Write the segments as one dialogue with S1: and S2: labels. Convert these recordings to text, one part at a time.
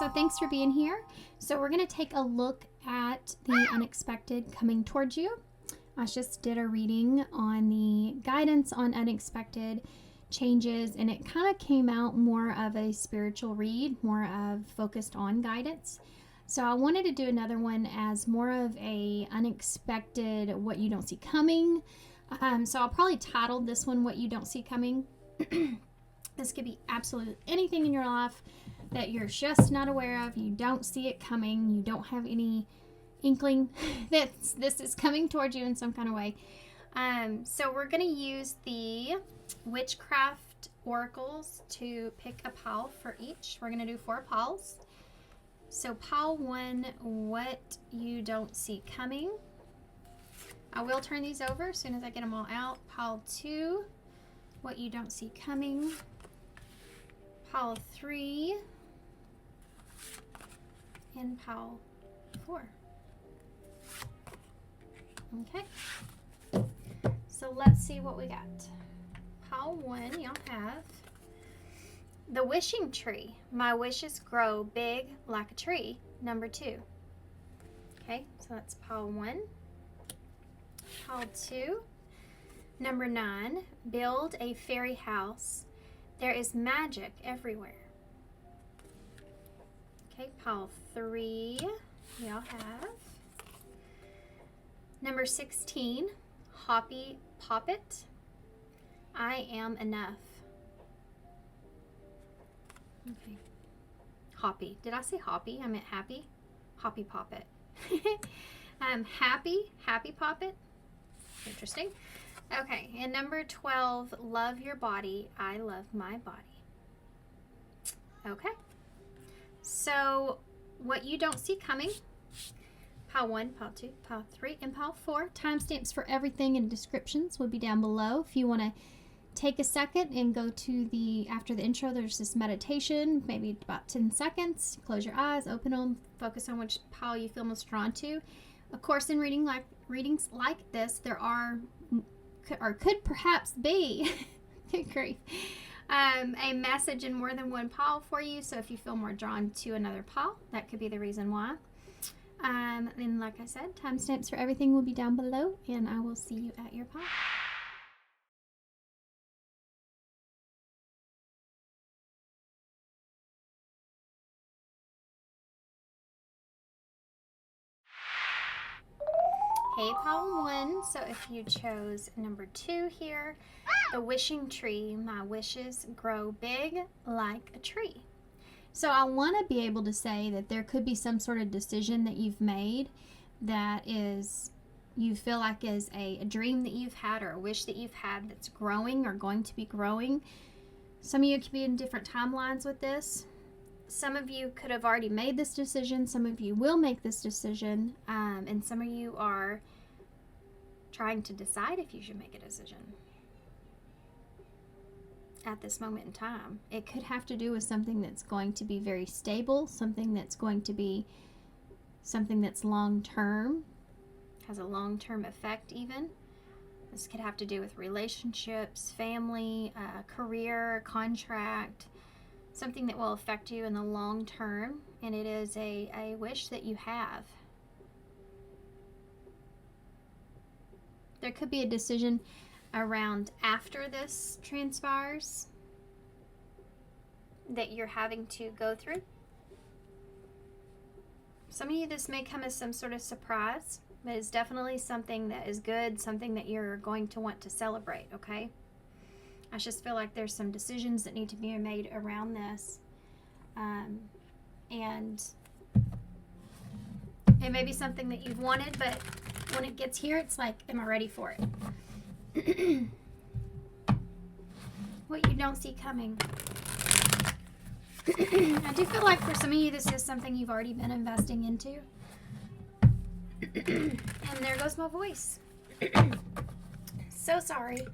S1: So thanks for being here. So we're going to take a look at the unexpected coming towards you. I just did a reading on the guidance on unexpected changes, and it kind of came out more of a spiritual read, more of focused on guidance. So I wanted to do another one as more of a unexpected, what you don't see coming. So I'll probably title this one What You Don't See Coming. This could be absolutely anything in your life that you're just not aware of. You don't see it coming. You don't have any inkling that this is coming towards you in some kind of way. So we're going to use the witchcraft oracles to pick a pile for each. We're going to do 4 piles. So pile 1, what you don't see coming. I will turn these over as soon as I get them all out. Pile 2, what you don't see coming. Pile 3 and pile 4. Okay, so let's see what we got. Pile 1, you'll have the wishing tree. My wishes grow big like a tree, number 2. Okay, so that's pile 1. Pile 2, number 9, build a fairy house. There is magic everywhere. Okay, pile 3, y'all have. Number 16, Poppet. I am enough. Okay. Hoppy. Did I say hoppy? I meant happy. Hoppy Poppet. Happy Poppet. Interesting. Okay, and number 12, love your body. I love my body. Okay. So, what you don't see coming. Pile 1, pile 2, pile 3, and pile 4. Timestamps for everything and descriptions will be down below. If you want to take a second and go to after the intro, there's this meditation, maybe about 10 seconds. Close your eyes, open them, focus on which pile you feel most drawn to. Of course, in readings like this, there are, or could perhaps be, good grief, a message in more than one pile for you. So if you feel more drawn to another pile, that could be the reason why. And like I said, timestamps for everything will be down below, and I will see you at your pile. Hey, pile 1. So if you chose number 2 here, the wishing tree, my wishes grow big like a tree. So I want to be able to say that there could be some sort of decision that you've made that is, you feel like is a dream that you've had or a wish that you've had that's growing or going to be growing. Some of you could be in different timelines with this. Some of you could have already made this decision. Some of you will make this decision. And some of you are trying to decide if you should make a decision at this moment in time. It could have to do with something that's going to be very stable, something that's going to be something that's long-term, has a long-term effect even. This could have to do with relationships, family, career, contract, something that will affect you in the long term, and it is a wish that you have. There could be a decision around after this transpires that you're having to go through. Some of you, this may come as some sort of surprise, but it's definitely something that is good, something that you're going to want to celebrate, okay? I just feel like there's some decisions that need to be made around this. And it may be something that you've wanted, but when it gets here, it's like, am I ready for it? What you don't see coming. I do feel like for some of you, this is something you've already been investing into. And there goes my voice. So sorry.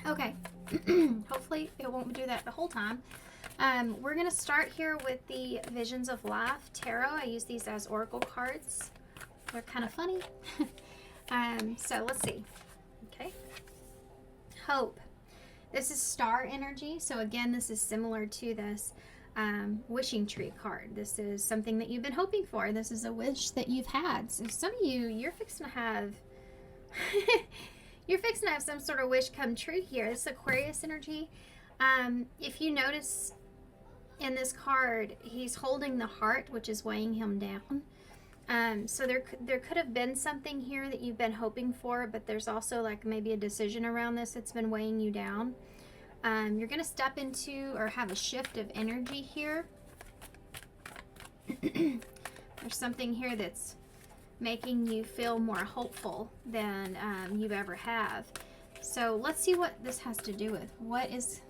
S1: Okay. Hopefully it won't do that the whole time. We're going to start here with the Visions of Life Tarot. I use these as oracle cards. They're kind of funny. So let's see. Okay. Hope. This is star energy. So again, this is similar to this wishing tree card. This is something that you've been hoping for. This is a wish that you've had. So some of you, you're fixing to have you're fixing to have some sort of wish come true here. This is Aquarius energy. If you notice in this card, he's holding the heart, which is weighing him down. So there could have been something here that you've been hoping for, but there's also like maybe a decision around this that's been weighing you down. You're going to step into or have a shift of energy here. There's something here that's making you feel more hopeful than you ever have. So let's see what this has to do with. What is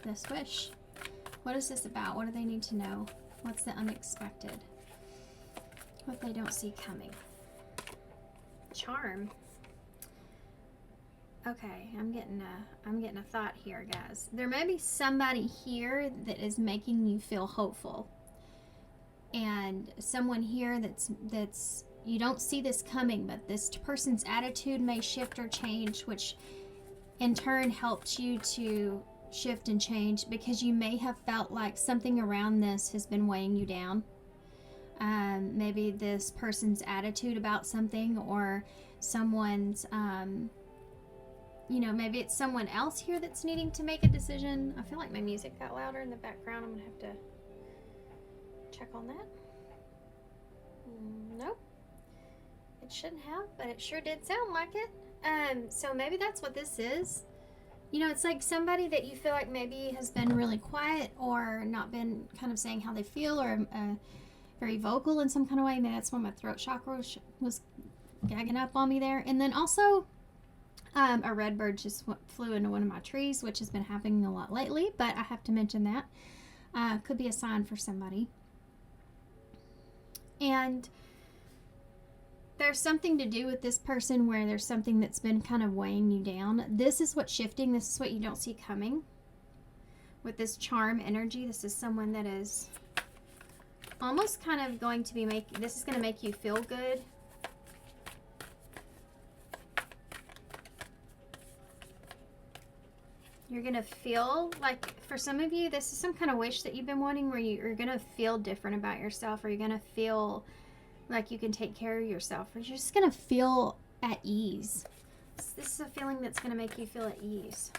S1: this wish? What is this about? What do they need to know? What's the unexpected? What they don't see coming? Charm. Okay, I'm getting a thought here, guys. There may be somebody here that is making you feel hopeful, and someone here that's you don't see this coming, but this person's attitude may shift or change, which in turn helps you to shift and change, because you may have felt like something around this has been weighing you down. Maybe this person's attitude about something, or someone's maybe it's someone else here that's needing to make a decision. I feel like my music got louder in the background. I'm gonna have to check on that. Nope, it shouldn't have, but it sure did sound like it. So maybe that's what this is. It's like somebody that you feel like maybe has been really quiet or not been kind of saying how they feel, or very vocal in some kind of way. Maybe that's when my throat chakra was gagging up on me there. And then also a red bird just flew into one of my trees, which has been happening a lot lately, but I have to mention that. Could be a sign for somebody. And there's something to do with this person where there's something that's been kind of weighing you down. This is what's shifting. This is what you don't see coming. With this charm energy, this is someone that is almost kind of going to be this is going to make you feel good. You're going to feel like, for some of you, this is some kind of wish that you've been wanting, where you're going to feel different about yourself, or you're going to feel like you can take care of yourself, or you're just going to feel at ease. This is a feeling that's going to make you feel at ease.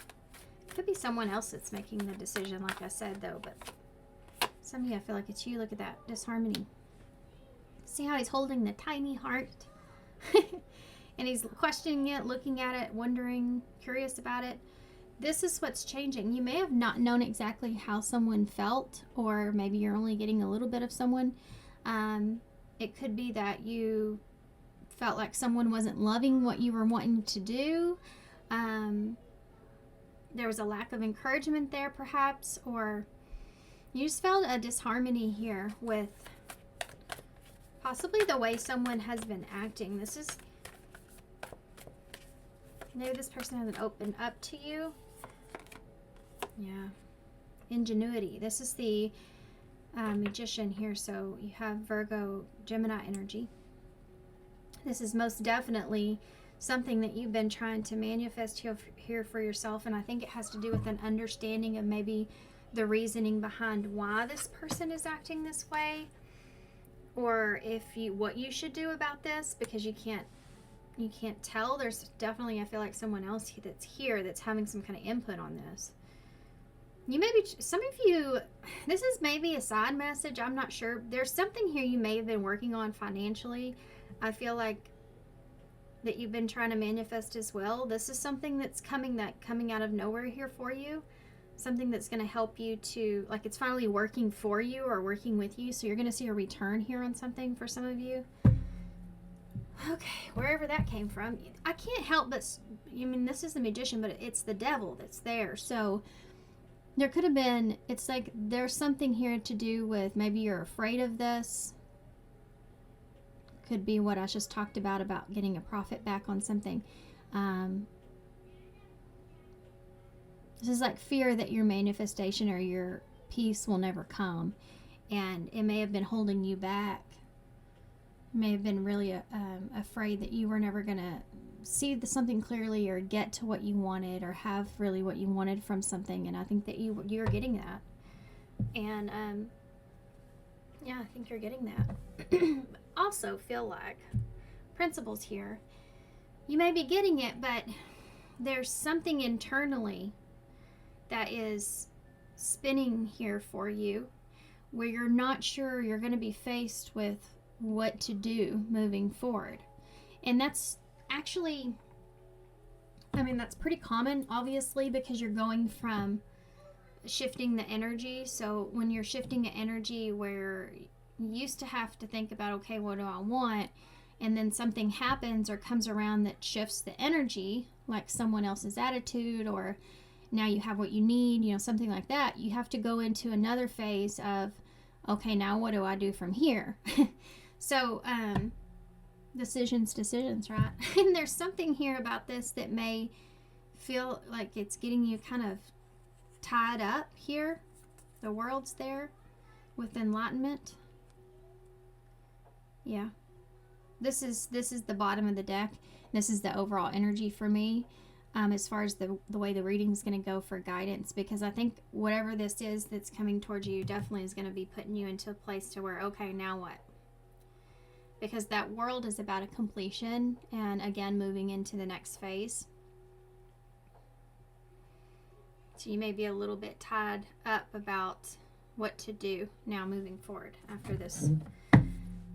S1: It could be someone else that's making the decision, like I said, though, but some of you, I feel like it's you. Look at that disharmony. See how he's holding the tiny heart? And he's questioning it, looking at it, wondering, curious about it. This is what's changing. You may have not known exactly how someone felt, or maybe you're only getting a little bit of someone. It could be that you felt like someone wasn't loving what you were wanting to do. There was a lack of encouragement there, perhaps, or you just felt a disharmony here with possibly the way someone has been acting. This is, maybe this person hasn't opened up to you. Yeah. Ingenuity. This is the Magician here, so you have Virgo, Gemini energy. This is most definitely something that you've been trying to manifest here for yourself, and I think it has to do with an understanding of maybe the reasoning behind why this person is acting this way, or what you should do about this, because you can't tell. There's definitely, I feel like, someone else that's here that's having some kind of input on this. Some of you, this is maybe a side message, I'm not sure. There's something here you may have been working on financially. I feel like that you've been trying to manifest as well. This is something that's coming out of nowhere here for you. Something that's going to help you to, like, it's finally working for you or working with you. So you're going to see a return here on something for some of you. Okay, wherever that came from. I can't help but, this is the Magician, but it's the devil that's there. So there could have been, it's like there's something here to do with maybe you're afraid of this. Could be what I just talked about getting a profit back on something. This is like fear that your manifestation or your peace will never come. And it may have been holding you back You may have been really afraid that you were never going to see something clearly or get to what you wanted or have really what you wanted from something. And I think that you're getting that. And yeah, I think you're getting that. Also feel like principles here. You may be getting it, but there's something internally that is spinning here for you where you're not sure you're going to be faced with what to do moving forward. And that's actually, I mean, that's pretty common, obviously, because you're going from shifting the energy. So when you're shifting an energy where you used to have to think about, okay, what do I want? And then something happens or comes around that shifts the energy, like someone else's attitude, or now you have what you need, you know, something like that. You have to go into another phase of, okay, now what do I do from here? So, decisions, right? And there's something here about this that may feel like it's getting you kind of tied up here. The world's there with enlightenment. Yeah. This is the bottom of the deck. This is the overall energy for me, as far as the way the reading is going to go for guidance, because I think whatever this is that's coming towards you definitely is going to be putting you into a place to where, okay, now what? Because that world is about a completion and, again, moving into the next phase. So you may be a little bit tied up about what to do now moving forward after this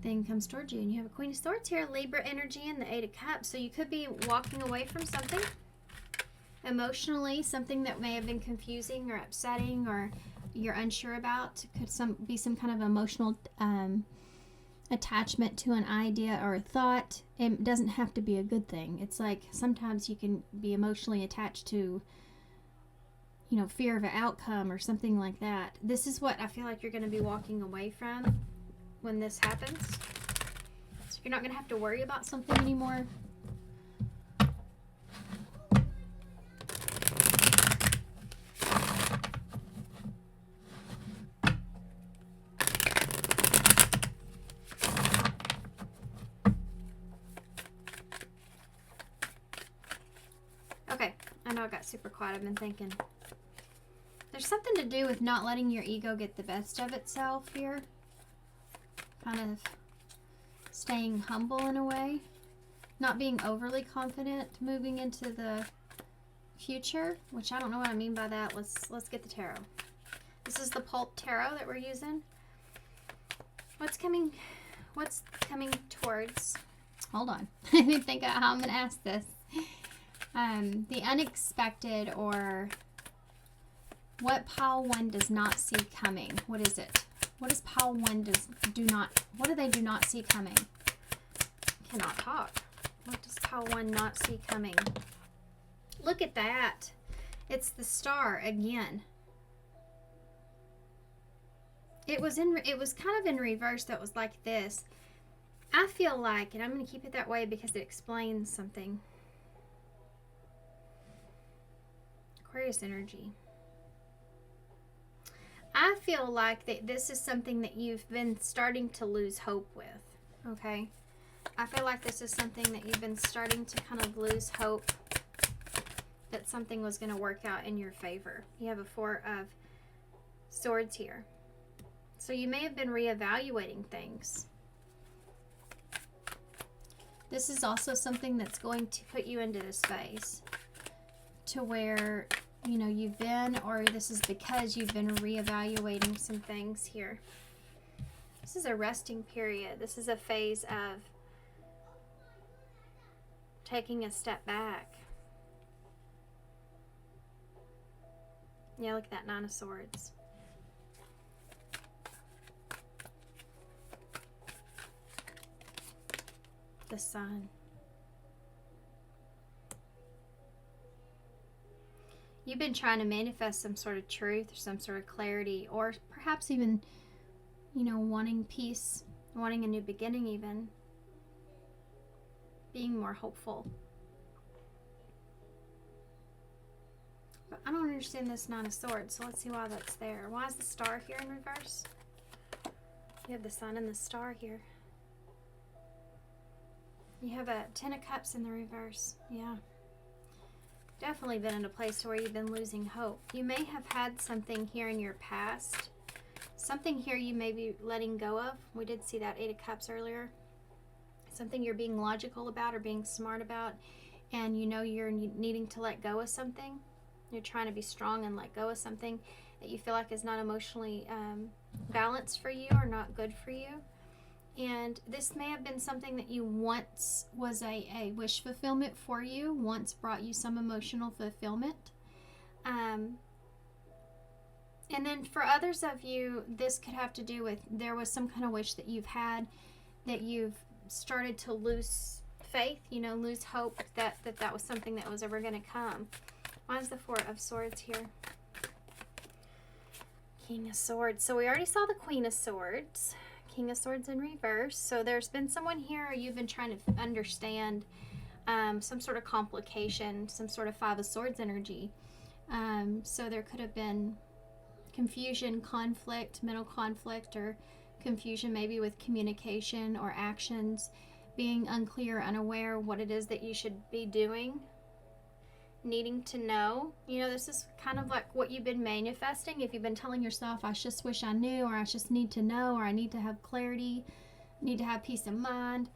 S1: thing comes towards you. And you have a Queen of Swords here, Libra energy, and the Eight of Cups. So you could be walking away from something emotionally, something that may have been confusing or upsetting or you're unsure about. Could be some kind of emotional attachment to an idea or a thought. It doesn't have to be a good thing. It's like sometimes you can be emotionally attached to, you know, fear of an outcome or something like that. This is what I feel like you're going to be walking away from when this happens. So you're not going to have to worry about something anymore. Okay, I know I got super quiet. I've been thinking. There's something to do with not letting your ego get the best of itself here. Kind of staying humble in a way. Not being overly confident moving into the future, which I don't know what I mean by that. Let's get the tarot. This is the Pulp Tarot that we're using. What's coming towards, hold on. I need to think about how I'm going to ask this. The unexpected, or what pile one does not see coming. What is it? What does pile one what do they do not see coming? Cannot talk. What does pile one not see coming? Look at that. It's the Star again. It was kind of in reverse. That was like this. I feel like, and I'm going to keep it that way because it explains something. Aquarius energy. I feel like that this is something that you've been starting to lose hope with, okay? I feel like this is something that you've been starting to kind of lose hope that something was going to work out in your favor. You have a Four of Swords here. So you may have been reevaluating things. This is also something that's going to put you into this phase to where, you know, you've been, or this is because you've been reevaluating some things here. This is a resting period. This is a phase of taking a step back. Yeah, look at that Nine of Swords. The Sun. You've been trying to manifest some sort of truth or some sort of clarity, or perhaps even, you know, wanting peace, wanting a new beginning even. Being more hopeful. But I don't understand this Nine of Swords, so let's see why that's there. Why is the Star here in reverse? You have the Sun and the Star here. You have a Ten of Cups in the reverse. Yeah. Definitely been in a place where you've been losing hope. You may have had something here in your past. Something here you may be letting go of. We did see that Eight of Cups earlier. Something you're being logical about or being smart about, and you know you're needing to let go of something. You're trying to be strong and let go of something that you feel like is not emotionally balanced for you or not good for you. And this may have been something that you once was a wish fulfillment for you, once brought you some emotional fulfillment. And then for others of you, this could have to do with there was some kind of wish that you've had that you've started to lose faith, you know, lose hope that was something that was ever going to come. Why is the Four of Swords here? King of Swords. So we already saw the Queen of Swords. King of Swords in reverse. So there's been someone here you've been trying to understand some sort of complication, some sort of Five of Swords energy. So there could have been confusion, conflict, mental conflict, or confusion maybe with communication or actions, being unclear, unaware what it is that you should be doing, needing to know. You know, this is kind of like what you've been manifesting. If you've been telling yourself, I just wish I knew, or I just need to know, or I need to have clarity, need to have peace of mind,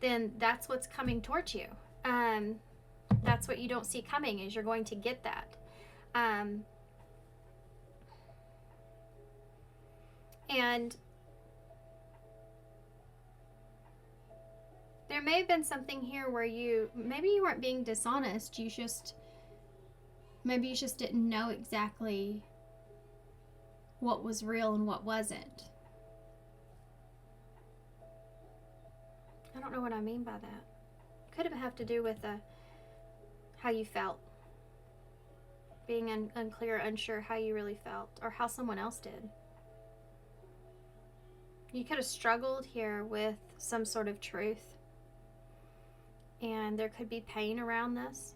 S1: then that's what's coming towards you. That's what you don't see coming, is you're going to get that. And there may have been something here where maybe you weren't being dishonest, maybe you just didn't know exactly what was real and what wasn't. I don't know what I mean by that. Could have to do with how you felt. Being unclear, unsure how you really felt, or how someone else did. You could have struggled here with some sort of truth. And there could be pain around this.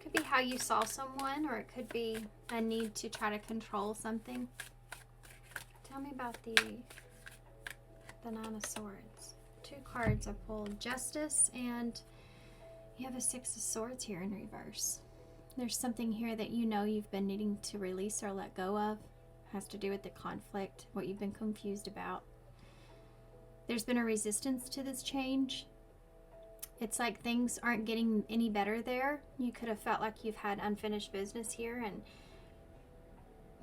S1: Could be how you saw someone, or it could be a need to try to control something. Tell me about the Nine of Swords. Two cards I pulled. Justice, and you have a Six of Swords here in reverse. There's something here that you know you've been needing to release or let go of. It has to do with the conflict, what you've been confused about. There's been a resistance to this change. It's like things aren't getting any better there. You could have felt like you've had unfinished business here, and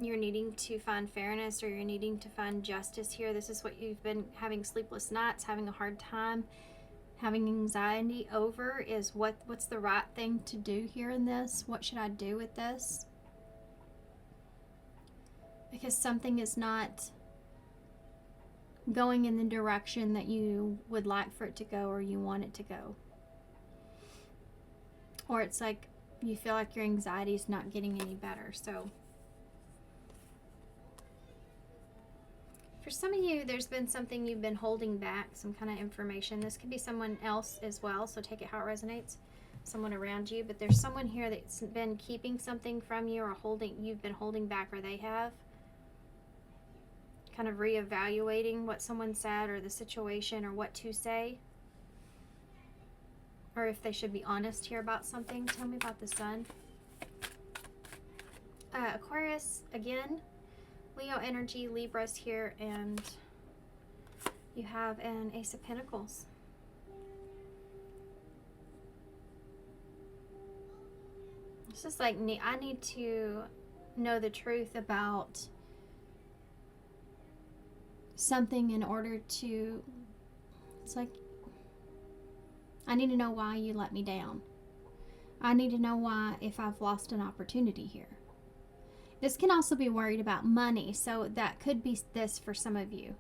S1: you're needing to find fairness, or you're needing to find justice here. This is what you've been having sleepless nights, having a hard time, having anxiety over, is what's the right thing to do here in this? What should I do with this? Because something is not going in the direction that you would like for it to go, or you want it to go. Or it's like you feel like your anxiety is not getting any better. So for some of you, there's been something you've been holding back, some kind of information. This could be someone else as well, so take it how it resonates. Someone around you, but there's someone here that's been keeping something from you, or you've been holding back, or they have. Kind of reevaluating what someone said, or the situation, or what to say. Or if they should be honest here about something. Tell me about the Sun. Aquarius, again. Leo energy, Libra's here, and you have an Ace of Pentacles. It's just like, I need to know the truth about something in order to, it's like, I need to know why you let me down. I need to know why, if I've lost an opportunity here. This can also be worried about money, so that could be this for some of you.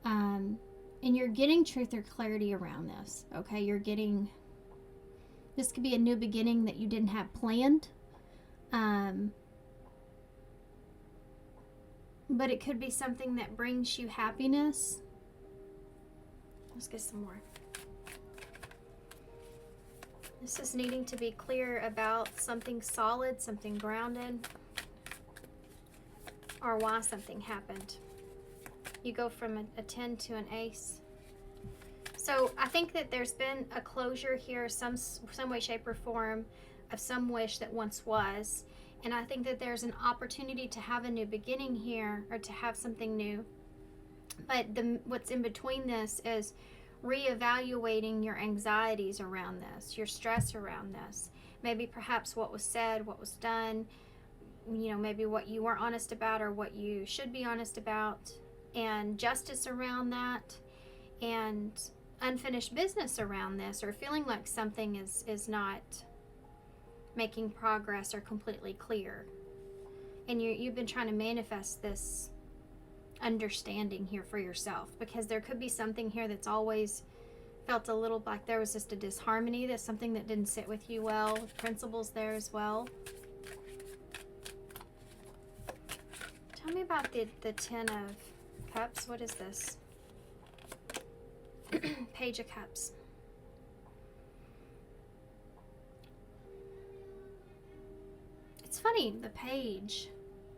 S1: And you're getting truth or clarity around this, okay? This could be a new beginning that you didn't have planned. But it could be something that brings you happiness. Let's get some more. This is needing to be clear about something solid, something grounded, or why something happened. You go from a 10 to an ace. So I think that there's been a closure here, some way, shape, or form of some wish that once was. And I think that there's an opportunity to have a new beginning here, or to have something new. But what's in between this is reevaluating your anxieties around this, your stress around this. Maybe perhaps what was said, what was done, you know, maybe what you weren't honest about or what you should be honest about, and justice around that, and unfinished business around this, or feeling like something is not making progress or completely clear. And you've been trying to manifest this understanding here for yourself, because there could be something here that's always felt a little like there was just a disharmony, that's something that didn't sit with you well, with principles there as well. Tell me about the 10 of Cups. What is this? Page of Cups. It's funny, the page.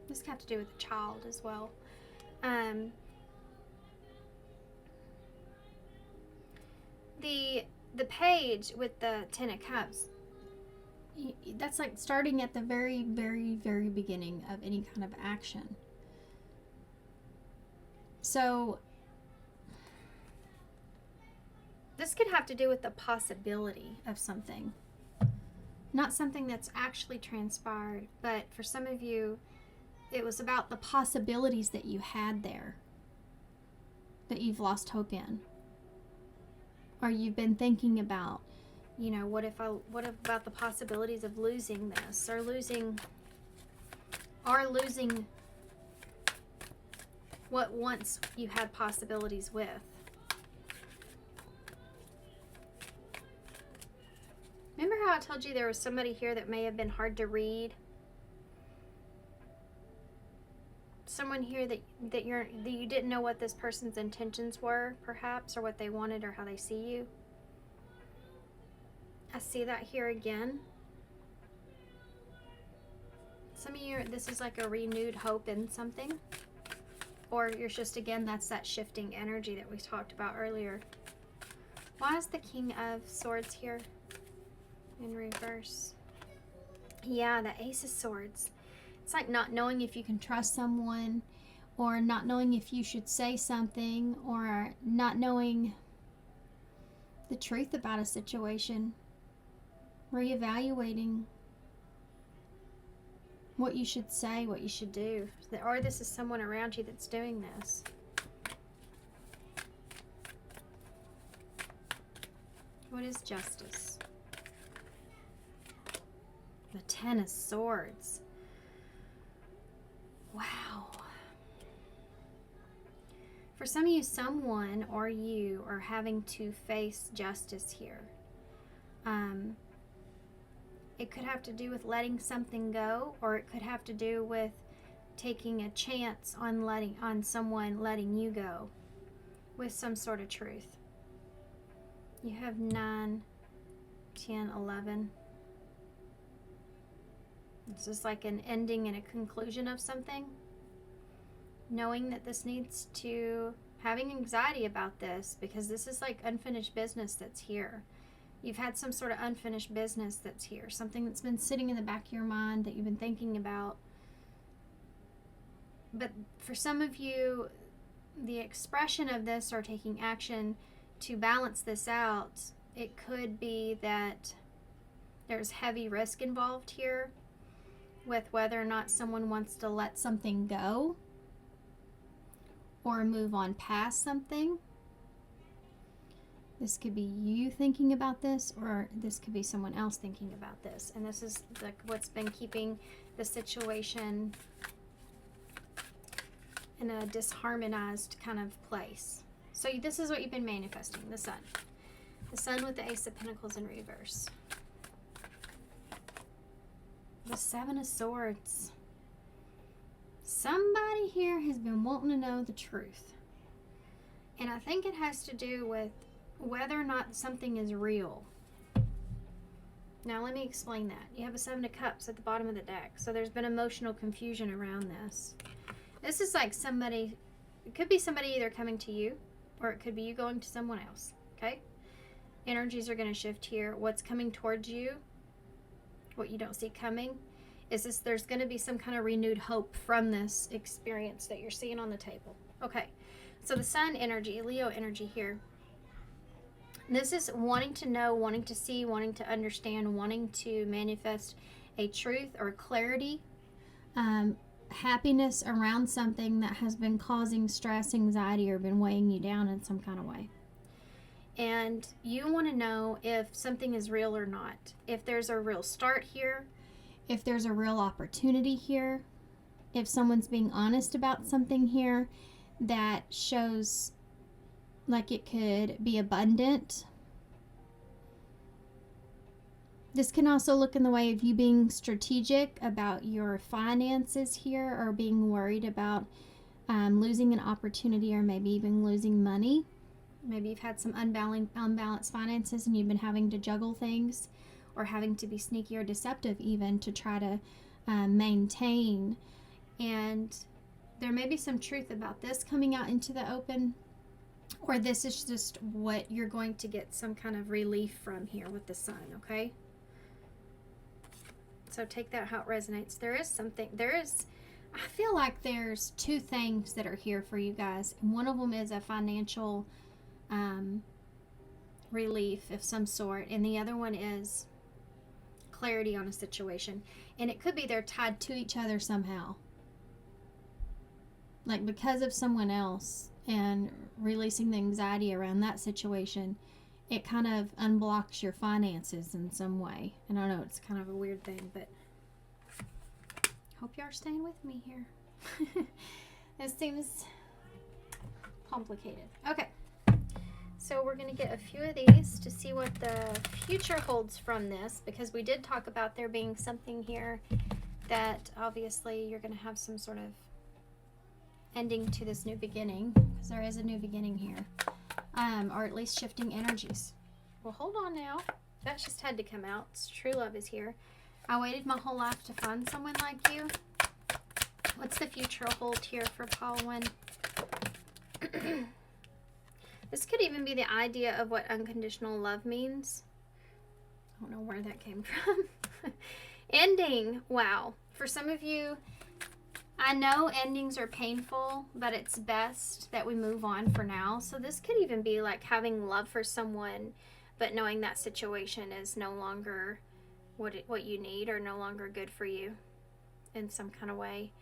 S1: This could have to do with a child as well. The page with the 10 of Cups, that's like starting at the very, very, very beginning of any kind of action. So this could have to do with the possibility of something. Not something that's actually transpired, but for some of you, it was about the possibilities that you had there that you've lost hope in. Or you've been thinking about, you know, what about the possibilities of losing this, or losing what once you had possibilities with. Remember how I told you there was somebody here that may have been hard to read? Someone here that you didn't know what this person's intentions were, perhaps, or what they wanted, or how they see you. I see that here again. Some of you, this is like a renewed hope in something. Or you're just, again, that's that shifting energy that we talked about earlier. Why is the King of Swords here in reverse? Yeah, the Ace of Swords. It's like not knowing if you can trust someone, or not knowing if you should say something, or not knowing the truth about a situation. Reevaluating what you should say, what you should do. Or this is someone around you that's doing this. What is justice? The 10 of Swords. Wow. For some of you, someone or you are having to face justice here. It could have to do with letting something go, or it could have to do with taking a chance on someone letting you go with some sort of truth. You have 9, 10, 11. It's just like an ending and a conclusion of something. Knowing that this needs to, having anxiety about this, because this is like unfinished business that's here. You've had some sort of unfinished business that's here. Something that's been sitting in the back of your mind that you've been thinking about. But for some of you, the expression of this, or taking action to balance this out, it could be that there's heavy risk involved here with whether or not someone wants to let something go or move on past something. This could be you thinking about this, or this could be someone else thinking about this. And this is like what's been keeping the situation in a disharmonized kind of place. So this is what you've been manifesting, the Sun. The Sun with the Ace of Pentacles in reverse. The 7 of Swords. Somebody here has been wanting to know the truth. And I think it has to do with whether or not something is real. Now let me explain that. You have a 7 of Cups at the bottom of the deck. So there's been emotional confusion around this. This is like somebody, it could be somebody either coming to you or it could be you going to someone else. Okay? Energies are going to shift here. What's coming towards you, what you don't see coming, is this, there's going to be some kind of renewed hope from this experience that you're seeing on the table. Okay. So the Sun energy, Leo energy here. This is wanting to know, wanting to see, wanting to understand, wanting to manifest a truth or clarity, happiness around something that has been causing stress, anxiety, or been weighing you down in some kind of way. And you want to know if something is real or not. If there's a real start here, if there's a real opportunity here, if someone's being honest about something here that shows like it could be abundant. This can also look in the way of you being strategic about your finances here, or being worried about losing an opportunity, or maybe even losing money. Maybe you've had some unbalanced finances and you've been having to juggle things, or having to be sneaky or deceptive even to try to maintain. And there may be some truth about this coming out into the open. Or this is just what you're going to get some kind of relief from here with the Sun, okay? So take that how it resonates. I feel like there's 2 things that are here for you guys. And one of them is a financial relief of some sort. And the other one is clarity on a situation. And it could be they're tied to each other somehow. Like because of someone else. And releasing the anxiety around that situation, it kind of unblocks your finances in some way. And I know it's kind of a weird thing, but hope you are staying with me here. This seems complicated. Okay, so we're going to get a few of these to see what the future holds from this, because we did talk about there being something here that obviously you're going to have some sort of ending to this new beginning, because there is a new beginning here, or at least shifting energies. Well, hold on now. That just had to come out. True love is here. I waited my whole life to find someone like you. What's the future hold here for Pile 1? This could even be the idea of what unconditional love means. I don't know where that came from. Ending. Wow. For some of you, I know endings are painful, but it's best that we move on for now. So this could even be like having love for someone, but knowing that situation is no longer what you need, or no longer good for you in some kind of way.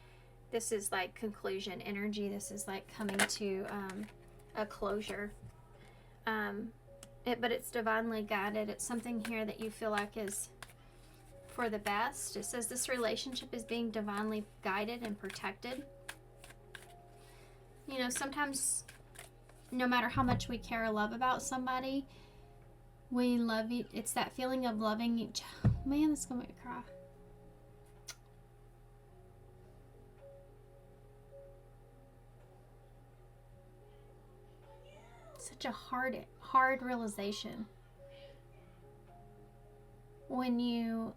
S1: This is like conclusion energy. This is like coming to a closure. But it's divinely guided. It's something here that you feel like is for the best. It says this relationship is being divinely guided and protected. You know, sometimes no matter how much we care or love about somebody, we love it. It's that feeling of loving each. Man, this is gonna make me cry. Such a hard realization when you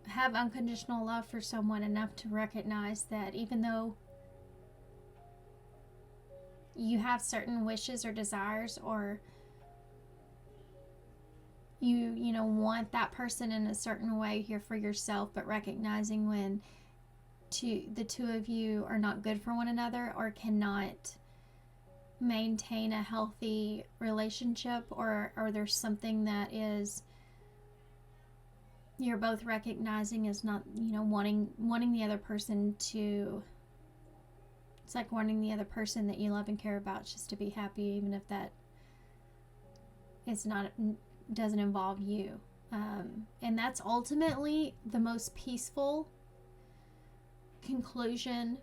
S1: have unconditional love for someone enough to recognize that even though you have certain wishes or desires, or you know, want that person in a certain way here for yourself, but recognizing when the two of you are not good for one another, or cannot maintain a healthy relationship, or there's something that is you're both recognizing is not, you know, wanting the other person to, it's like wanting the other person that you love and care about just to be happy, even if that is not, doesn't involve you. And that's ultimately the most peaceful conclusion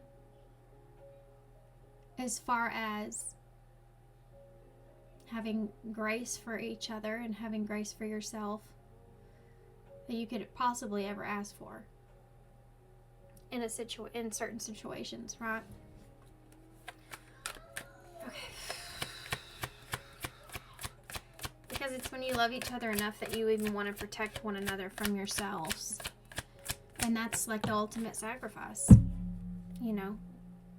S1: as far as having grace for each other and having grace for yourself that you could possibly ever ask for in certain situations, right? Okay. Because it's when you love each other enough that you even want to protect one another from yourselves. And that's like the ultimate sacrifice, you know,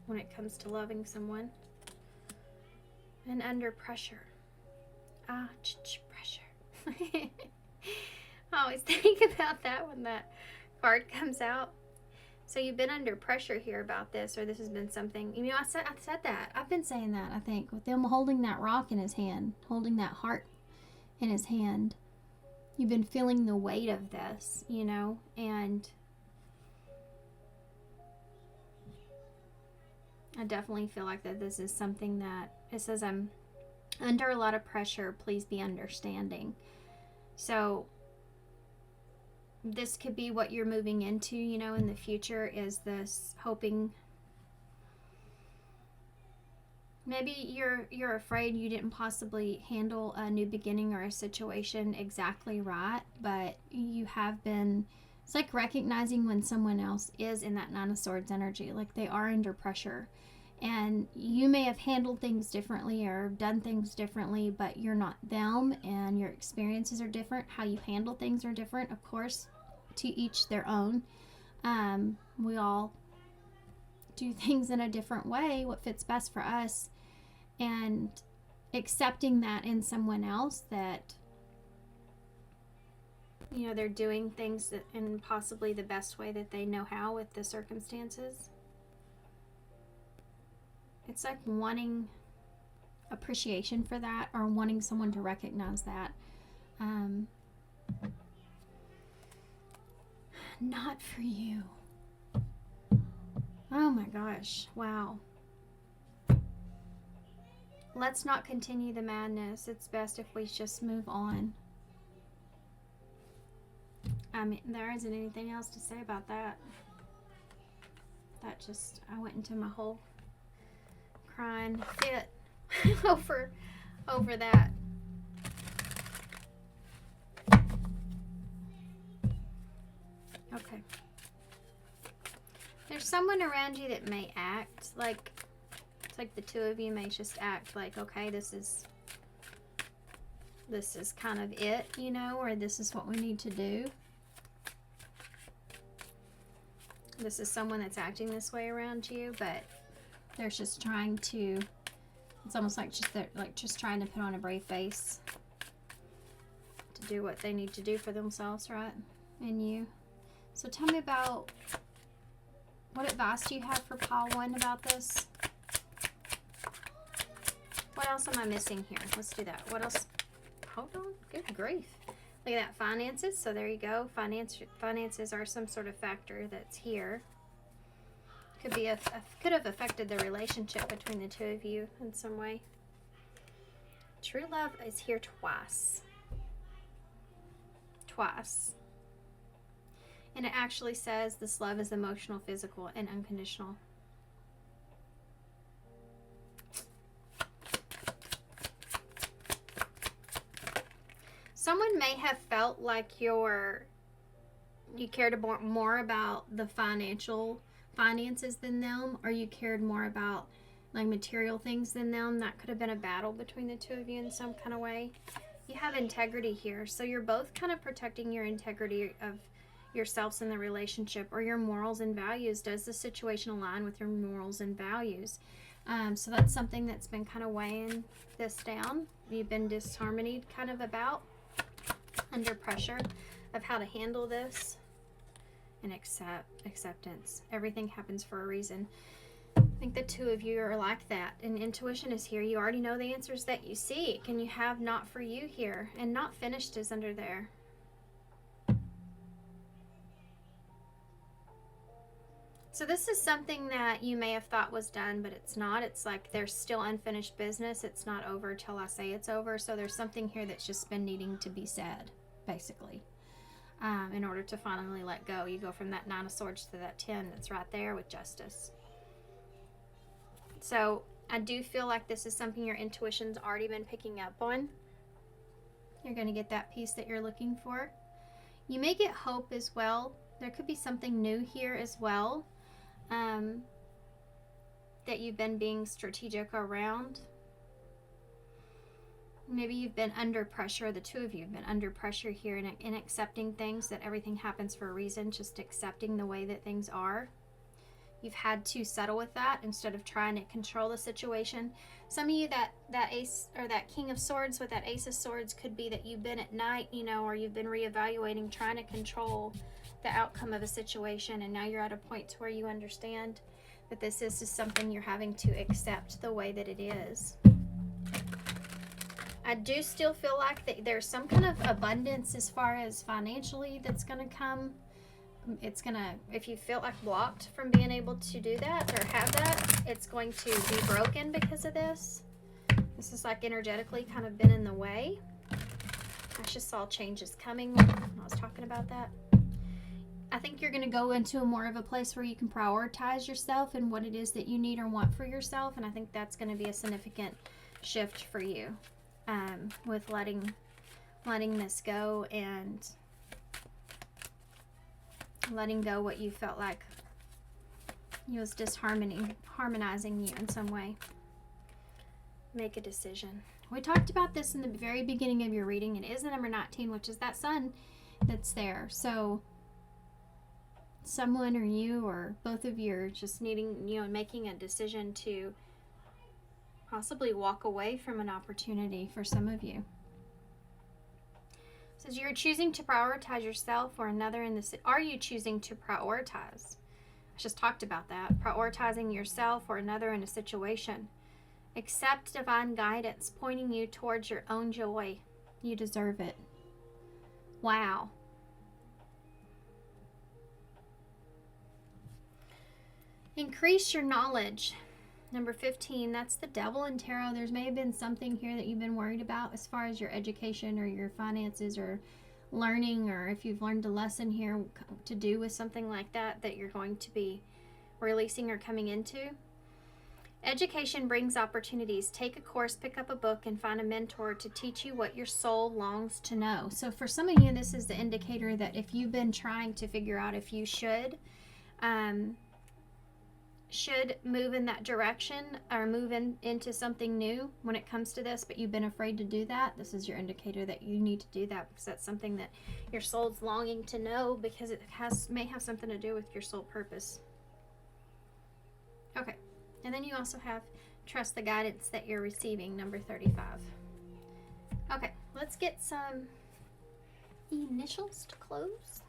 S1: when it comes to loving someone. And under pressure. Pressure. I always think about that when that card comes out. So you've been under pressure here about this, or this has been something, you know, I said that. I've been saying that, I think, with them holding that rock in his hand, holding that heart in his hand. You've been feeling the weight of this, you know, and I definitely feel like that this is something that, it says, I'm under a lot of pressure, please be understanding. So this could be what you're moving into, you know, in the future, is this hoping. Maybe you're afraid you didn't possibly handle a new beginning or a situation exactly right, but you have been, it's like recognizing when someone else is in that Nine of Swords energy, like they are under pressure. And you may have handled things differently or done things differently, but you're not them, and your experiences are different. How you handle things are different, of course, to each their own. We all do things in a different way, what fits best for us, and accepting that in someone else, that, you know, they're doing things that in possibly the best way that they know how with the circumstances. It's like wanting appreciation for that, or wanting someone to recognize that. Not for you. Oh my gosh. Wow. Let's not continue the madness. It's best if we just move on. I mean, there isn't anything else to say about that. That just, I went into my whole crying fit over that. Okay. There's someone around you that may act like, it's like the two of you may just act like, okay, this is kind of it, you know, or this is what we need to do. This is someone that's acting this way around you, but they're just trying to, it's almost like they're just trying to put on a brave face to do what they need to do for themselves, right? And you. So tell me about, what advice do you have for pile 1 about this? What else am I missing here? Let's do that. What else? Hold on. Good grief. Look at that. Finances. So there you go. Finances are some sort of factor that's here. Could have affected the relationship between the two of you in some way. True love is here twice. Twice. And it actually says this love is emotional, physical, and unconditional. Someone may have felt like you cared more about the finances than them, or you cared more about like material things than them. That could have been a battle between the two of you in some kind of way. You have integrity here, so you're both kind of protecting your integrity of yourselves in the relationship, or your morals and values. Does the situation align with your morals and values? So that's something that's been kind of weighing this down. You've been disharmonied kind of about, under pressure of how to handle this. And acceptance. Everything happens for a reason. I think the two of you are like that, and intuition is here. You already know the answers that you seek, and you have not for you here, and not finished is under there. So this is something that you may have thought was done, but it's not. It's like there's still unfinished business. It's not over till I say it's over. So there's something here that's just been needing to be said, basically. In order to finally let go. You go from that 9 of Swords to that 10 that's right there with Justice. So I do feel like this is something your intuition's already been picking up on. You're going to get that peace that you're looking for. You may get hope as well. There could be something new here as well, that you've been being strategic around. Maybe you've been under pressure, the two of you have been under pressure here in accepting things, that everything happens for a reason, just accepting the way that things are. You've had to settle with that instead of trying to control the situation. Some of you, that ace or that king of swords with that ace of swords could be that you've been at night, you know, or you've been reevaluating, trying to control the outcome of a situation, and now you're at a point where you understand that this is just something you're having to accept the way that it is. I do still feel like that there's some kind of abundance as far as financially that's going to come. It's going to, if you feel like blocked from being able to do that or have that, it's going to be broken because of this. This is like energetically kind of been in the way. I just saw changes coming when I was talking about that. I think you're going to go into more of a place where you can prioritize yourself and what it is that you need or want for yourself. And I think that's going to be a significant shift for you. With letting this go and letting go what you felt like was harmonizing you in some way. Make a decision. We talked about this in the very beginning of your reading. It is the number 19, which is that sun that's there. So someone or you or both of you are just needing, you know, making a decision to possibly walk away from an opportunity for some of you. It says you're choosing to prioritize yourself or another in this. Are you choosing to prioritize? I just talked about that. Prioritizing yourself or another in a situation. Accept divine guidance pointing you towards your own joy. You deserve it. Wow. Increase your knowledge. Number 15, that's the devil in tarot. There's may have been something here that you've been worried about as far as your education or your finances or learning, or if you've learned a lesson here to do with something like that that you're going to be releasing or coming into. Education brings opportunities. Take a course, pick up a book, and find a mentor to teach you what your soul longs to know. So for some of you, this is the indicator that if you've been trying to figure out if you should move in that direction or move into something new when it comes to this, but you've been afraid to do that, this is your indicator that you need to do that, because that's something that your soul's longing to know, because it may have something to do with your soul purpose. Okay, and then you also have trust the guidance that you're receiving, number 35. Okay, let's get some initials to close.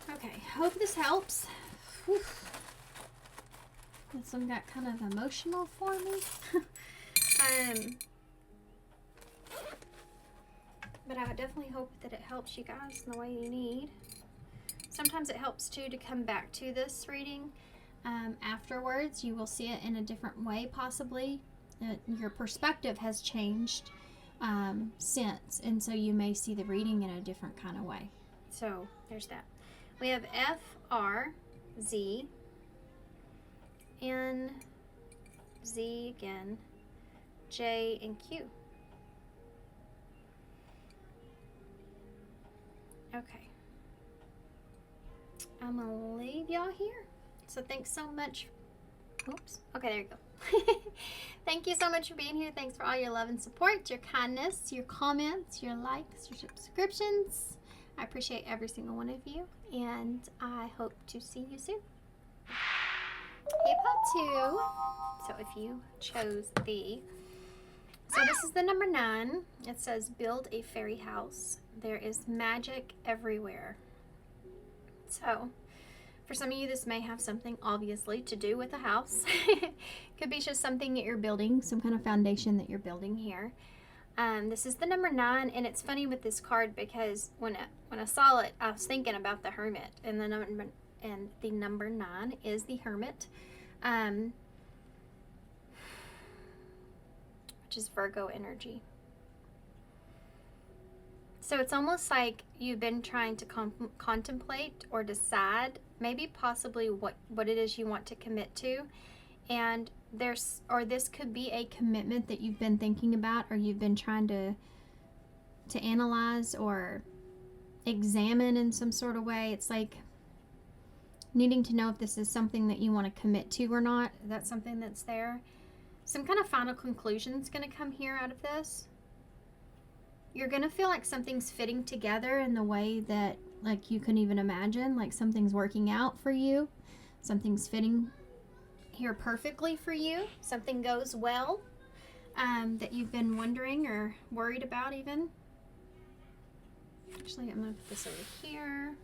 S1: Okay, hope this helps. Whew. This one got kind of emotional for me. But I would definitely hope that it helps you guys in the way you need. Sometimes it helps too to come back to this reading afterwards. You will see it in a different way possibly. Your perspective has changed since, and so you may see the reading in a different kind of way. So there's that. We have F, R, Z, N, Z again, J, and Q. Okay. I'm going to leave y'all here. So thanks so much. Oops. Okay, there you go. Thank you so much for being here. Thanks for all your love and support, your kindness, your comments, your likes, your subscriptions. I appreciate every single one of you, and I hope to see you soon. Hey, Pal 2. So if you chose so this is the number 9. It says build a fairy house. There is magic everywhere. So for some of you, this may have something obviously to do with a house. Could be just something that you're building, some kind of foundation that you're building here. This is the number 9, and it's funny with this card because when I saw it, I was thinking about the Hermit, and the number 9 is the Hermit, which is Virgo energy. So it's almost like you've been trying to contemplate or decide, maybe possibly what it is you want to commit to, and this could be a commitment that you've been thinking about, or you've been trying to analyze or examine in some sort of way. It's like needing to know if this is something that you want to commit to or not. That's something that's there. Some kind of final conclusion is going to come here out of this. You're going to feel like something's fitting together in the way that like you couldn't even imagine, like something's working out for you. Something's fitting here perfectly for you. Something goes well that you've been wondering or worried about even. Actually, I'm going to put this over here.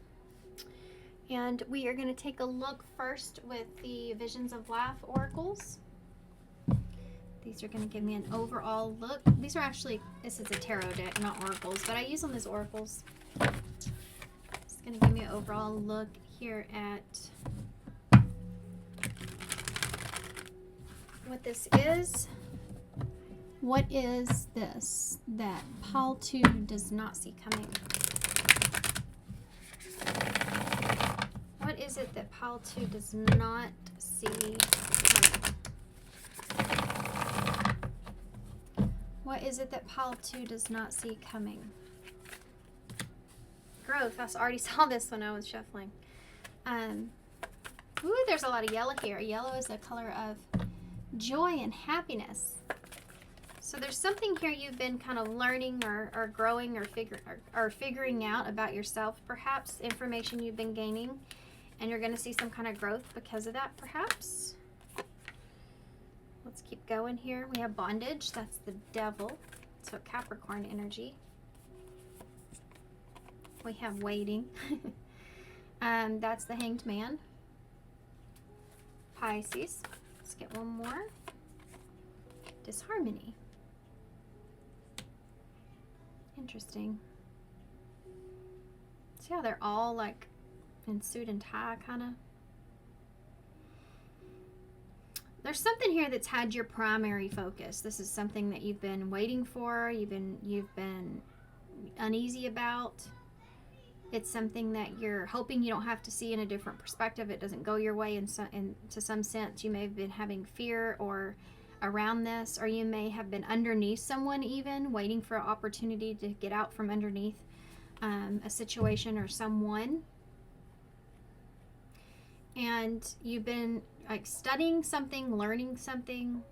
S1: And we are going to take a look first with the Visions of Life oracles. These are going to give me an overall look. These are actually, this is a tarot deck, not oracles, but I use them as oracles. It's going to give me an overall look here at what this is. What is this that Pile 2 does not see coming? What is it that Pile 2 does not see coming? What is it that Pile 2 does not see coming? Growth. I already saw this when I was shuffling. Ooh, there's a lot of yellow here. Yellow is a color of joy and happiness. So there's something here you've been kind of learning or growing or figuring out about yourself, perhaps information you've been gaining, and you're going to see some kind of growth because of that, perhaps. Let's keep going here. We have bondage. That's the devil. So Capricorn energy. We have waiting. That's the Hanged Man. Pisces. Let's get one more. Disharmony. Interesting. See how they're all like in suit and tie kind of? There's something here that's had your primary focus. This is something that you've been waiting for, you've been uneasy about. It's something that you're hoping you don't have to see in a different perspective. It doesn't go your way to some sense. You may have been having fear or around this, or you may have been underneath someone even, waiting for an opportunity to get out from underneath a situation or someone. And you've been like studying something, learning something.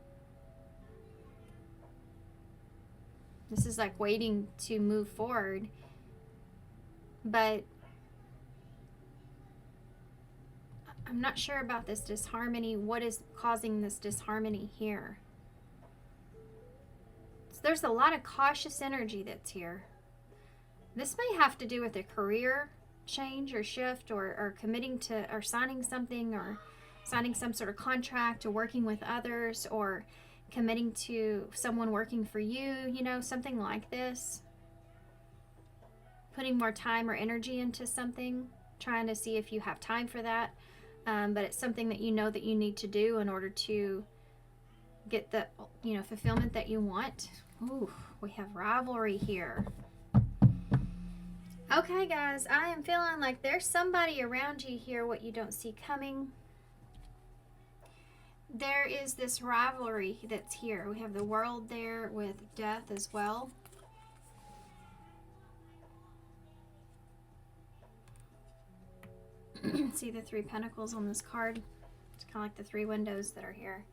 S1: This is like waiting to move forward. But I'm not sure about this disharmony. What is causing this disharmony here? So there's a lot of cautious energy that's here. This may have to do with a career change or shift or committing to or signing something or signing some sort of contract or working with others or committing to someone working for you, you know, something like this. Putting more time or energy into something, trying to see if you have time for that. But it's something that you know that you need to do in order to get the, you know, fulfillment that you want. Ooh, we have rivalry here. Okay, guys, I am feeling like there's somebody around you here what you don't see coming. There is this rivalry that's here. We have the World there with death as well. See the 3 pentacles on this card? It's kind of like the 3 windows that are here.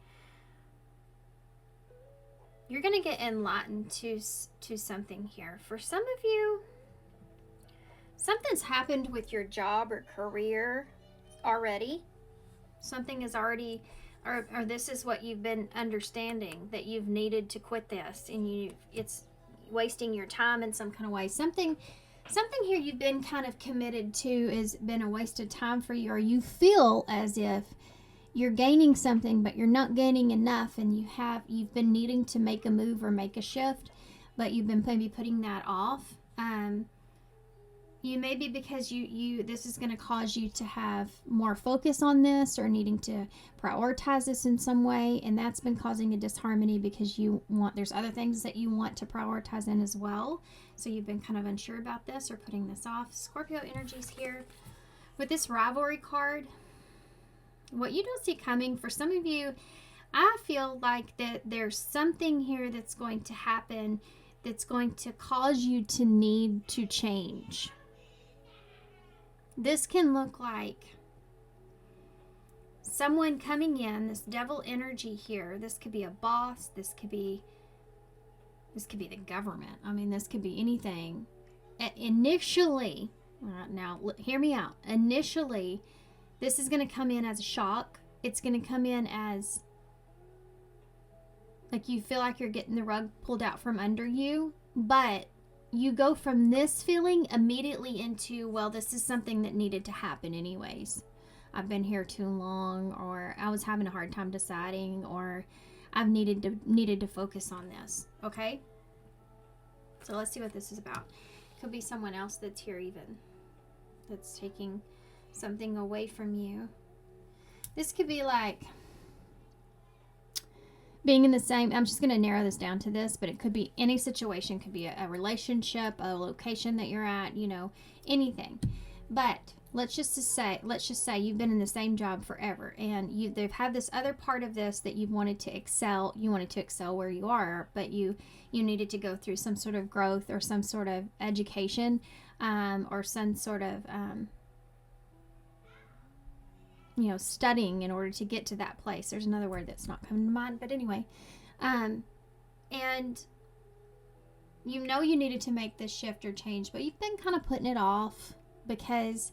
S1: You're going to get enlightened to something here. For some of you, something's happened with your job or career already. Something is already, or this is what you've been understanding, that you've needed to quit this, and it's wasting your time in some kind of way. Something here you've been kind of committed to has been a waste of time for you, or you feel as if you're gaining something but you're not gaining enough, and you've been needing to make a move or make a shift, but you've been maybe putting that off. You maybe because this is going to cause you to have more focus on this or needing to prioritize this in some way, and that's been causing a disharmony because there's other things that you want to prioritize in as well. So you've been kind of unsure about this or putting this off. Scorpio energies here. With this rivalry card, what you don't see coming, for some of you, I feel like that there's something here that's going to happen that's going to cause you to need to change. This can look like someone coming in, this devil energy here. This could be a boss. This could be the government. I mean, this could be anything. Initially, now hear me out. Initially, this is going to come in as a shock. It's going to come in as like you feel like you're getting the rug pulled out from under you, but you go from this feeling immediately into, well, this is something that needed to happen anyways. I've been here too long, or I was having a hard time deciding, or I've needed to focus on this. Okay? So let's see what this is about. Could be someone else that's here even, that's taking something away from you. This could be like being in the same, I'm just going to narrow this down to this, but it could be any situation. Could be a relationship, a location that you're at, you know, anything. But let's just say you've been in the same job forever, and they've had this other part of this that you wanted to excel. You wanted to excel where you are, but you needed to go through some sort of growth or some sort of education, or some sort of studying in order to get to that place. There's another word that's not coming to mind, but anyway, and you needed to make this shift or change, but you've been kind of putting it off because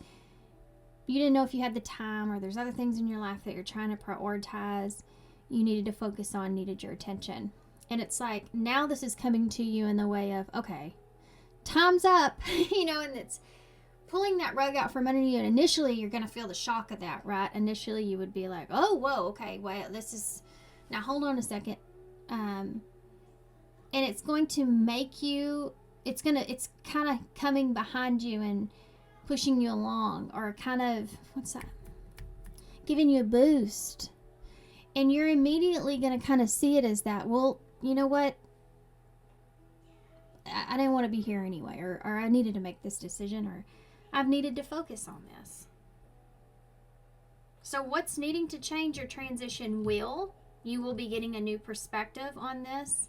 S1: you didn't know if you had the time, or there's other things in your life that you're trying to prioritize, you needed to focus on, needed your attention. And it's like, now this is coming to you in the way of, okay, time's up, and it's pulling that rug out from under you. And initially you're going to feel the shock of that, right? Initially you would be like, oh, whoa, okay, well, now hold on a second. And it's going to make you, it's kind of coming behind you and pushing you along, or kind of, giving you a boost. And you're immediately going to kind of see it as that, well, you know what? I didn't want to be here anyway, or I needed to make this decision, or I've needed to focus on this. So what's needing to change or transition you will be getting a new perspective on this,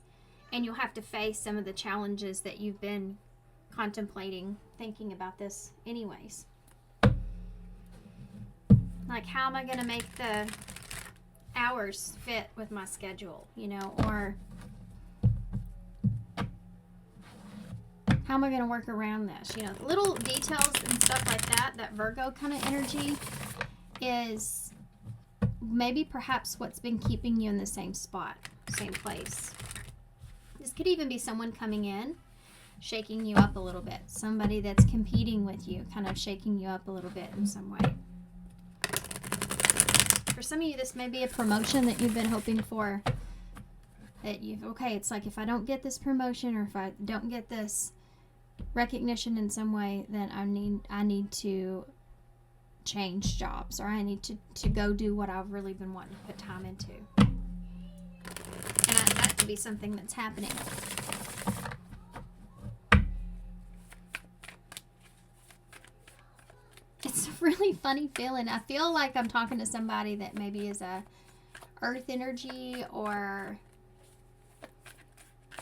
S1: and you'll have to face some of the challenges that you've been contemplating, thinking about this anyways. Like, how am I going to make the hours fit with my schedule, or how am I going to work around this? Little details and stuff like that Virgo kind of energy is maybe perhaps what's been keeping you in the same spot, same place. This could even be someone coming in, shaking you up a little bit. Somebody that's competing with you, kind of shaking you up a little bit in some way. For some of you, this may be a promotion that you've been hoping for. It's like, if I don't get this promotion, or if I don't get this recognition in some way, then I need to change jobs, or I need to go do what I've really been wanting to put time into. And that could be something that's happening. It's a really funny feeling. I feel like I'm talking to somebody that maybe is a earth energy, or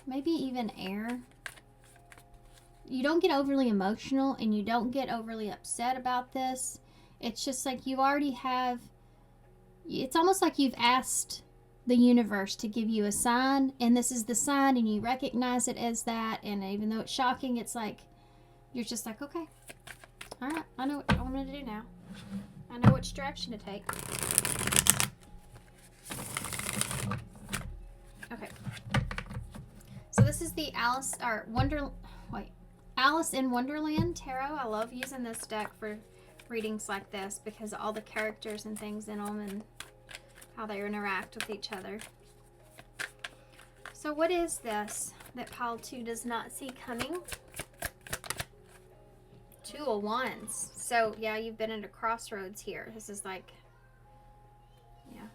S1: maybe even air. You don't get overly emotional, and you don't get overly upset about this. It's just like you already have, it's almost like you've asked the universe to give you a sign, and this is the sign, and you recognize it as that. And even though it's shocking, it's like, you're just like, okay, all right, I know what I'm going to do now. I know which direction to take. Okay. So this is the Alice in Wonderland Tarot. I love using this deck for readings like this because of all the characters and things in them and how they interact with each other. So what is this that pile 2 does not see coming? 2 of Wands. So yeah, you've been at a crossroads here. This is like, yeah,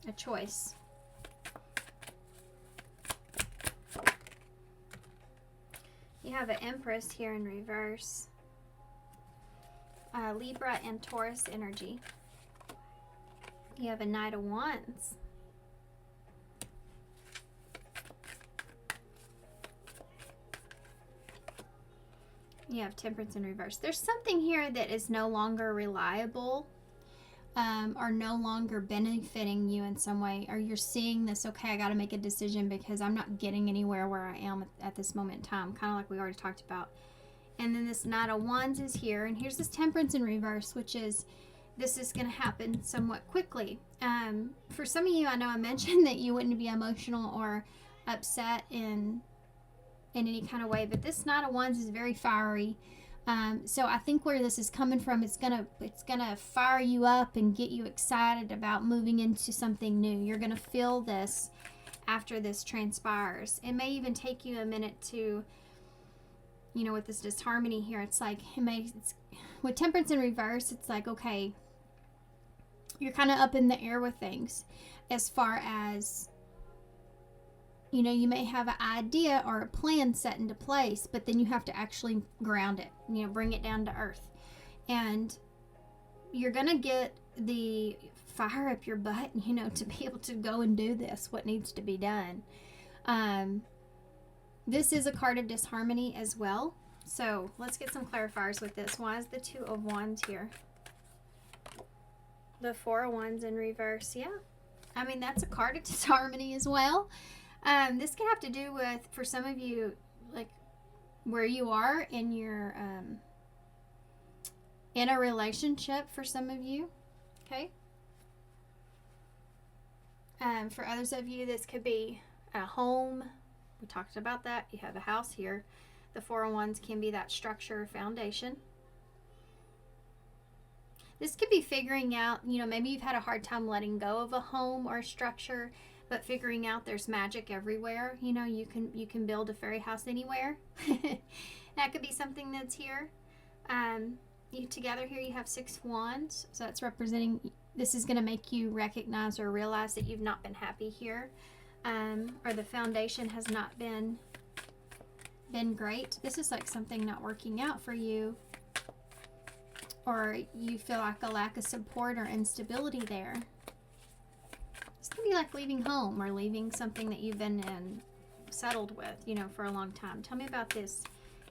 S1: a choice. You have an Empress here in reverse. Libra and Taurus energy. You have a Knight of Wands. You have Temperance in reverse. There's something here that is no longer reliable are no longer benefiting you in some way, or you're seeing this, okay, I got to make a decision because I'm not getting anywhere where I am at this moment in time, kind of like we already talked about. And then this Knight of Wands is here, and here's this Temperance in reverse, which is, this is going to happen somewhat quickly. For some of you, I know I mentioned that you wouldn't be emotional or upset in any kind of way, but this Knight of Wands is very fiery. So I think where this is coming from, it's gonna fire you up and get you excited about moving into something new. You're gonna feel this after this transpires. It may even take you a minute to, you know, with this disharmony here, it's like, with Temperance in reverse, it's like, okay, you're kind of up in the air with things as far as, you know, you may have an idea or a plan set into place, but then you have to actually ground it, you know, bring it down to earth. And you're going to get the fire up your butt, you know, to be able to go and do this, what needs to be done. This is a card of disharmony as well. So let's get some clarifiers with this. Why is the Two of Wands here? The Four of Wands in reverse. Yeah. I mean, that's a card of disharmony as well. This could have to do with, for some of you, like where you are in your, in a relationship for some of you. Okay. For others of you, this could be a home. We talked about that. You have a house here. The Four of Wands can be that structure or foundation. This could be figuring out, you know, maybe you've had a hard time letting go of a home or a structure, but figuring out there's magic everywhere. You know, you can build a fairy house anywhere. That could be something that's here. You together here, you have 6 wands. So that's representing, this is going to make you recognize or realize that you've not been happy here. Or the foundation has not been great. This is like something not working out for you. Or you feel like a lack of support or instability there. This could be like leaving home or leaving something that you've been settled with, you know, for a long time. Tell me about this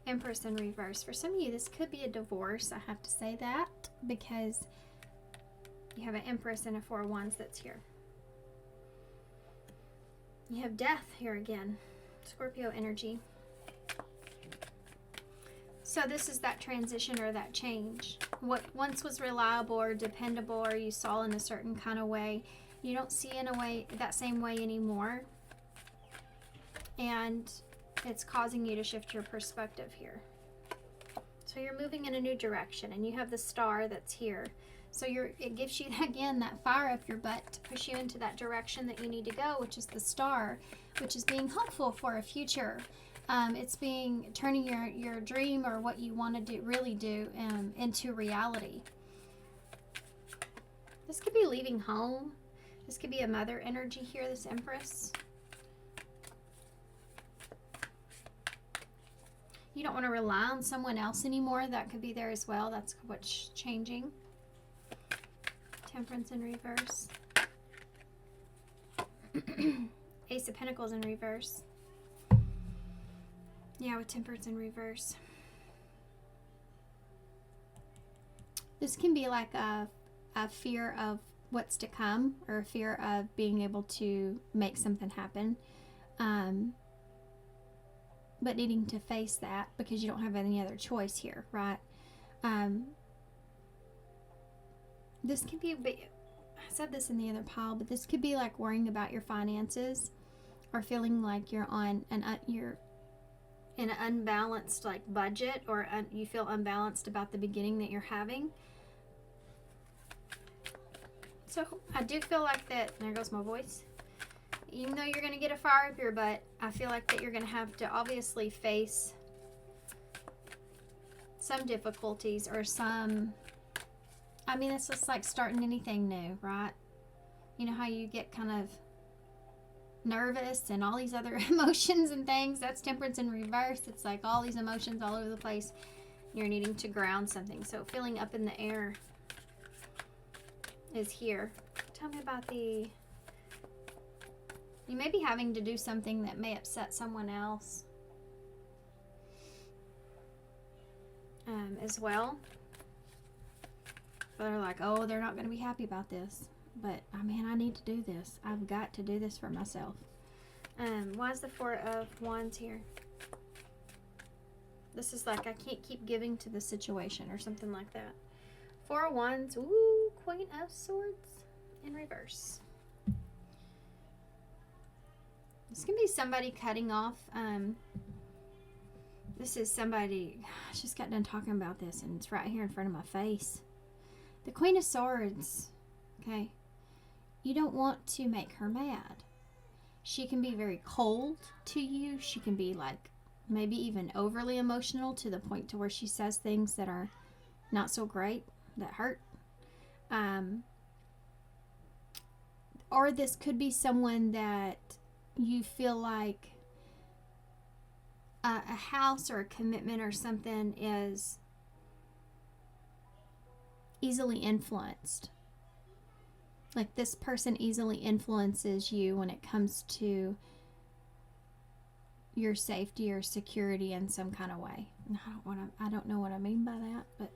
S1: Empress in reverse. For some of you, this could be a divorce. I have to say that because you have an Empress and a Four of Wands that's here. You have Death here again. Scorpio energy. So this is that transition or that change. What once was reliable or dependable or you saw in a certain kind of way, you don't see in a way that same way anymore. And it's causing you to shift your perspective here. So you're moving in a new direction and you have the Star that's here. So it gives you, again, that fire up your butt to push you into that direction that you need to go, which is the Star, which is being hopeful for a future. It's turning your dream or what you want to really do into reality. This could be leaving home. This could be a mother energy here, this Empress. You don't want to rely on someone else anymore. That could be there as well. That's what's changing. Temperance in reverse. Ace of Pentacles in reverse. Yeah, with Temperance in reverse. This can be like a fear of what's to come, or a fear of being able to make something happen. But needing to face that because you don't have any other choice here, right? This could be a bit, I said this in the other pile, but this could be like worrying about your finances or feeling like you're you're in an unbalanced like budget, or you feel unbalanced about the beginning that you're having. So I do feel like that, there goes my voice. Even though you're going to get a fire up your butt, I feel like that you're going to have to obviously face some difficulties or some, I mean, it's just like starting anything new, right? You know how you get kind of nervous and all these other emotions and things? That's Temperance in reverse. It's like all these emotions all over the place. You're needing to ground something. So feeling up in the air is here. Tell me about you may be having to do something that may upset someone else as well. They're like, oh, they're not going to be happy about this. But, I mean, I need to do this. I've got to do this for myself. Why is the Four of Wands here? This is like, I can't keep giving to the situation or something like that. Four of Wands. Ooh, Queen of Swords in reverse. This can be somebody cutting off. This is somebody, I just got done talking about this and it's right here in front of my face. The Queen of Swords. Okay. You don't want to make her mad. She can be very cold to you. She can be like maybe even overly emotional to the point to where she says things that are not so great, that hurt. Or this could be someone that you feel like a house or a commitment or something is easily influenced. Like this person easily influences you when it comes to your safety or security in some kind of way. And I don't know what I mean by that, but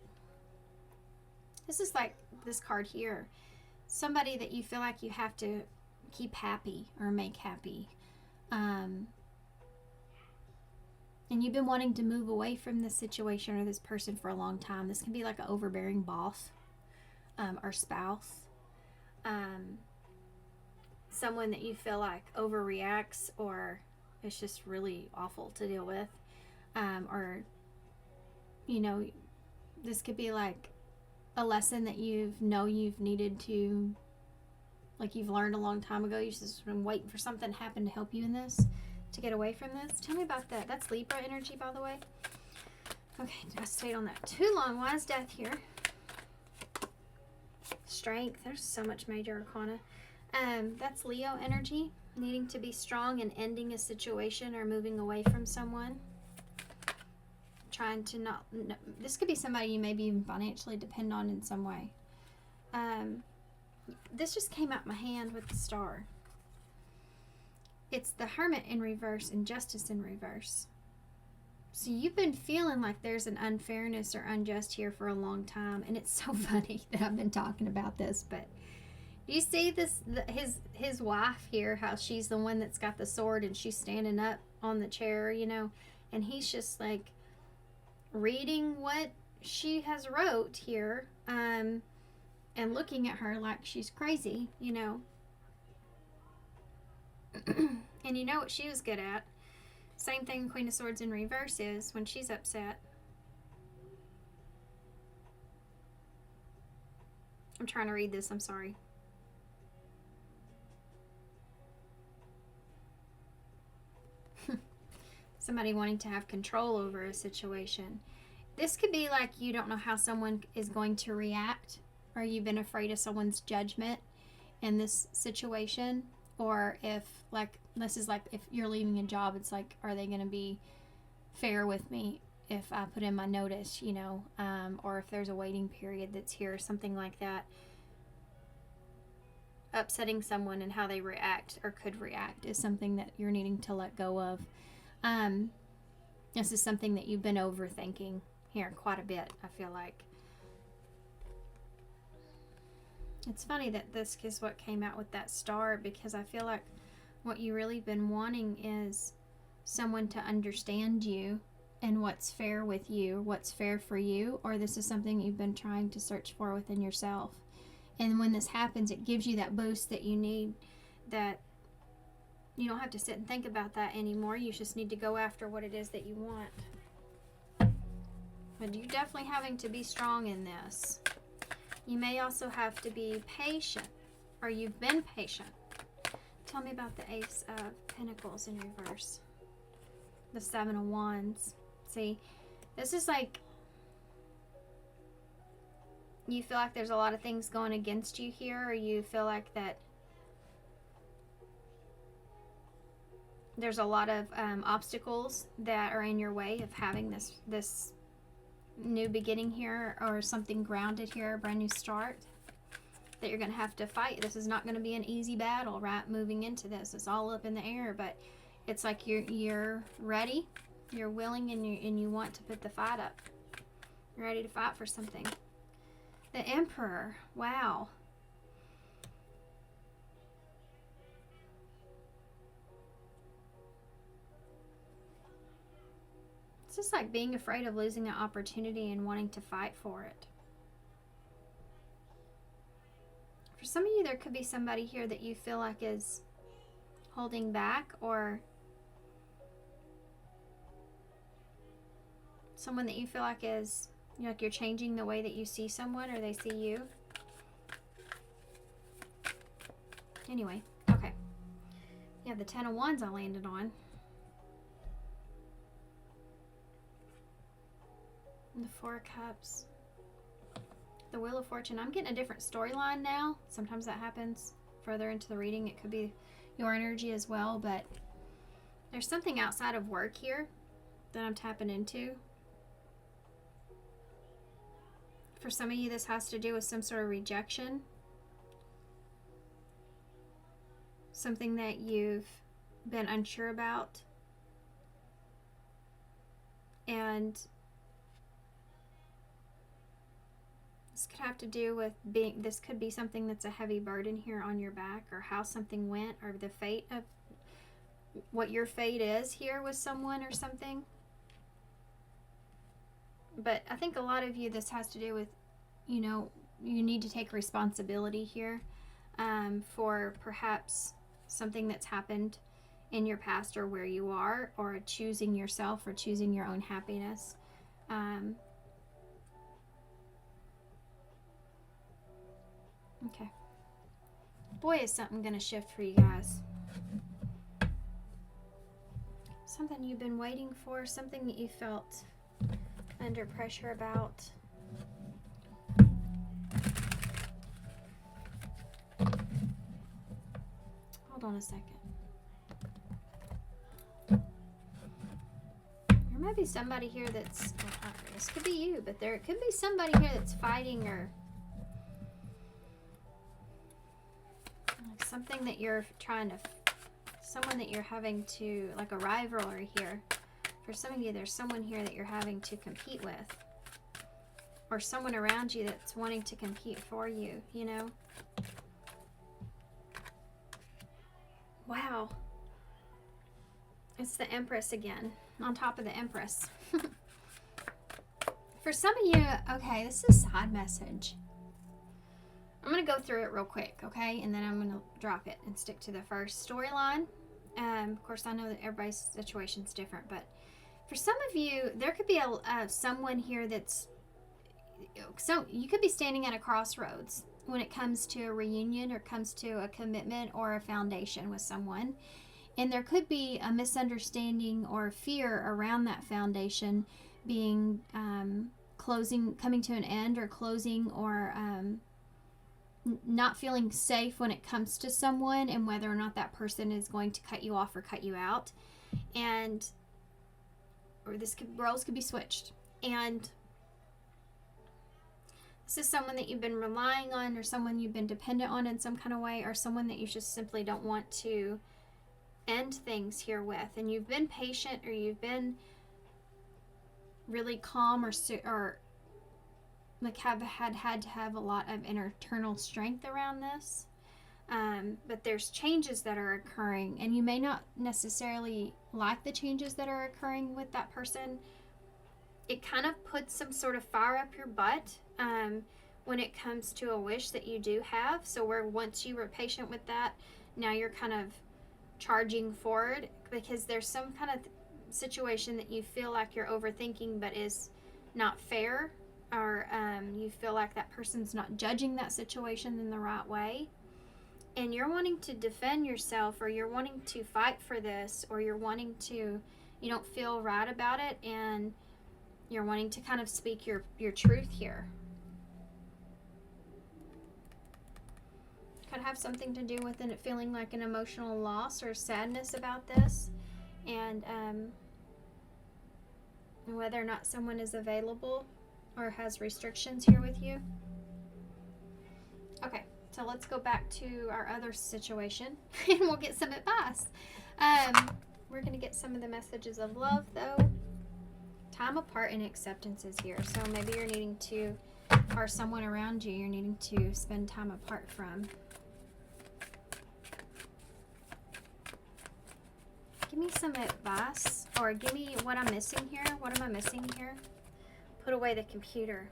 S1: this is like this card here. Somebody that you feel like you have to keep happy or make happy. And you've been wanting to move away from this situation or this person for a long time. This can be like an overbearing boss or spouse. Someone that you feel like overreacts or it's just really awful to deal with. Or, you know, this could be like a lesson that you've needed to, like you've learned a long time ago. You've just been waiting for something to happen to help you in this, to get away from this. Tell me about that. That's Libra energy, by the way. Okay, I stayed on that too long. Why is Death here? Strength. There's so much major arcana. That's Leo energy, needing to be strong and ending a situation or moving away from someone. Trying to not, no, this could be somebody you maybe even financially depend on in some way. This just came out my hand with the star. It's the Hermit in reverse and Justice in reverse. So you've been feeling like there's an unfairness or unjust here for a long time, and it's so funny that I've been talking about this, but you see this, his wife here, how she's the one that's got the sword and she's standing up on the chair, you know, and he's just like reading what she has wrote here, and looking at her like she's crazy, you know. And you know what she was good at? Same thing Queen of Swords in reverse is when she's upset. I'm trying to read this, I'm sorry. Somebody wanting to have control over a situation. This could be like you don't know how someone is going to react, or you've been afraid of someone's judgment in this situation, or if like this is like if you're leaving a job, it's like, are they going to be fair with me if I put in my notice, you know, or if there's a waiting period that's here or something like that. Upsetting someone and how they react or could react is something that you're needing to let go of. This is something that you've been overthinking here quite a bit, I feel like. It's funny that this is what came out with that star, because I feel like what you really been wanting is someone to understand you and what's fair with you, what's fair for you, or this is something you've been trying to search for within yourself. And when this happens, it gives you that boost that you need, that you don't have to sit and think about that anymore. You just need to go after what it is that you want. But you're definitely having to be strong in this. You may also have to be patient, or you've been patient. Tell me about the Ace of Pentacles in reverse. The Seven of Wands. See, this is like you feel like there's a lot of things going against you here, or you feel like that there's a lot of obstacles that are in your way of having this new beginning here, or something grounded here, a brand new start that you're going to have to fight. This is not going to be an easy battle, right? Moving into this, it's all up in the air, but it's like you're ready, you're willing, and you want to put the fight up. You're ready to fight for something. The Emperor. Wow. It's just like being afraid of losing an opportunity and wanting to fight for it. For some of you, there could be somebody here that you feel like is holding back, or someone that you feel like is, you know, like you're changing the way that you see someone or they see you. Anyway, okay. Yeah, the Ten of Wands I landed on. And the Four of Cups. The Wheel of Fortune. I'm getting a different storyline now. Sometimes that happens further into the reading. It could be your energy as well, but there's something outside of work here that I'm tapping into. For some of you, this has to do with some sort of rejection. Something that you've been unsure about. And this could have to do with being, this could be something that's a heavy burden here on your back, or how something went, or the fate of what your fate is here with someone or something. But I think a lot of you, this has to do with, you know, you need to take responsibility here for perhaps something that's happened in your past, or where you are, or choosing yourself, or choosing your own happiness. Okay. Boy, is something going to shift for you guys. Something you've been waiting for, something that you felt under pressure about. Hold on a second. There might be somebody here that's, well, this could be you, but there could be somebody here that's fighting, or like something that you're trying to, someone that you're having to, like a rivalry here. For some of you, there's someone here that you're having to compete with, or someone around you that's wanting to compete for you, you know? Wow. It's the Empress again, on top of the Empress. For some of you, okay, this is a side message. I'm going to go through it real quick, okay? And then I'm going to drop it and stick to the first storyline. Of course, I know that everybody's situation's different, but for some of you, there could be someone here that's, so you could be standing at a crossroads when it comes to a reunion, or comes to a commitment or a foundation with someone. And there could be a misunderstanding or fear around that foundation being coming to an end, or closing, or not feeling safe when it comes to someone, and whether or not that person is going to cut you off or cut you out. And, or roles could be switched. And this is someone that you've been relying on, or someone you've been dependent on in some kind of way, or someone that you just simply don't want to end things here with. And you've been patient, or you've been really calm, or like had to have a lot of internal strength around this. But there's changes that are occurring, and you may not necessarily like the changes that are occurring with that person. It kind of puts some sort of fire up your butt when it comes to a wish that you do have. So where once you were patient with that, now you're kind of charging forward, because there's some kind of situation that you feel like you're overthinking, but is not fair, or you feel like that person's not judging that situation in the right way. And you're wanting to defend yourself, or you're wanting to fight for this, or you're wanting to, you don't feel right about it, and you're wanting to kind of speak your truth here. Could have something to do with it feeling like an emotional loss or sadness about this, and whether or not someone is available or has restrictions here with you. Okay, so let's go back to our other situation and we'll get some advice. We're going to get some of the messages of love, though. Time apart and acceptance is here. So maybe you're needing to or someone around you you're needing to spend time apart from. Give me some advice, or give me what I'm missing here. What am I missing here? Put away the computer.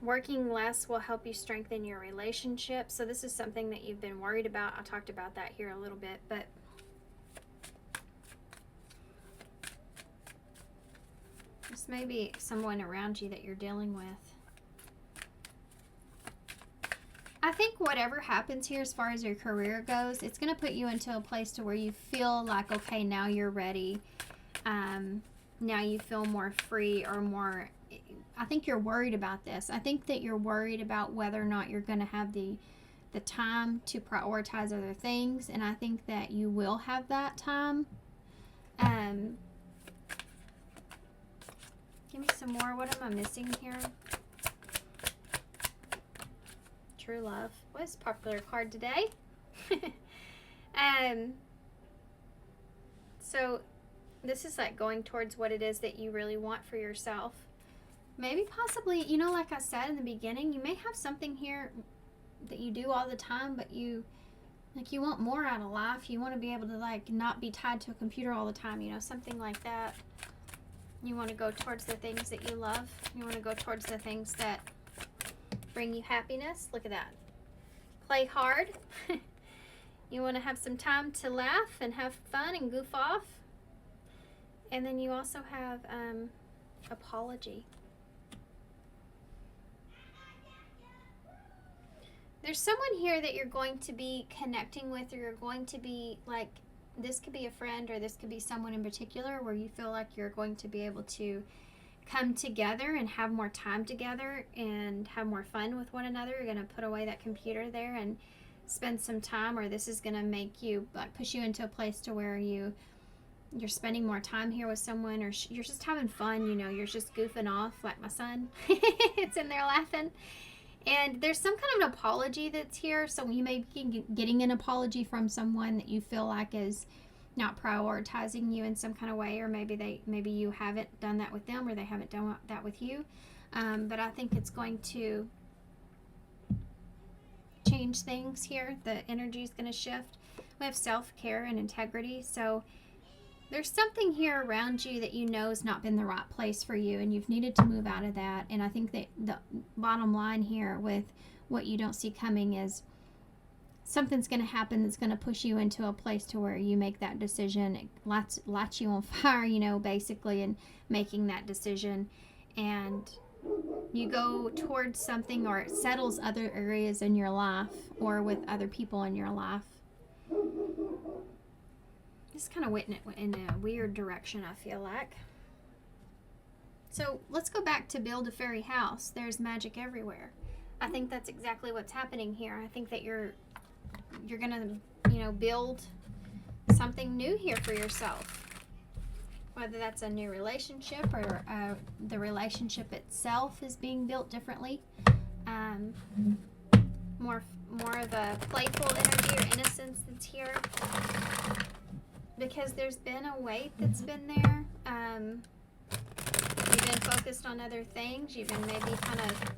S1: Working less will help you strengthen your relationship. So this is something that you've been worried about. I talked about that here a little bit, but this may be someone around you that you're dealing with. I think whatever happens here as far as your career goes, it's going to put you into a place to where you feel like, okay, now you're ready. Now you feel more free or more... I think you're worried about this. I think that you're worried about whether or not you're going to have the time to prioritize other things. And I think that you will have that time. Give me some more. What am I missing here? True love. What's popular card today? So this is like going towards what it is that you really want for yourself. Maybe possibly, you know, like I said in the beginning, you may have something here that you do all the time, but you want more out of life. You want to be able to like not be tied to a computer all the time, you know, something like that. You want to go towards the things that you love. You want to go towards the things that bring you happiness. Look at that. Play hard. You want to have some time to laugh and have fun and goof off. And then you also have apology. There's someone here that you're going to be connecting with, or you're going to be like, this could be a friend, or this could be someone in particular where you feel like you're going to be able to come together and have more time together and have more fun with one another. You're going to put away that computer there and spend some time, or this is going to make you, like, push you into a place to where you're spending more time here with someone, or you're just having fun, you know, you're just goofing off like my son. It's in there laughing. And there's some kind of an apology that's here. So you may be getting an apology from someone that you feel like is not prioritizing you in some kind of way, or maybe you haven't done that with them, or they haven't done that with you. But I think it's going to change things here. The energy is going to shift. We have self-care and integrity. So there's something here around you that you know has not been the right place for you, and you've needed to move out of that. And I think that the bottom line here with what you don't see coming is something's going to happen that's going to push you into a place to where you make that decision. It lights you on fire, you know, basically, and making that decision. And you go towards something, or it settles other areas in your life or with other people in your life. Just kind of went in a weird direction, I feel like. So let's go back to build a fairy house. There's magic everywhere. I think that's exactly what's happening here. I think that you're gonna, you know, build something new here for yourself. Whether that's a new relationship, or the relationship itself is being built differently. More of a playful energy or innocence that's here. Because there's been a weight that's been there. You've been focused on other things. You've been maybe kind of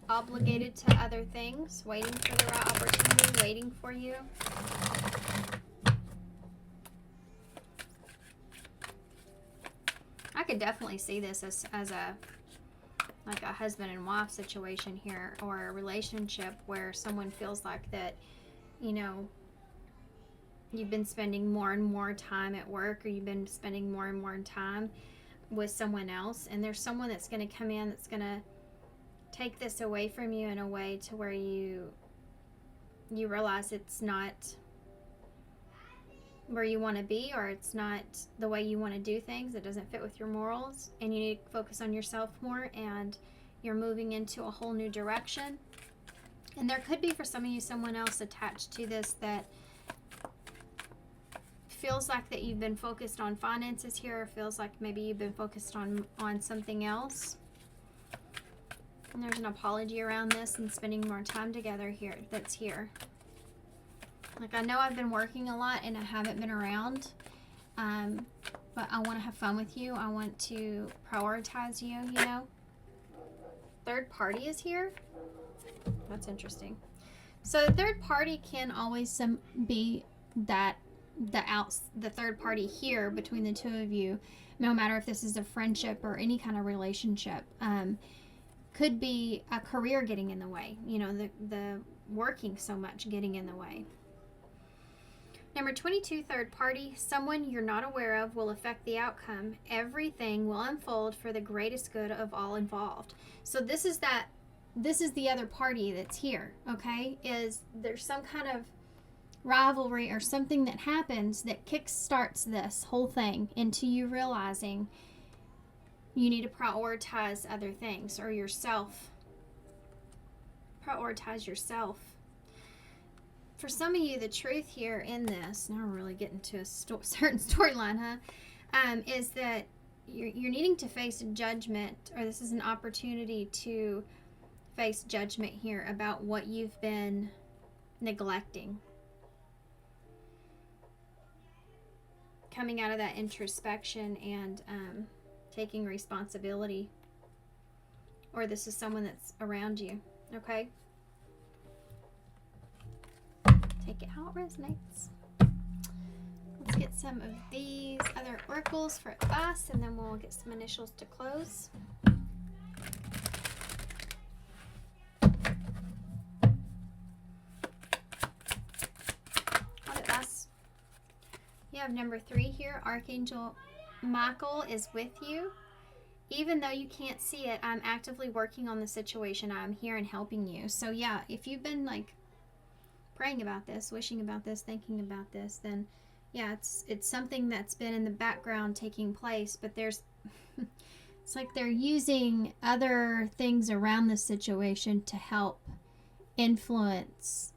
S1: obligated to other things, waiting for the right opportunity, waiting for you. I could definitely see this as a husband and wife situation here, or a relationship where someone feels like that, you know, you've been spending more and more time at work, or you've been spending more and more time with someone else, and there's someone that's going to come in that's going to take this away from you in a way to where you realize it's not where you want to be, or it's not the way you want to do things. It doesn't fit with your morals, and you need to focus on yourself more, and you're moving into a whole new direction. And there could be, for some of you, someone else attached to this that feels like that you've been focused on finances here, or feels like maybe you've been focused on something else. And there's an apology around this and spending more time together here that's here. Like, I know I've been working a lot and I haven't been around. but I want to have fun with you. I want to prioritize you, you know. Third party is here. That's interesting. So third party can always be that the third party here between the two of you, no matter if this is a friendship or any kind of relationship. Could be a career getting in the way, you know, the working so much getting in the way. Number 22, third party. Someone you're not aware of will affect the outcome. Everything will unfold for the greatest good of all involved. So this is the other party that's here, okay? Is there's some kind of rivalry or something that happens that kickstarts this whole thing into you realizing you need to prioritize other things, or yourself. Prioritize yourself. For some of you, the truth here in this, now we're really getting to a certain storyline, huh? Is that you're needing to face judgment, or this is an opportunity to face judgment here about what you've been neglecting. Coming out of that introspection and taking responsibility. Or this is someone that's around you, okay? Take it how it resonates. Let's get some of these other oracles for advice, and then we'll get some initials to close. What advice? You have number 3 here. Archangel Michael is with you. Even though you can't see it, I'm actively working on the situation. I'm here and helping you. So yeah, if you've been like praying about this, wishing about this, thinking about this, then yeah, it's something that's been in the background taking place, but there's it's like they're using other things around the situation to help influence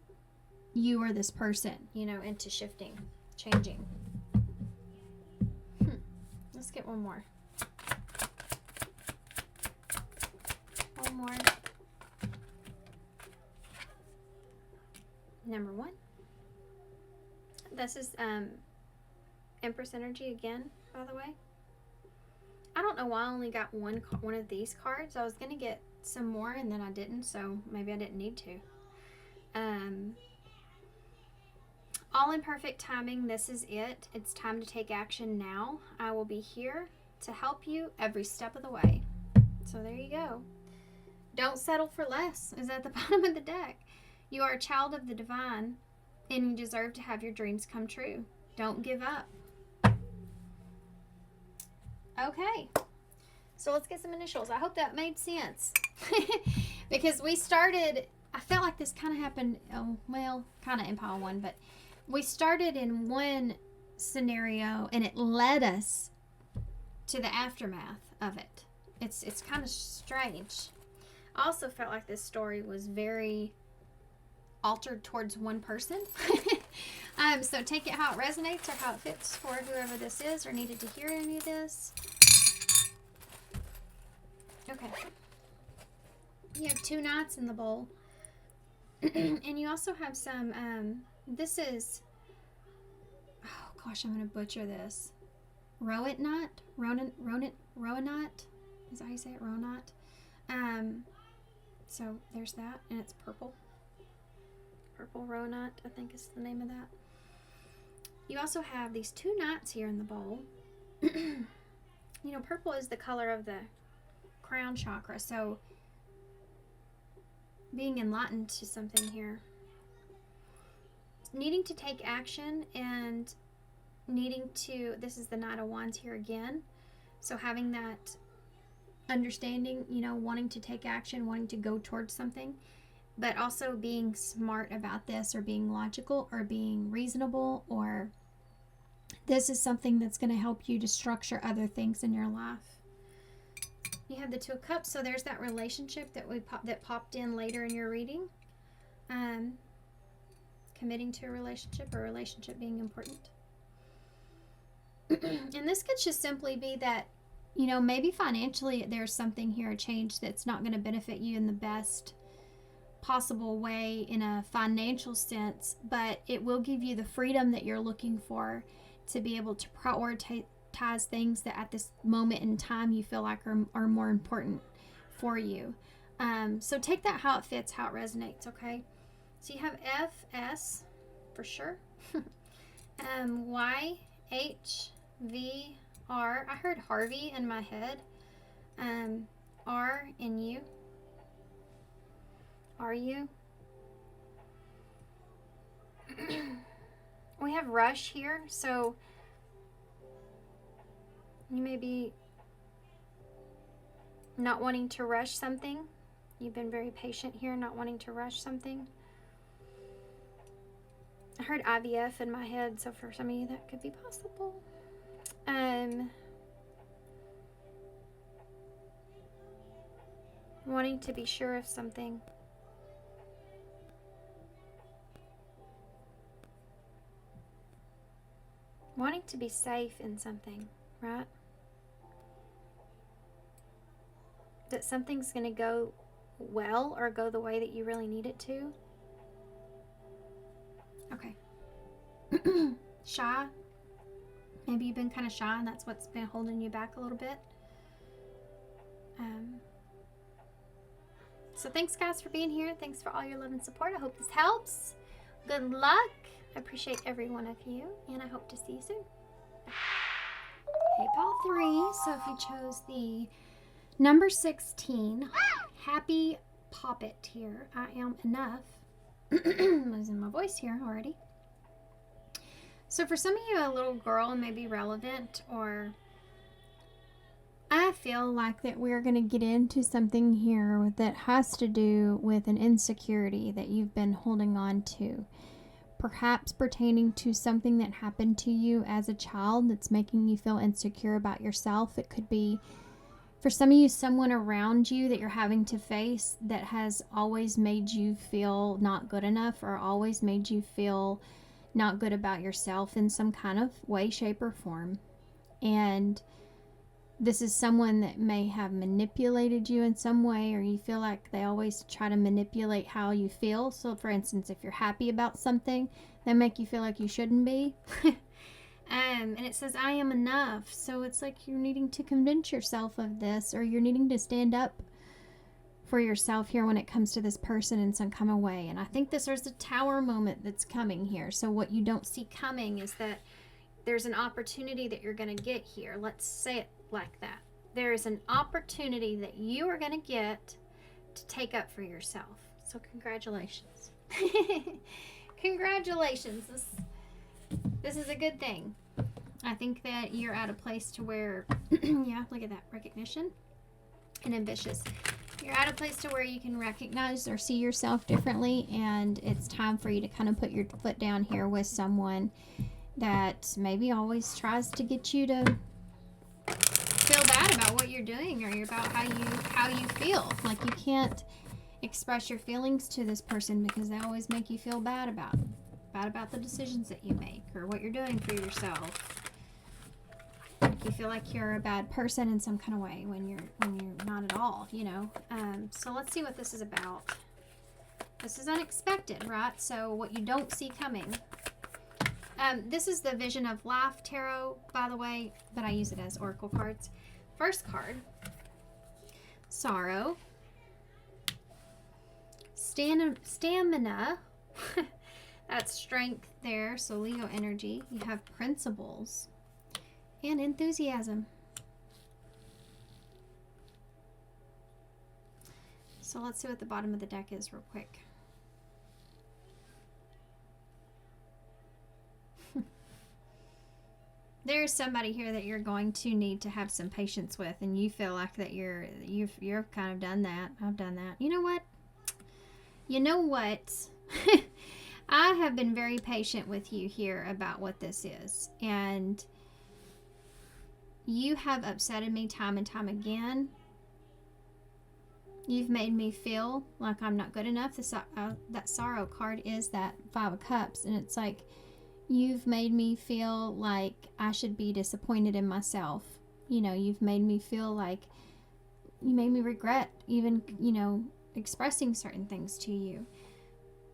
S1: you or this person, you know, into shifting, changing. Let's get one more. One more. Number 1. This is Empress energy again, by the way. I don't know why I only got one of these cards. I was going to get some more and then I didn't, so maybe I didn't need to. All in perfect timing. This is it. It's time to take action now. I will be here to help you every step of the way. So there you go. Don't settle for less is at the bottom of the deck. You are a child of the divine, and you deserve to have your dreams come true. Don't give up. Okay, so let's get some initials. I hope that made sense. Because we started, I felt like this kind of happened, well, kind of in pile 1, but we started in one scenario, and it led us to the aftermath of it. It's kind of strange. I also felt like this story was very altered towards one person. So take it how it resonates or how it fits for whoever this is or needed to hear any of this. Okay. You have 2 knots in the bowl. And you also have some, this is, oh gosh, I'm going to butcher this. Rowan knot? Rowan knot? Is that how you say it? Rowan knot? So there's that, and it's purple. Purple rowan knot, I think is the name of that. You also have these 2 knots here in the bowl. You know, purple is the color of the crown chakra, so being enlightened to something here. Needing to take action and needing to, this is the Knight of Wands here again, so having that understanding, you know, wanting to take action, wanting to go towards something, but also being smart about this, or being logical, or being reasonable, or this is something that's going to help you to structure other things in your life. You have the 2 of Cups, so there's that relationship that popped in later in your reading. Committing to a relationship, or relationship being important. And this could just simply be that, you know, maybe financially there's something here, a change that's not going to benefit you in the best possible way in a financial sense, but it will give you the freedom that you're looking for to be able to prioritize things that at this moment in time you feel like are more important for you. So take that how it fits, how it resonates, okay? So you have F, S, for sure. Y, H, V, R. I heard Harvey in my head. R and U. Are you? We have rush here, so you may be not wanting to rush something. You've been very patient here, not wanting to rush something. I heard IVF in my head, so for some of you that could be possible. Wanting to be sure of something. Wanting to be safe in something, right? That something's going to go well or go the way that you really need it to. Okay. Shy. Maybe you've been kind of shy and that's what's been holding you back a little bit. So thanks guys for being here. Thanks for all your love and support. I hope this helps. Good luck. I appreciate every one of you and I hope to see you soon. Okay, pile 3. So if you chose the number 16, happy Poppet here. I am enough. I'm losing my voice here already. So for some of you, a little girl may be relevant, or I feel like that we're going to get into something here that has to do with an insecurity that you've been holding on to. Perhaps pertaining to something that happened to you as a child that's making you feel insecure about yourself. It could be, for some of you, someone around you that you're having to face that has always made you feel not good enough, or always made you feel not good about yourself in some kind of way, shape, or form. And this is someone that may have manipulated you in some way, or you feel like they always try to manipulate how you feel. So for instance, if you're happy about something, they make you feel like you shouldn't be. And it says, I am enough. So it's like you're needing to convince yourself of this, or you're needing to stand up for yourself here when it comes to this person in some kind of way. And I think there's a tower moment that's coming here. So what you don't see coming is that there's an opportunity that you're going to get here. Let's say it like that. There is an opportunity that you are going to get to take up for yourself. So congratulations. Congratulations. This is a good thing. I think that you're at a place to where, yeah, look at that, recognition and ambitious. You're at a place to where you can recognize or see yourself differently, and it's time for you to kind of put your foot down here with someone that maybe always tries to get you to feel bad about what you're doing, or about how you feel. Like you can't express your feelings to this person because they always make you feel bad about the decisions that you make or what you're doing for yourself. Like you feel like you're a bad person in some kind of way when you're not at all, you know. So let's see what this is about. This is unexpected, right? So what you don't see coming. This is the Vision of Life Tarot, by the way, but I use it as oracle cards. First card, sorrow, stamina, that's strength there, so Leo energy. You have principles and enthusiasm. So let's see what the bottom of the deck is real quick. There's somebody here that you're going to need to have some patience with, and you feel like that you're kind of done that. I've done that. You know what? You know what? I have been very patient with you here about what this is, and you have upsetted me time and time again. You've made me feel like I'm not good enough. That sorrow card is that 5 of Cups, and it's like you've made me feel like I should be disappointed in myself. You know, you've made me feel like you made me regret even, you know, expressing certain things to you.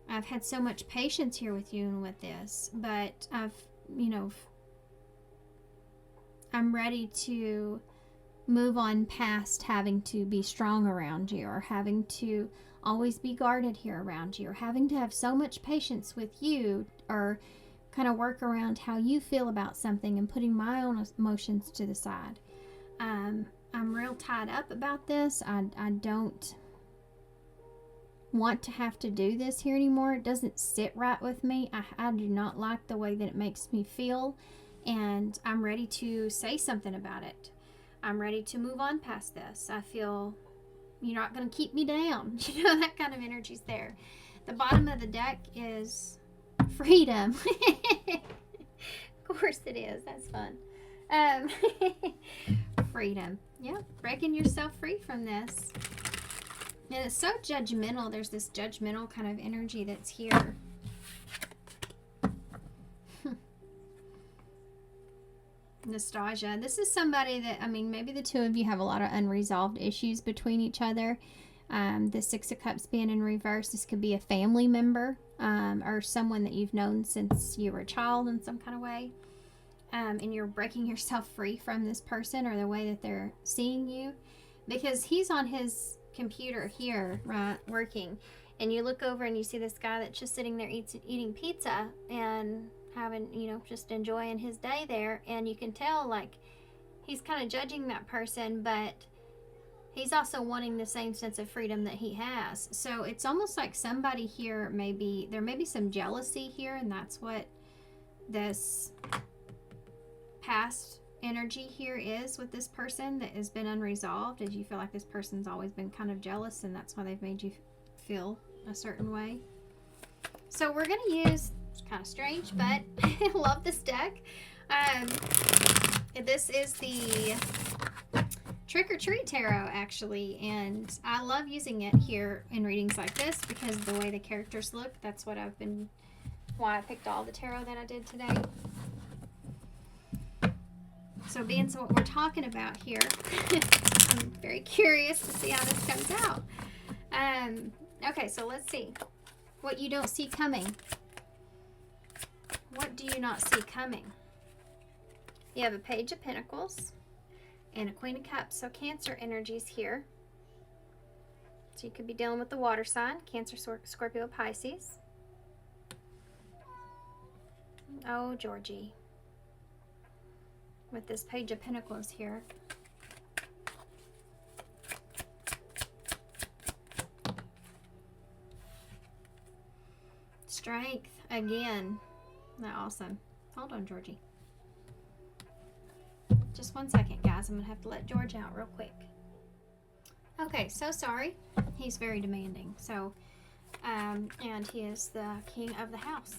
S1: I've had so much patience here with you and with this, but I've I'm ready to move on past having to be strong around you, or having to always be guarded here around you, or having to have so much patience with you, or kind of work around how you feel about something and putting my own emotions to the side. I'm real tied up about this. I don't want to have to do this here anymore. It doesn't sit right with me. I do not like the way that it makes me feel, and I'm ready to say something about it. I'm ready to move on past this. I feel you're not going to keep me down. You know, that kind of energy's there. The bottom of the deck is freedom. Of course it is. That's fun. Freedom. Yeah, breaking yourself free from this. And it's so judgmental. There's this judgmental kind of energy that's here. Nostalgia. This is somebody that, I mean, maybe the two of you have a lot of unresolved issues between each other. The Six of Cups being in reverse, this could be a family member, or someone that you've known since you were a child in some kind of way. And you're breaking yourself free from this person or the way that they're seeing you, because he's on his computer here, right, working, and you look over and you see this guy that's just sitting there eating pizza and having, you know, just enjoying his day there, and you can tell like he's kind of judging that person, but he's also wanting the same sense of freedom that he has. So it's almost like somebody here, maybe there may be some jealousy here, and that's what this past energy here is with this person that has been unresolved, as you feel like this person's always been kind of jealous, and that's why they've made you feel a certain way. So we're going to use, it's kind of strange, but I love this deck. This is the Trick or Treat Tarot, actually, and I love using it here in readings like this because of the way the characters look. That's what why I picked all the tarot that I did today. So being what we're talking about here, I'm very curious to see how this comes out. Okay, so let's see. What you don't see coming. What do you not see coming? You have a Page of Pentacles and a Queen of Cups. So Cancer energies here. So you could be dealing with the water sign, Cancer, Scorpio, Pisces. Oh, Georgie. With this Page of Pentacles here. Strength again. Isn't that awesome? Hold on, Georgie. Just 1 second, guys. I'm gonna have to let George out real quick. Okay, so sorry. He's very demanding. So, and he is the king of the house.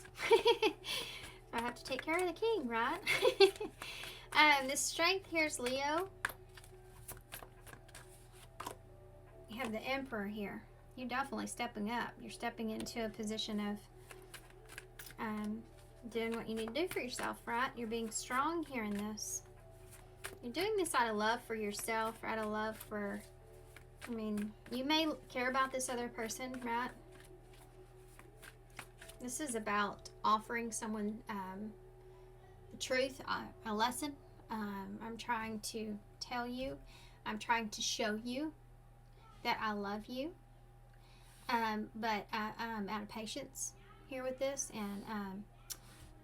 S1: I have to take care of the king, right? This strength here is Leo. You have the Emperor here. You're definitely stepping up. You're stepping into a position of doing what you need to do for yourself, right? You're being strong here in this. You're doing this out of love for yourself, out of love for, I mean, you may care about this other person, right? This is about offering someone the truth, a lesson. I'm trying to tell you, I'm trying to show you that I love you. But I'm out of patience here with this, and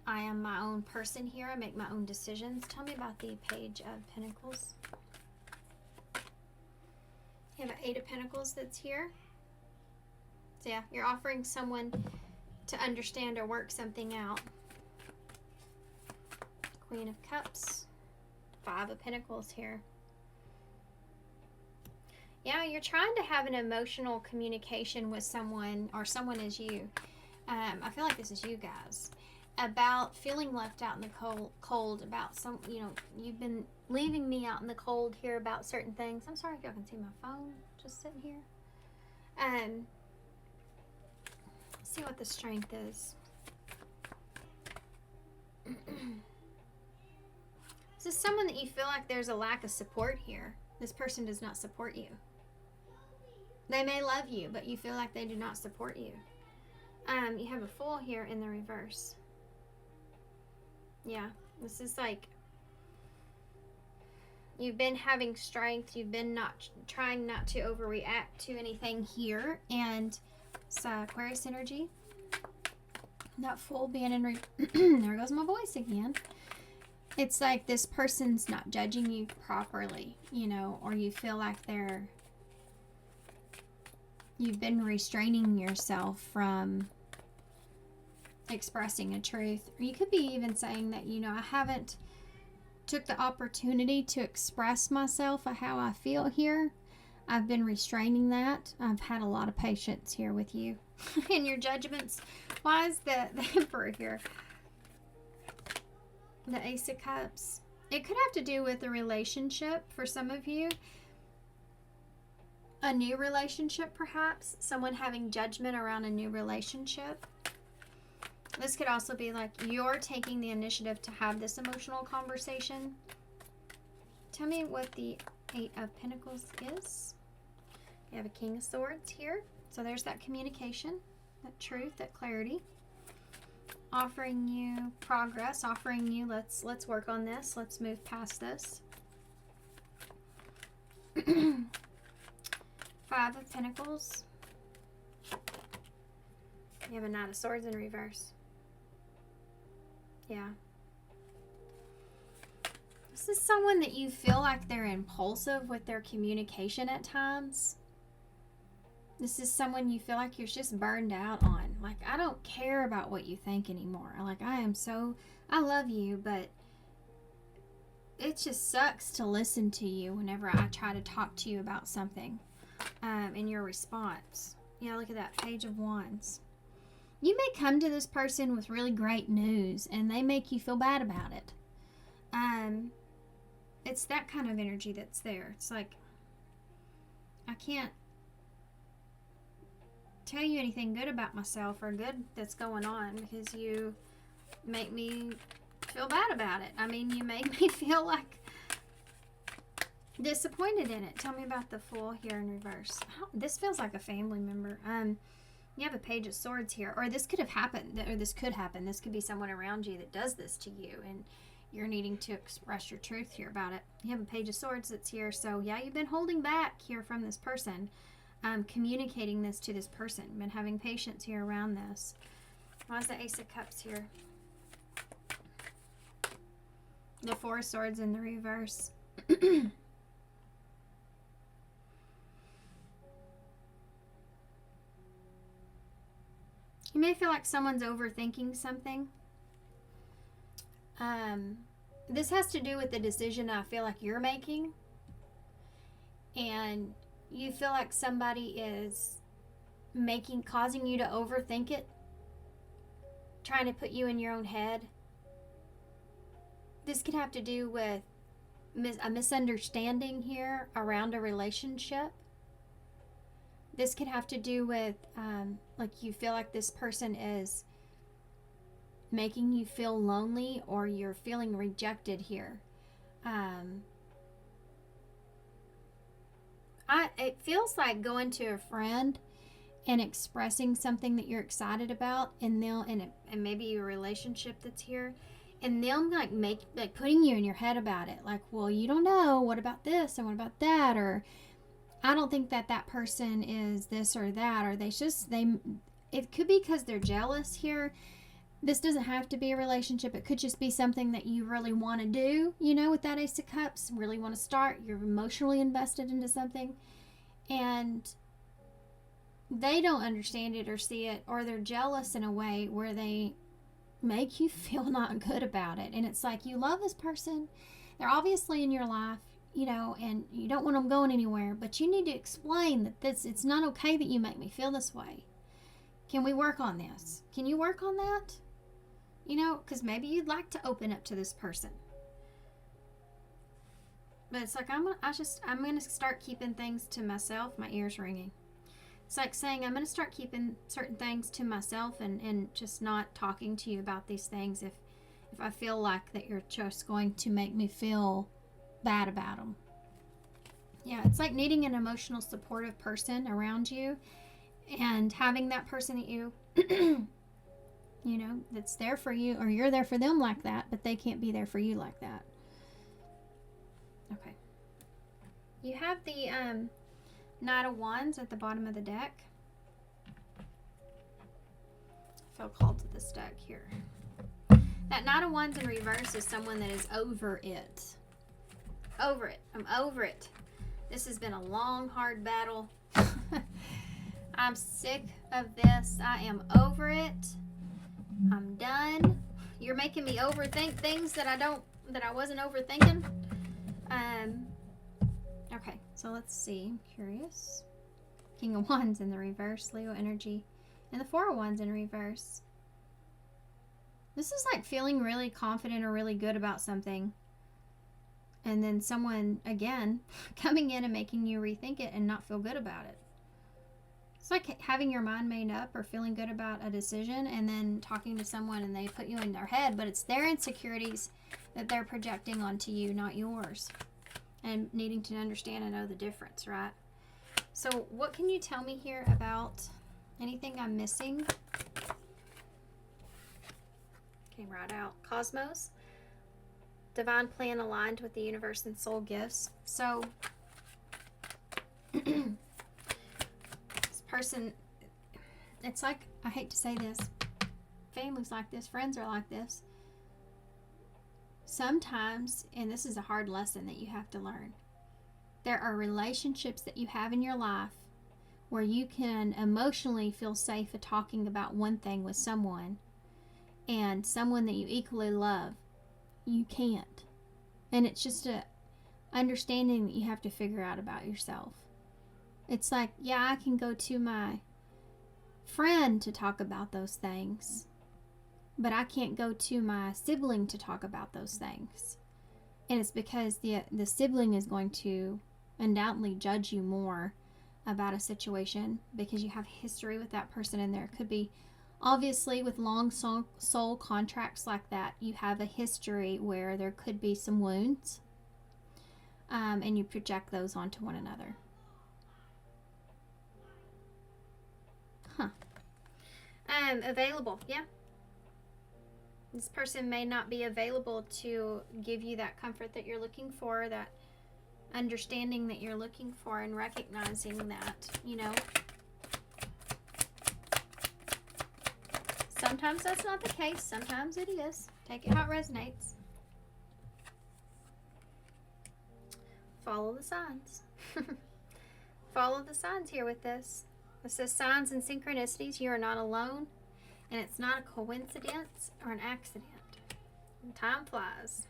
S1: I am my own person here. I make my own decisions. Tell me about the Page of Pentacles. You have an Eight of Pentacles that's here. So yeah, you're offering someone to understand or work something out. Queen of Cups. Five of Pentacles here. Yeah, you're trying to have an emotional communication with someone, or someone is you. I feel like this is you guys. About feeling left out in the cold, about some, you know, you've been leaving me out in the cold here about certain things. I'm sorry if y'all can see my phone just sitting here. See what the strength is. This is someone that you feel like there's a lack of support here. This person does not support you. They may love you, but you feel like they do not support you. You have a Fool here in the reverse. Yeah, this is like You've been having strength. You've been trying not to overreact to anything here. And it's Aquarius energy. That Fool being in... there goes my voice again. It's like this person's not judging you properly, you know, or you feel like you've been restraining yourself from expressing a truth. Or you could be even saying that, you know, I haven't took the opportunity to express myself or how I feel here. I've been restraining that. I've had a lot of patience here with you. And your judgments. Why is the Emperor here? The Ace of Cups. It could have to do with a relationship for some of you. A new relationship, perhaps. Someone having judgment around a new relationship. This could also be like you're taking the initiative to have this emotional conversation. Tell me what the Eight of Pentacles is. You have a King of Swords here. So there's that communication, that truth, that clarity. Offering you progress, offering you let's work on this. Let's move past this. Five of Pentacles. You have a Knight of Swords in reverse. Yeah. This is someone that you feel like they're impulsive with their communication at times. This is someone you feel like you're just burned out on. Like, I don't care about what you think anymore. Like, I love you, but it just sucks to listen to you whenever I try to talk to you about something. In your response. Yeah, look at that Page of Wands. You may come to this person with really great news and they make you feel bad about it. It's that kind of energy that's there. It's like, I can't tell you anything good about myself or good that's going on because you make me feel bad about it. I mean, you make me feel like disappointed in it. Tell me about the Fool here in reverse. This feels like a family member. You have a Page of Swords here, or this could have happened, or this could happen. This could be someone around you that does this to you, and you're needing to express your truth here about it. You have a Page of Swords that's here, so yeah, you've been holding back here from this person, communicating this to this person, been having patience here around this. Why is the Ace of Cups here? The Four of Swords in the reverse. You may feel like someone's overthinking something. This has to do with the decision I feel like you're making. And you feel like somebody is causing you to overthink it. Trying to put you in your own head. This could have to do with a misunderstanding here around a relationship. This could have to do with, like you feel like this person is making you feel lonely or you're feeling rejected here. It feels like going to a friend and expressing something that you're excited about, and maybe your relationship that's here, and they'll like putting you in your head about it. Like, well, you don't know. What about this and what about that? Or I don't think that person is this or that, or it could be because they're jealous here. This doesn't have to be a relationship. It could just be something that you really want to do, you know, with that Ace of Cups, really want to start. You're emotionally invested into something, and they don't understand it or see it, or they're jealous in a way where they make you feel not good about it. And it's like, you love this person. They're obviously in your life. You know, and you don't want them going anywhere, but you need to explain that it's not okay that you make me feel this way. Can we work on this? Can you work on that? You know, because maybe you'd like to open up to this person. But it's like, I'm going to start keeping things to myself. My ear's ringing. It's like saying, I'm going to start keeping certain things to myself and just not talking to you about these things if I feel like that you're just going to make me feel bad about them. Yeah, it's like needing an emotional supportive person around you and having that person that you you know, that's there for you, or you're there for them like that, but they can't be there for you like that. Okay. You have the Knight of Wands at the bottom of the deck. I feel called to this deck here. That Knight of Wands in reverse is someone that is over it. Over it. I'm over it. This has been a long, hard battle. I'm sick of this. I am over it. I'm done. You're making me overthink things that I wasn't overthinking. Okay, so let's see. I'm curious. King of Wands in the reverse, Leo energy, and the Four of Wands in reverse. This is like feeling really confident or really good about something. And then someone, again, coming in and making you rethink it and not feel good about it. It's like having your mind made up or feeling good about a decision and then talking to someone and they put you in their head, but it's their insecurities that they're projecting onto you, not yours. And needing to understand and know the difference, right? So what can you tell me here about anything I'm missing? Came right out. Cosmos. Divine plan aligned with the universe and soul gifts. So this person, it's like, I hate to say this, families like this, friends are like this. Sometimes, and this is a hard lesson that you have to learn, there are relationships that you have in your life where you can emotionally feel safe at talking about one thing with someone, and someone that you equally love, you can't. And it's just a understanding that you have to figure out about yourself. It's like, yeah, I can go to my friend to talk about those things, but I can't go to my sibling to talk about those things. And it's because the sibling is going to undoubtedly judge you more about a situation because you have history with that person, and there could be, obviously, with long soul contracts like that, you have a history where there could be some wounds, and you project those onto one another. Available, yeah. This person may not be available to give you that comfort that you're looking for, that understanding that you're looking for, and recognizing that, you know. Sometimes that's not the case. Sometimes it is. Take it how it resonates. Follow the signs. Follow the signs here with this. It says signs and synchronicities. You are not alone. And it's not a coincidence or an accident. And time flies.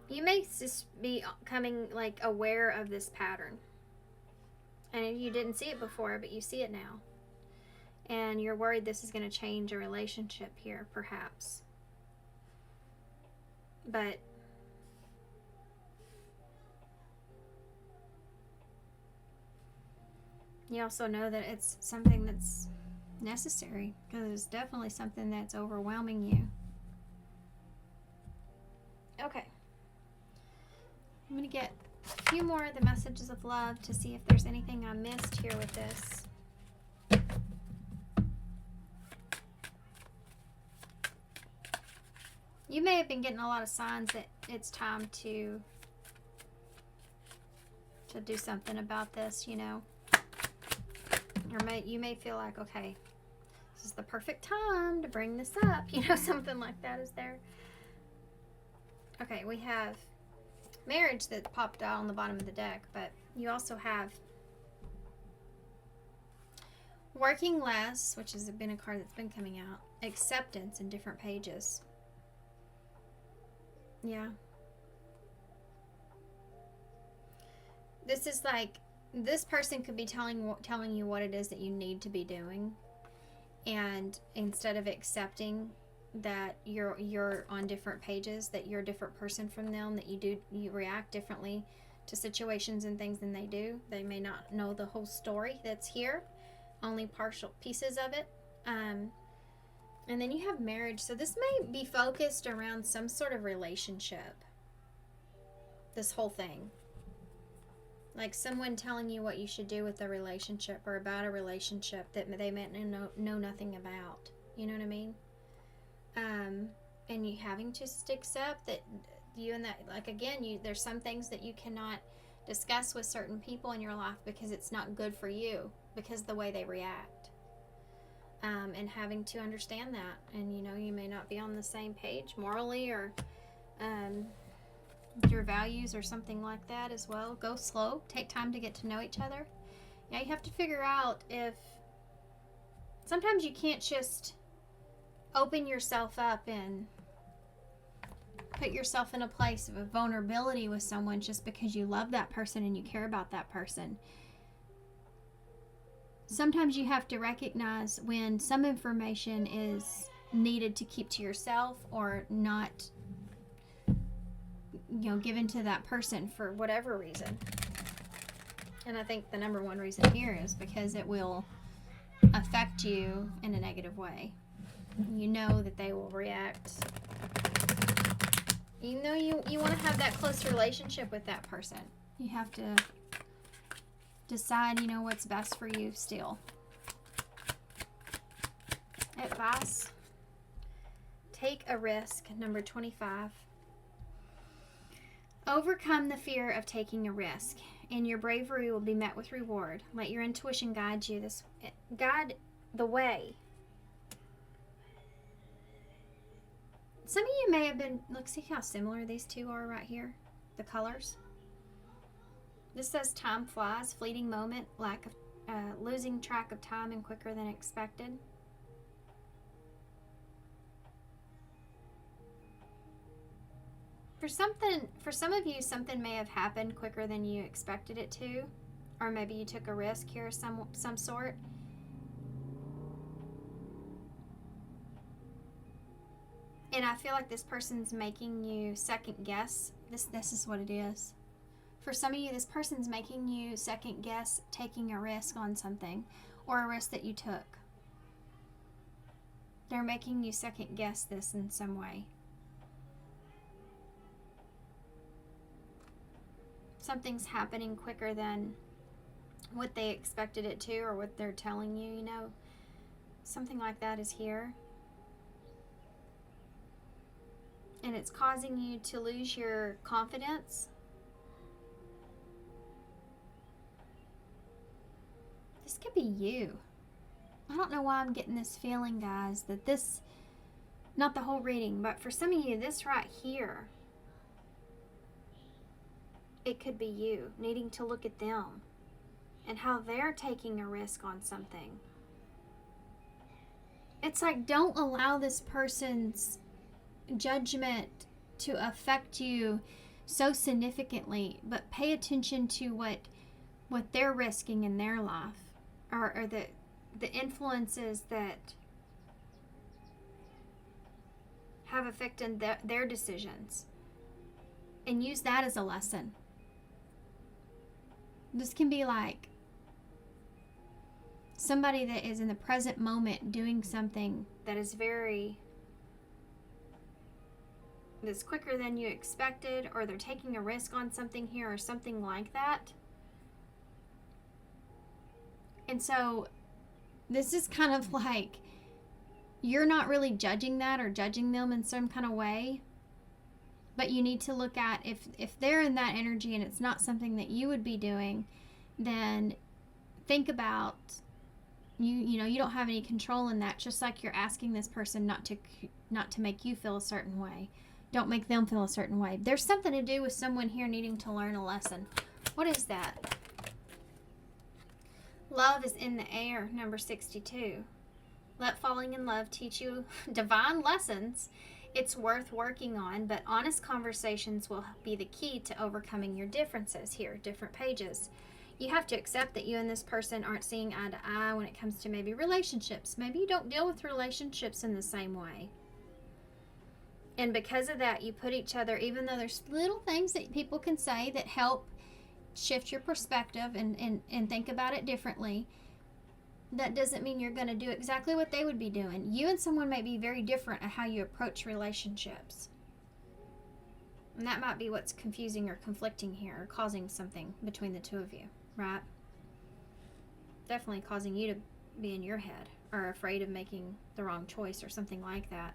S1: You may just be coming like aware of this pattern. And you didn't see it before, but you see it now. And you're worried this is going to change a relationship here, perhaps. But you also know that it's something that's necessary, because it's definitely something that's overwhelming you. Okay. I'm going to get a few more of the messages of love to see if there's anything I missed here with this. You may have been getting a lot of signs that it's time to do something about this, you know. Or you may feel like, okay, this is the perfect time to bring this up, you know, something like that is there. Okay, we have marriage that popped out on the bottom of the deck, but you also have working less, which has been a card that's been coming out, acceptance in different pages. Yeah. This is like, this person could be telling you what it is that you need to be doing, and instead of accepting that you're on different pages, that you're a different person from them, that you react differently to situations and things than they do. They may not know the whole story that's here, only partial pieces of it. And then you have marriage. So this may be focused around some sort of relationship. This whole thing. Like someone telling you what you should do with a relationship, or about a relationship that they may know nothing about. You know what I mean? And you having to just accept that you and that, like, again, there's some things that you cannot discuss with certain people in your life because it's not good for you, because of the way they react. And having to understand that. And, you know, you may not be on the same page morally or your values or something like that as well. Go slow. Take time to get to know each other. Yeah, you have to figure out if sometimes you can't just open yourself up and put yourself in a place of vulnerability with someone just because you love that person and you care about that person. Sometimes you have to recognize when some information is needed to keep to yourself or not, you know, given to that person for whatever reason. And I think the number one reason here is because it will affect you in a negative way. You know that they will react. Even though you want to have that close relationship with that person, you have to decide, you know, what's best for you still. Advice: take a risk. Number 25. Overcome the fear of taking a risk, and your bravery will be met with reward. Let your intuition guide you. Guide the way. Some of you may have been, look, see how similar these two are right here? The colors. This says time flies, fleeting moment, lack of, losing track of time and quicker than expected. For some of you, something may have happened quicker than you expected it to, or maybe you took a risk here of some sort. And I feel like this person's making you second guess. This is what it is. For some of you, this person's making you second guess taking a risk on something, or a risk that you took. They're making you second guess this in some way. Something's happening quicker than what they expected it to, or what they're telling you, you know. Something like that is here. And it's causing you to lose your confidence. This could be you. I don't know why I'm getting this feeling, guys, that this, not the whole reading, but for some of you, this right here, it could be you needing to look at them and how they're taking a risk on something. It's like, don't allow this person's judgment to affect you so significantly, but pay attention to what they're risking in their life, or the influences that have affected their decisions, and use that as a lesson. This can be like somebody that is in the present moment doing something that is that's quicker than you expected, or they're taking a risk on something here, or something like that. And so this is kind of like, you're not really judging that or judging them in some kind of way, but you need to look at if they're in that energy and it's not something that you would be doing, then think about, you know, you don't have any control in that, just like you're asking this person not to make you feel a certain way. Don't make them feel a certain way. There's something to do with someone here needing to learn a lesson. What is that? Love is in the air, number 62. Let falling in love teach you divine lessons it's worth working on, but honest conversations will be the key to overcoming your differences. Here, different pages. You have to accept that you and this person aren't seeing eye to eye when it comes to maybe relationships. Maybe you don't deal with relationships in the same way. And because of that, you put each other, even though there's little things that people can say that help shift your perspective and think about it differently, that doesn't mean you're going to do exactly what they would be doing. You and someone may be very different at how you approach relationships. And that might be what's confusing or conflicting here, or causing something between the two of you, right? Definitely causing you to be in your head, or afraid of making the wrong choice or something like that.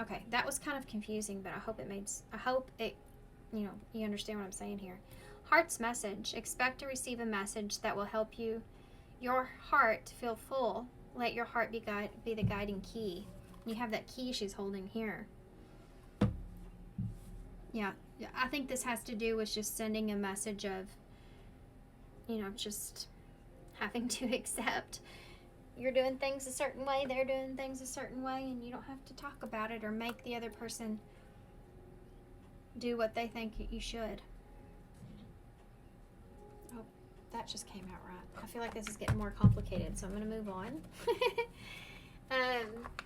S2: Okay, that was kind of confusing, but I hope it, you know, you understand what I'm saying here. Heart's message. Expect to receive a message that will help your heart feel full. Let your heart be the guiding key. You have that key she's holding here. Yeah, I think this has to do with just sending a message of, you know, just having to accept you're doing things a certain way, they're doing things a certain way, and you don't have to talk about it or make the other person do what they think you should. Oh, that just came out right. I feel like this is getting more complicated, so I'm going to move on.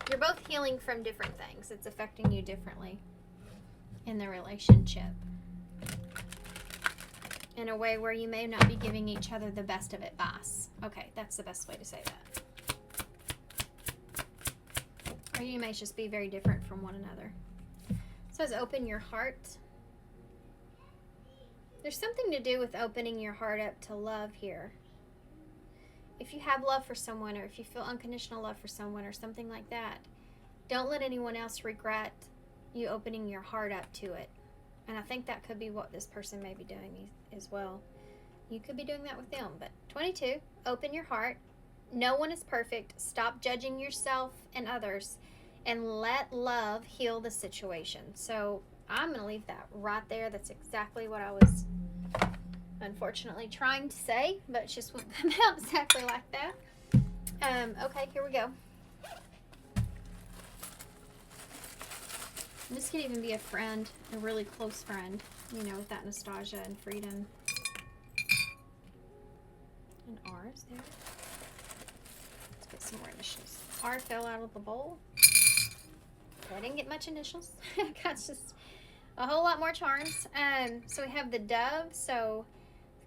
S2: You're both healing from different things. It's affecting you differently in the relationship, in a way where you may not be giving each other the best of advice. Okay, that's the best way to say that. Or you may just be very different from one another. It says open your heart. There's something to do with opening your heart up to love here. If you have love for someone, or if you feel unconditional love for someone, or something like that, don't let anyone else regret you opening your heart up to it. And I think that could be what this person may be doing as well. You could be doing that with them. But 22, open your heart. No one is perfect. Stop judging yourself and others, and let love heal the situation. So I'm going to leave that right there. That's exactly what I was unfortunately trying to say, but it just won't come out exactly like that. Okay, here we go. This could even be a friend, a really close friend, you know, with that nostalgia and freedom. And R's there. Let's get some more initials. R fell out of the bowl. I didn't get much initials. Got just a whole lot more charms. So we have the dove, so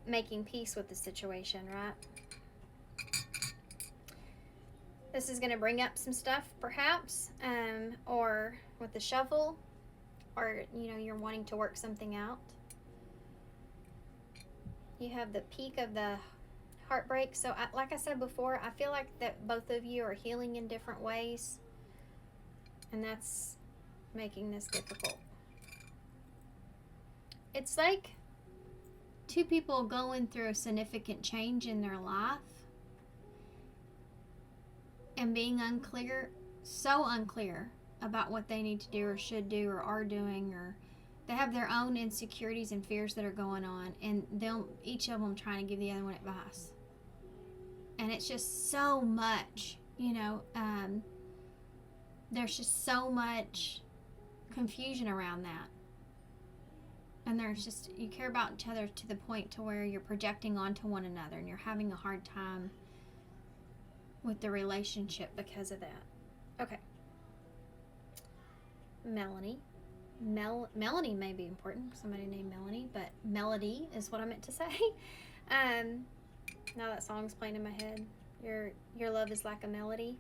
S2: making peace with the situation, right? This is going to bring up some stuff, perhaps, or with the shovel, or, you know, you're wanting to work something out. You have the peak of the heartbreak. So like I said before, I feel like that both of you are healing in different ways, and that's making this difficult. It's like two people going through a significant change in their life and being unclear, so unclear about what they need to do or should do or are doing, or they have their own insecurities and fears that are going on, and each of them trying to give the other one advice. And it's just so much, you know, there's just so much confusion around that. And there's just, you care about each other to the point to where you're projecting onto one another, and you're having a hard time with the relationship because of that. Okay. Melanie. Melanie may be important. Somebody named Melanie, but melody is what I meant to say. Now that song's playing in my head. Your love is like a melody.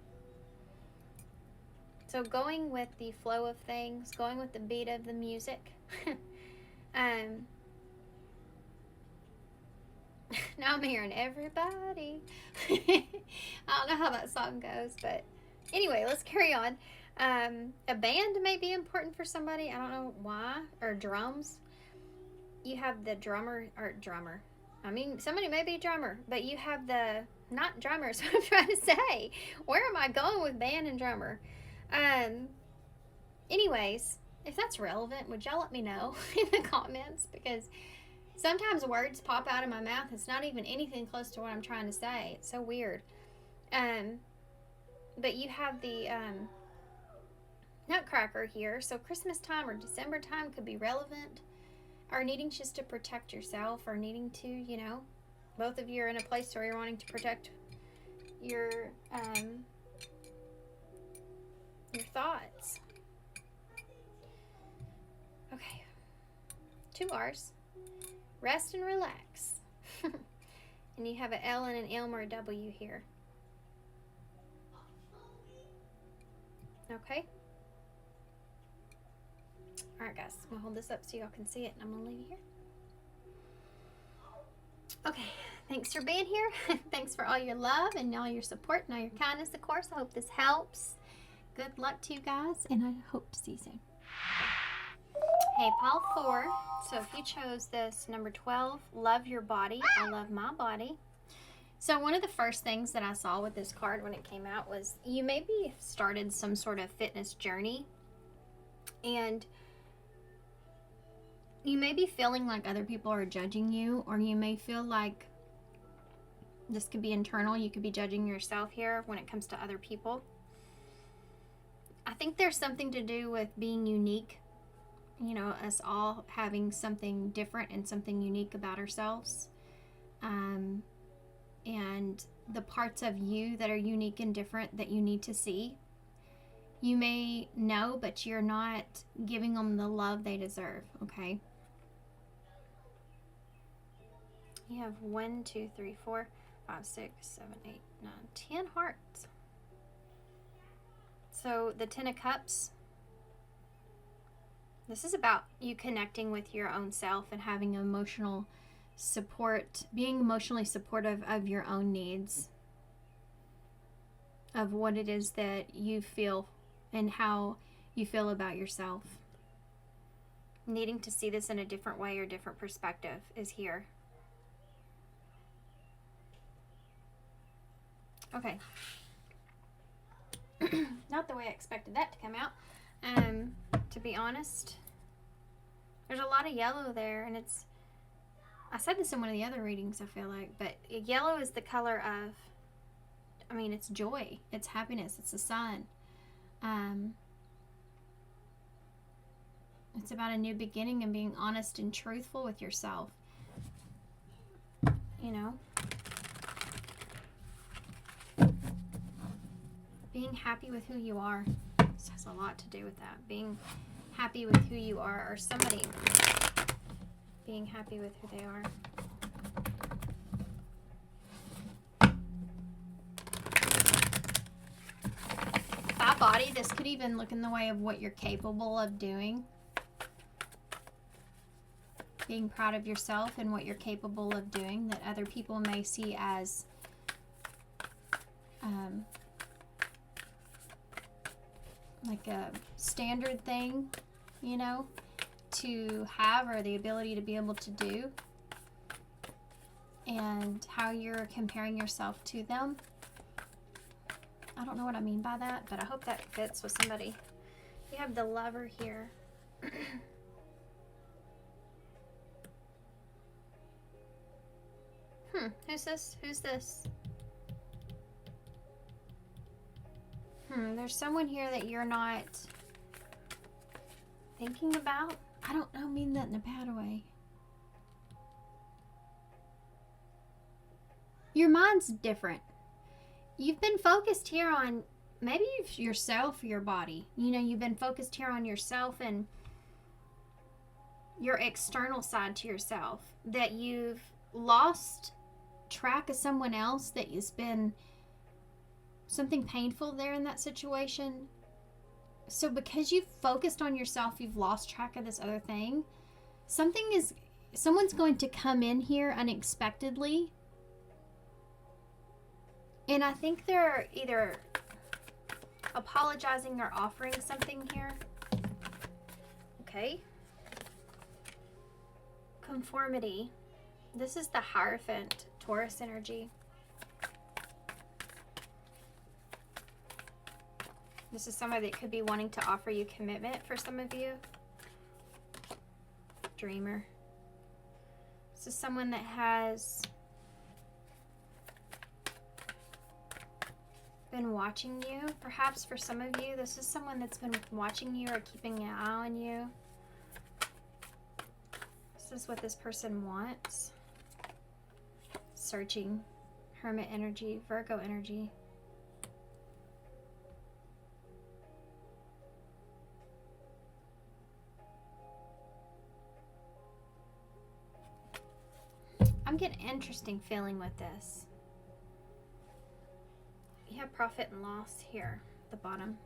S2: So going with the flow of things, going with the beat of the music. Now I'm hearing everybody. I don't know how that song goes, but anyway, let's carry on. A band may be important for somebody. I don't know why. Or drums. You have the drummer. I mean, somebody may be a drummer, but you have the, not drummers, what I'm trying to say. Where am I going with band and drummer? Anyways, if that's relevant, would y'all let me know in the comments? Because sometimes words pop out of my mouth. It's not even anything close to what I'm trying to say. It's so weird. But you have the Nutcracker here. So Christmas time or December time could be relevant. Or needing just to protect yourself, or needing to, you know, both of you are in a place where you're wanting to protect your thoughts. Okay. 2 R's. Rest and relax. And you have an L and an M or a W here. Okay. Alright guys, I'm going to hold this up so y'all can see it, and I'm going to leave you here. Okay, thanks for being here. Thanks for all your love and all your support and all your kindness, of course. I hope this helps.
S1: good luck to you guys, and I hope to see you soon.
S2: Hey, pile 4. So if you chose this, number 12, love your body. I love my body. So one of the first things that I saw with this card when it came out was you maybe started some sort of fitness journey, and you may be feeling like other people are judging you, or you may feel like this could be internal. You could be judging yourself here when it comes to other people. I think there's something to do with being unique. You know, us all having something different and something unique about ourselves. And the parts of you that are unique and different that you need to see. You may know, but you're not giving them the love they deserve, okay? You have 1, 2, 3, 4, 5, 6, 7, 8, 9, 10 hearts. So the 10 of Cups, this is about you connecting with your own self and having emotional support, being emotionally supportive of your own needs, of what it is that you feel and how you feel about yourself. Needing to see this in a different way or different perspective is here. Okay. Not the way I expected that to come out. To be honest, there's a lot of yellow there, and I said this in one of the other readings, I feel like, but yellow is the color of, I mean, it's joy, it's happiness, it's the sun. It's about a new beginning and being honest and truthful with yourself. You know? Being happy with who you are. This has a lot to do with that. Being happy with who you are, or somebody being happy with who they are. By body, this could even look in the way of what you're capable of doing. Being proud of yourself and what you're capable of doing that other people may see as like a standard thing, you know, to have, or the ability to be able to do, and how you're comparing yourself to them. I don't know what I mean by that, but I hope that fits with somebody. You have the Lover here. Who's this? Who's this? There's someone here that you're not thinking about.
S1: I don't mean that in a bad way. Your mind's different.
S2: You've been focused here on maybe yourself, your body. You know, you've been focused here on yourself and your external side to yourself. That you've lost track of someone else, that has been something painful there in that situation. So because you've focused on yourself, you've lost track of this other thing. Someone's going to come in here unexpectedly. And I think they're either apologizing or offering something here. Okay. Conformity. This is the Hierophant, Taurus energy. This is somebody that could be wanting to offer you commitment for some of you. Dreamer. This is someone that has been watching you. Perhaps for some of you, this is someone that's been watching you or keeping an eye on you. This is what this person wants. Searching. Hermit energy, Virgo energy. I'm getting an interesting feeling with this. You have profit and loss here at the bottom.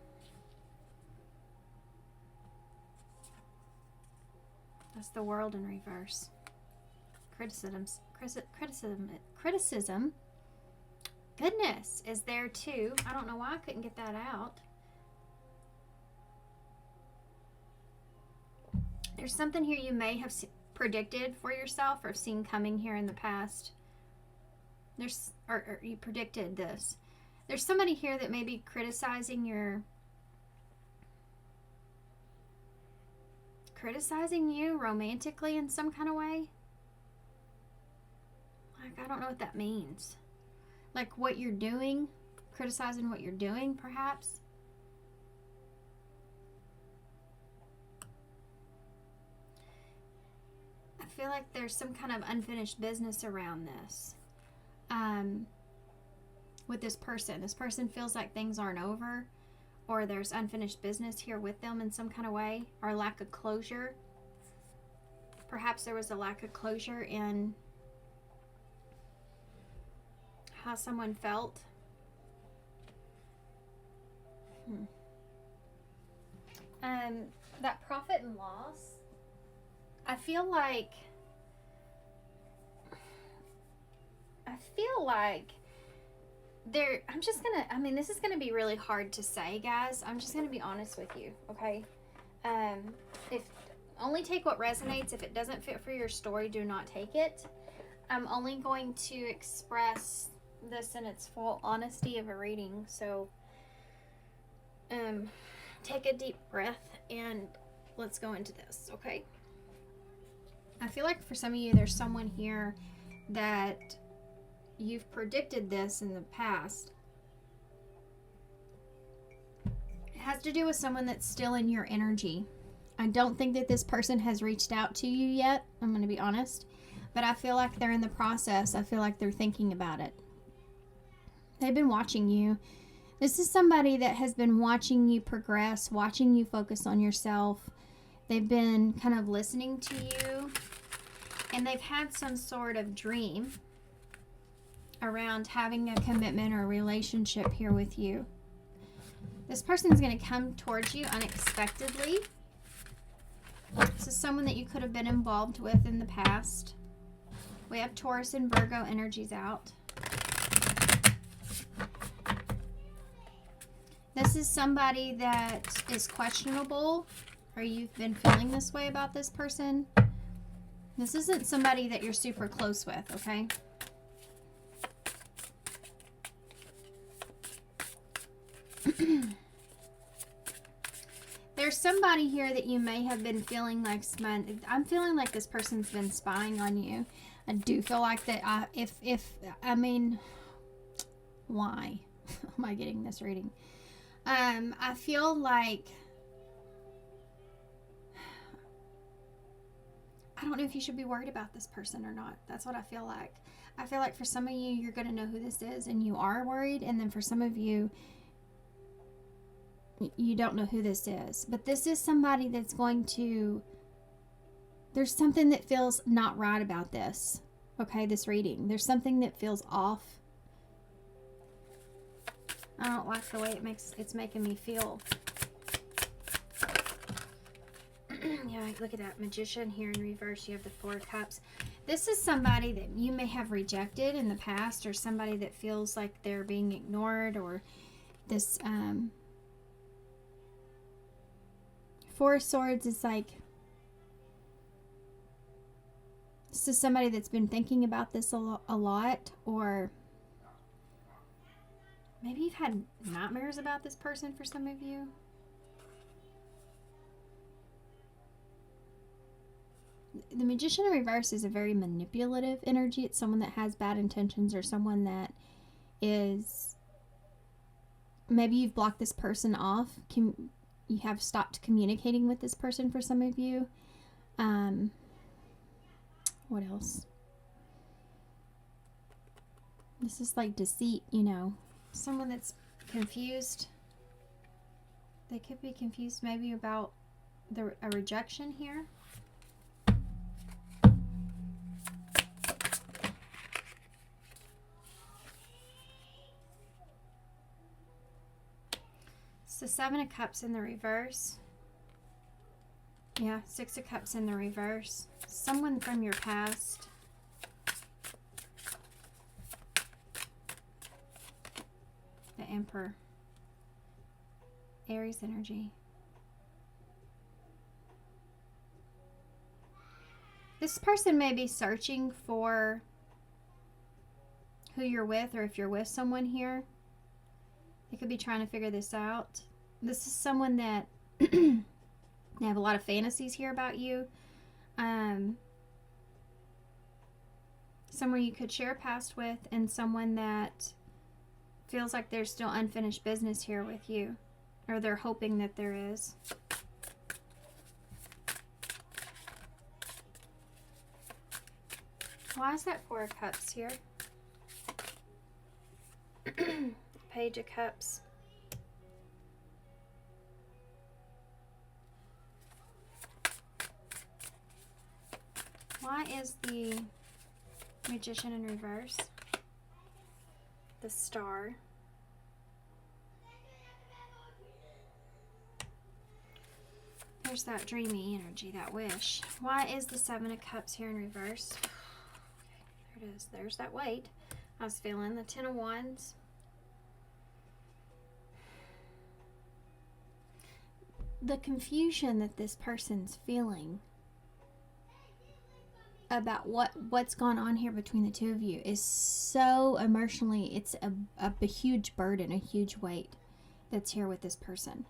S2: That's the World in reverse. Criticism. Goodness is there too. I don't know why I couldn't get that out. There's something here you may have predicted for yourself or seen coming here in the past. Or you predicted this. There's somebody here that may be criticizing you romantically in some kind of way. Like, I don't know what that means. Like what you're doing, criticizing what you're doing, perhaps. I feel like there's some kind of unfinished business around this. With this person. This person feels like things aren't over, or there's unfinished business here with them in some kind of way, or lack of closure. Perhaps there was a lack of closure in how someone felt. That profit and loss, I feel like this is gonna be really hard to say, guys. I'm just gonna be honest with you, okay? If only take what resonates. If it doesn't fit for your story, do not take it. I'm only going to express this in its full honesty of a reading. So take a deep breath and let's go into this, okay? I feel like for some of you, there's someone here that you've predicted this in the past. It has to do with someone that's still in your energy. I don't think that this person has reached out to you yet. I'm going to be honest. But I feel like they're in the process. I feel like they're thinking about it. They've been watching you. This is somebody that has been watching you progress, watching you focus on yourself. They've been kind of listening to you. And they've had some sort of dream around having a commitment or a relationship here with you. This person is going to come towards you unexpectedly. This is someone that you could have been involved with in the past. We have Taurus and Virgo energies out. This is somebody that is questionable, or you've been feeling this way about this person. This isn't somebody that you're super close with, okay? There's somebody here that you may have been feeling like, I'm feeling like this person's been spying on you. I do feel like that why am I getting this reading? I feel like, I don't know if you should be worried about this person or not. That's what I feel like. I feel like for some of you, you're going to know who this is and you are worried. And then for some of you, you don't know who this is. But this is somebody that's going to, there's something that feels not right about this. Okay, this reading. There's something that feels off. I don't like the way it's making me feel. Yeah, look at that Magician here in reverse. You have the Four of Cups. This is somebody that you may have rejected in the past, or somebody that feels like they're being ignored, or this Four of Swords is like, this is somebody that's been thinking about this a lot, or maybe you've had nightmares about this person for some of you. The Magician in reverse is a very manipulative energy. It's someone that has bad intentions, or someone that is, maybe you've blocked this person off. You have stopped communicating with this person for some of you. What else? This is like deceit, you know. Someone that's confused. They could be confused maybe about a rejection here. So Seven of Cups in the reverse. Yeah, Six of Cups in the reverse. Someone from your past. The Emperor. Aries energy.
S1: This person may be searching for who you're with, or if you're with someone here. They could be trying to figure this out. This is someone that they have a lot of fantasies here about you. Someone you could share a past with, and someone that feels like there's still unfinished business here with you, or they're hoping that there is. Why is that Four of Cups here? Page of Cups. Why is the Magician in reverse? The Star. There's that dreamy energy, that wish. Why is the Seven of Cups here in reverse? There it is. There's that weight I was feeling. The Ten of Wands. The confusion that this person's feeling about what's gone on here between the two of you is so emotionally, it's a huge burden, a huge weight that's here with this person.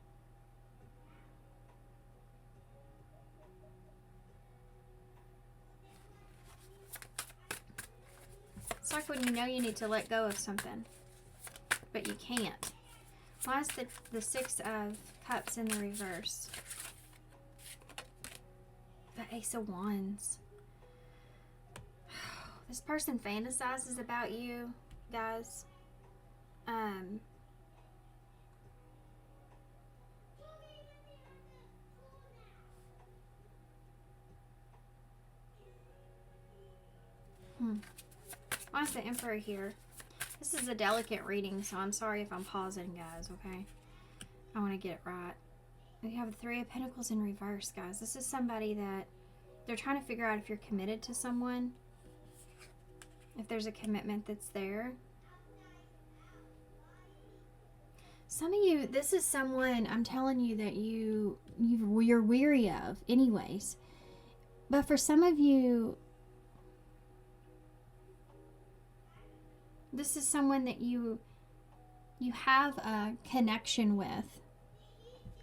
S1: It's like when you know you need to let go of something, but you can't. Why is the Six of Cups in the reverse? The Ace of Wands. This person fantasizes about you, guys. Why is the Emperor here? This is a delicate reading, so I'm sorry if I'm pausing, guys, okay? I want to get it right. We have the Three of Pentacles in reverse, guys. This is somebody that they're trying to figure out if you're committed to someone, if there's a commitment that's there. Some of you, this is someone, I'm telling you, that you're weary of anyways. But for some of you, this is someone that you have a connection with,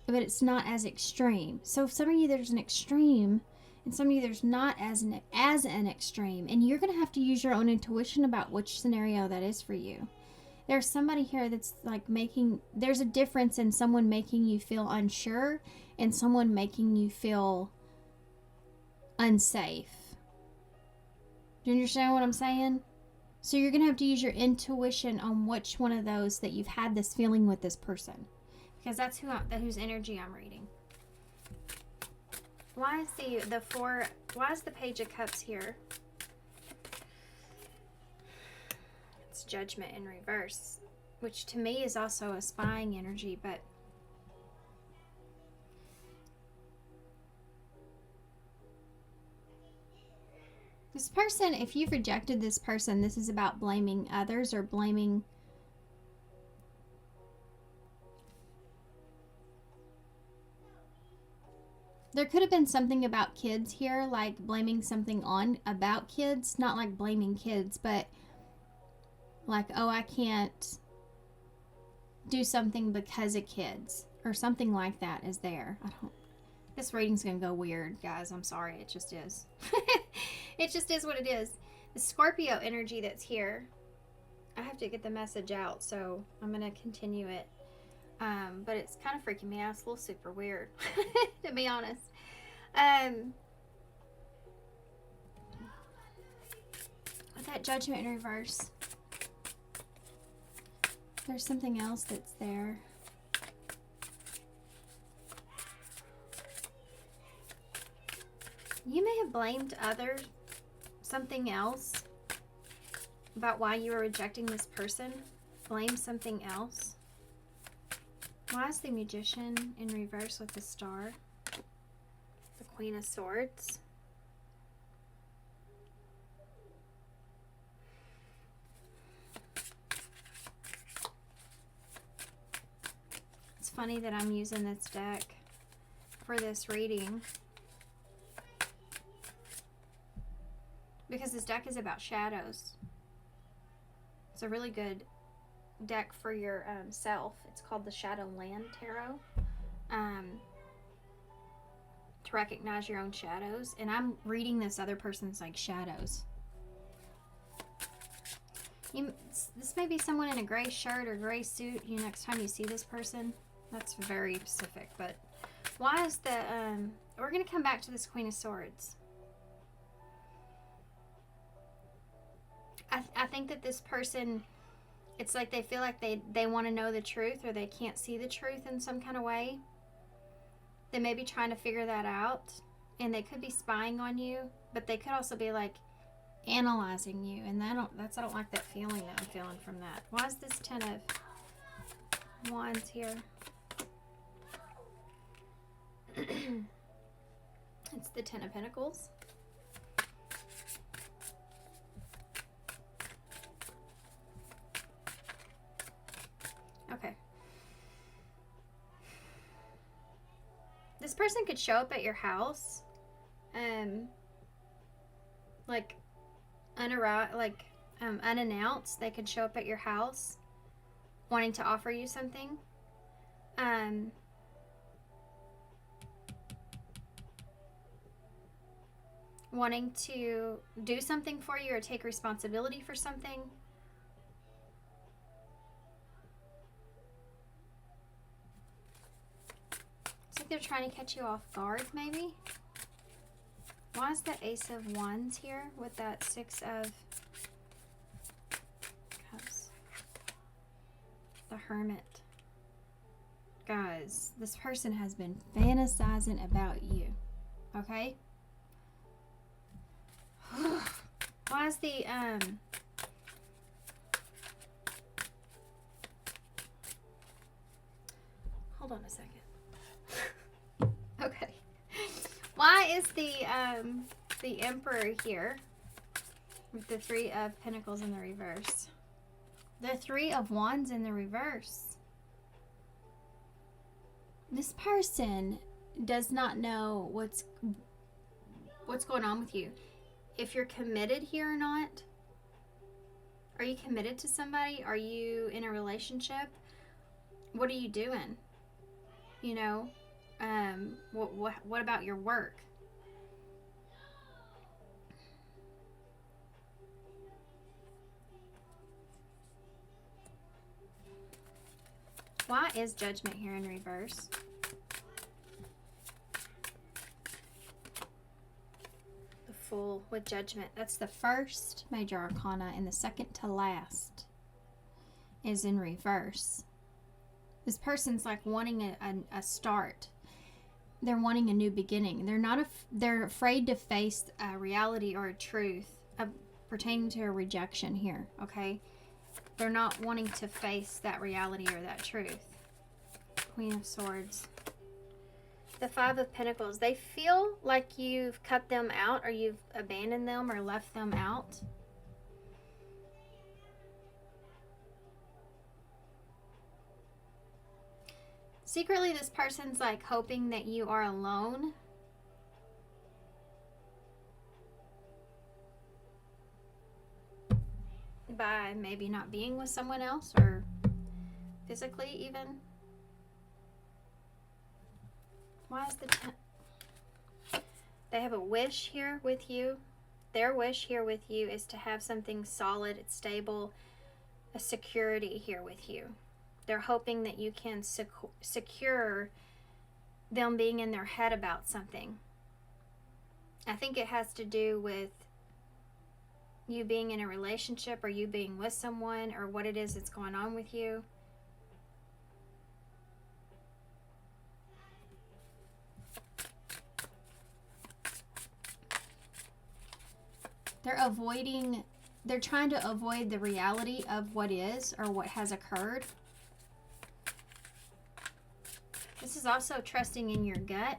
S1: but it's not as extreme. So some of you, there's an extreme, and some of you, there's not as an extreme. And you're going to have to use your own intuition about which scenario that is for you. There's somebody here that's like there's a difference in someone making you feel unsure and someone making you feel unsafe. Do you understand what I'm saying? So you're going to have to use your intuition on which one of those that you've had this feeling with this person. Because that's whose energy I'm reading. Why is why is the Page of Cups here? It's Judgment in reverse, which to me is also a spying energy, but this person, if you've rejected this person, this is about blaming others or blaming... There could have been something about kids here, like blaming something about kids. Not like blaming kids, but like, oh, I can't do something because of kids. Or something like that is there. This reading's going to go weird, guys. I'm sorry. It just is. It just is what it is. The Scorpio energy that's here. I have to get the message out, so I'm going to continue it. But it's kind of freaking me out. It's a little super weird, to be honest. With that Judgment in reverse, there's something else that's there. You may have blamed something else about why you were rejecting this person. Blame something else. Why is the Magician in reverse with the Star? The Queen of Swords. It's funny that I'm using this deck for this reading.
S2: because this deck is about shadows. It's a really good deck for your self. It's called the Shadowland Tarot. To recognize your own shadows. And I'm reading this other person's like shadows. This may be someone in a gray shirt or gray suit. Next time you see this person, that's very specific. But why is the we're gonna come back to this Queen of Swords. I think that this person, it's like they feel like they want to know the truth, or they can't see the truth in some kind of way. They may be trying to figure that out, and they could be spying on you, but they could also be like analyzing you, and I don't like that feeling that I'm feeling from that. Why is this 10 of Wands here? It's the 10 of Pentacles. Okay. This person could show up at your house, like unannounced. They could show up at your house, wanting to offer you something, wanting to do something for you or take responsibility for something. They're trying to catch you off guard, maybe. Why is the Ace of Wands here with that 6 of Cups? The Hermit. Guys, this person has been fantasizing about you. Okay? Why is the hold on a second. Okay. Why is the Emperor here with the 3 of Pentacles in the reverse? The 3 of Wands in the reverse. This person does not know what's going on with you. If you're committed here or not. Are you committed to somebody? Are you in a relationship? What are you doing? You know? What about your work? Why is Judgment here in reverse? The Fool with Judgment. That's the first major arcana, and the second to last is in reverse. This person's like wanting a start. They're wanting a new beginning. They're afraid to face a reality or a truth pertaining to a rejection here, okay? They're not wanting to face that reality or that truth. Queen of Swords. The 5 of Pentacles. They feel like you've cut them out, or you've abandoned them or left them out. Secretly, this person's like hoping that you are alone. By maybe not being with someone else, or physically even. Why is the 10? They have a wish here with you. Their wish here with you is to have something solid, stable, a security here with you. They're hoping that you can secure them being in their head about something. I think it has to do with you being in a relationship, or you being with someone, or what it is that's going on with you. They're trying to avoid the reality of what is or what has occurred. This is also trusting in your gut.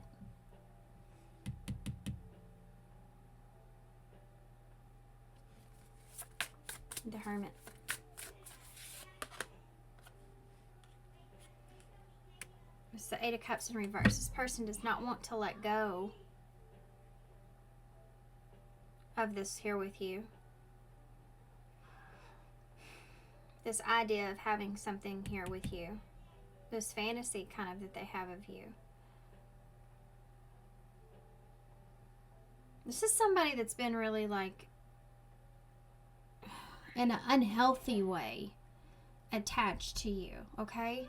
S2: The Hermit. It's the 8 of Cups in reverse. This person does not want to let go of this here with you. This idea of having something here with you. This fantasy kind of that they have of you. This is somebody that's been really like, in an unhealthy way, attached to you, okay?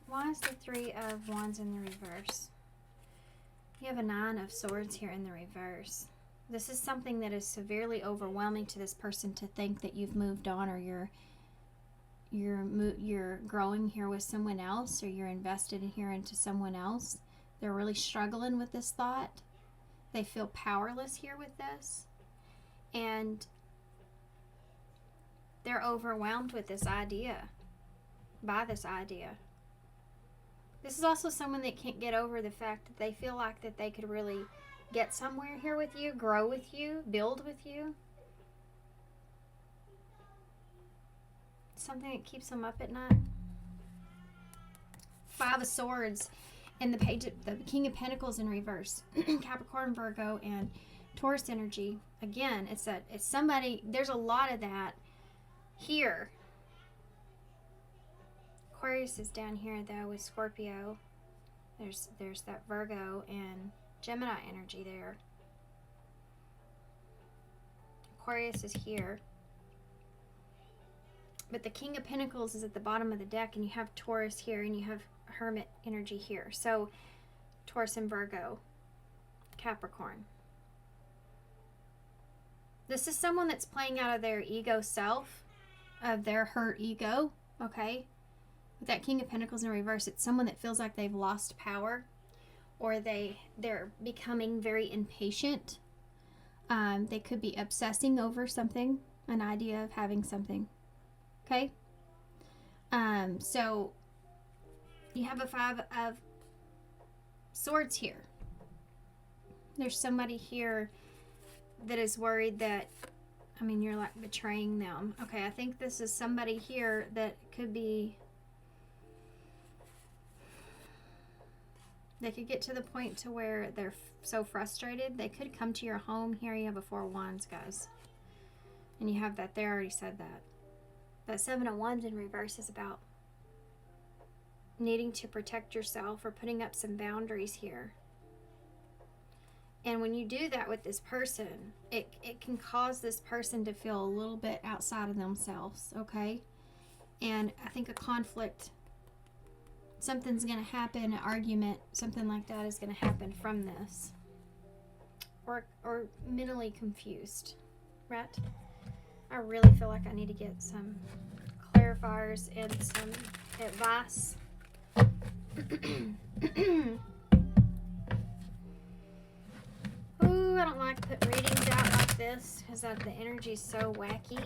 S2: Why is the Three of Wands in the reverse? You have a Nine of Swords here in the reverse. This is something that is severely overwhelming to this person to think that you've moved on, or you're growing here with someone else, or you're invested in here into someone else. They're really struggling with this thought. They feel powerless here with this. And they're overwhelmed with this idea. By this idea. This is also someone that can't get over the fact that they feel like that they could really get somewhere here with you, grow with you, build with you. Something that keeps them up at night. Five of Swords and the page, the King of Pentacles in reverse. Capricorn, Virgo, and Taurus energy. Again, it's somebody, there's a lot of that here. Aquarius is down here though with Scorpio. There's that Virgo and Gemini energy there. Aquarius is here. But the King of Pentacles is at the bottom of the deck, and you have Taurus here, and you have Hermit energy here. So Taurus and Virgo, Capricorn. This is someone that's playing out of their ego self, of their hurt ego, okay? With that King of Pentacles in reverse, it's someone that feels like they've lost power, or they're becoming very impatient. They could be obsessing over something, an idea of having something, okay? So you have a Five of Swords here. There's somebody here that is worried that, I mean, you're like betraying them. Okay, I think this is somebody here that could be, they could get to the point to where they're so frustrated. They could come to your home. Here you have a Four of Wands, guys. And you have that there. I already said that. That Seven of Wands in reverse is about needing to protect yourself or putting up some boundaries here. And when you do that with this person, it can cause this person to feel a little bit outside of themselves, okay? And I think a conflict, something's going to happen, an argument, something like that is going to happen from this. Or mentally confused, right? I really feel like I need to get some clarifiers and some advice. Ooh, I don't like putting readings out like this because the energy's so wacky.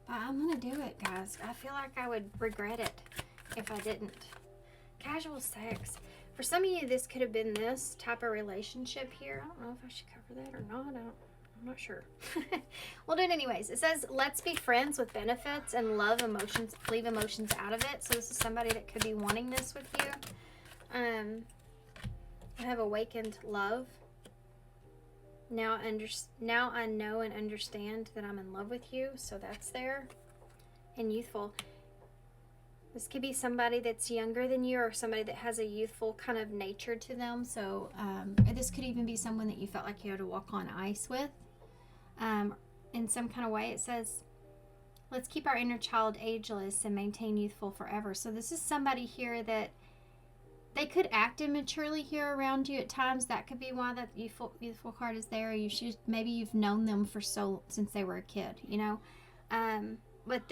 S2: But I'm going to do it, guys. I feel like I would regret it if I didn't. Casual sex. For some of you, this could have been this type of relationship here. I don't know if I should cover that or not. I'm not sure. We'll do it anyways. It says, let's be friends with benefits and leave emotions out of it. So this is somebody that could be wanting this with you. I have awakened love. Now I know and understand that I'm in love with you. So that's there. And youthful. This could be somebody that's younger than you, or somebody that has a youthful kind of nature to them. So this could even be someone that you felt like you had to walk on ice with. In some kind of way. It says, let's keep our inner child ageless and maintain youthful forever. So this is somebody here that they could act immaturely here around you at times. That could be why that youthful card is there. Maybe you've known them for since they were a kid, you know. But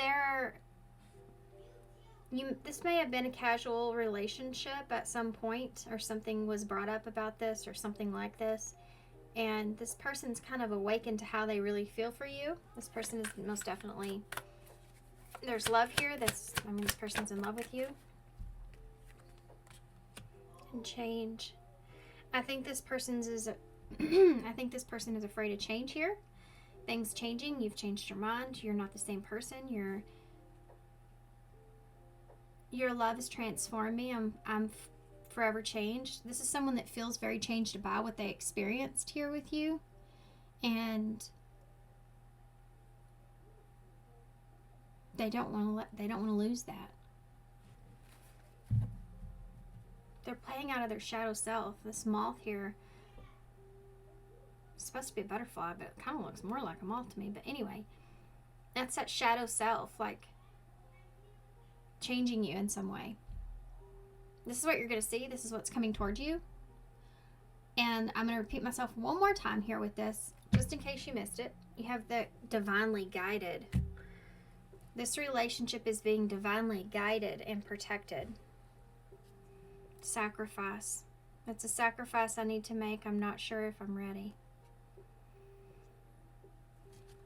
S2: this may have been a casual relationship at some point, or something was brought up about this or something like this. And this person's kind of awakened to how they really feel for you. This person is most definitely, there's love here. This person's in love with you. And change. I think this person is afraid of change here. Things changing. You've changed your mind. You're not the same person. Your love has transformed me. I'm
S1: forever changed. This is someone that feels very changed by what they experienced here with you. And they don't want to lose that. They're playing out of their shadow self. This moth here is supposed to be a butterfly, but it kind of looks more like a moth to me. But anyway, that's that shadow self, like changing you in some way. This is what you're going to see. This is what's coming toward you. And I'm going to repeat myself one more time here with this, just in case you missed it. You have the divinely guided. This relationship is being divinely guided and protected. Sacrifice. It's a sacrifice I need to make. I'm not sure if I'm ready.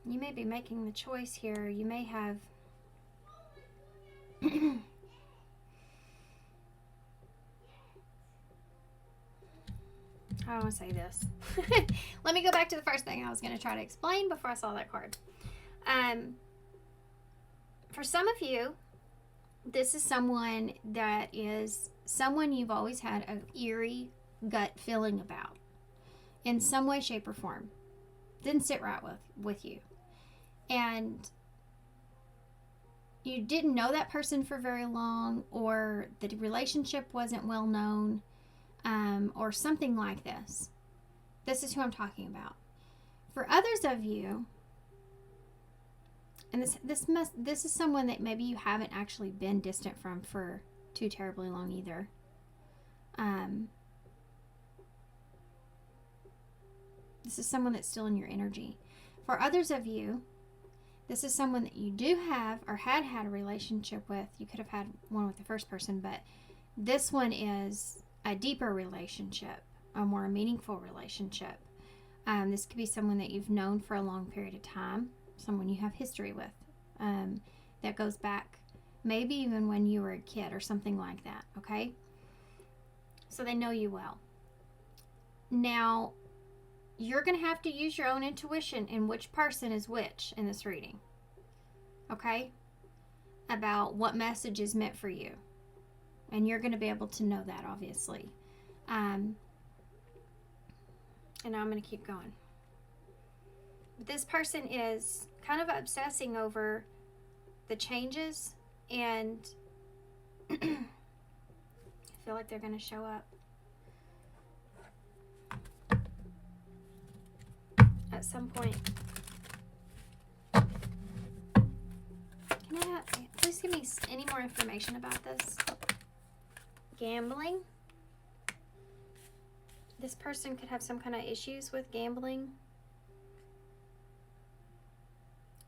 S1: You may be making the choice here. You may have I don't want to say this. Let me go back to the first thing I was going to try to explain before I saw that card. For some of you, this is someone that is someone you've always had an eerie gut feeling about in some way, shape, or form. Didn't sit right with you. And you didn't know that person for very long, or the relationship wasn't well known, or something like this. This is who I'm talking about. For others of you, and this is someone that maybe you haven't actually been distant from for too terribly long either. This is someone that's still in your energy. For others of you, this is someone that you do have or had a relationship with. You could have had one with the first person, but this one is a deeper relationship, a more meaningful relationship. This could be someone that you've known for a long period of time, someone you have history with, that goes back maybe even when you were a kid or something like that, okay? So they know you well. Now, you're going to have to use your own intuition in which person is which in this reading, okay? About what message is meant for you. And you're going to be able to know that, obviously. And now I'm going to keep going. But this person is kind of obsessing over the changes, and I feel like they're going to show up at some point. Please give me any more information about this? Gambling. This person could have some kind of issues with gambling.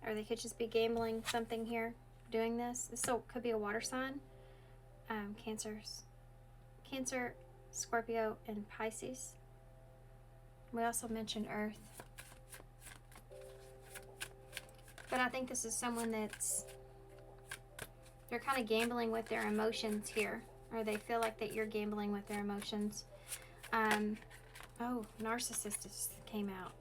S1: Or they could just be gambling something here, doing this. This could be a water sign. Cancer, Scorpio, and Pisces. We also mentioned Earth. But I think this is someone they're kind of gambling with their emotions here. Or they feel like that you're gambling with their emotions. Narcissist came out.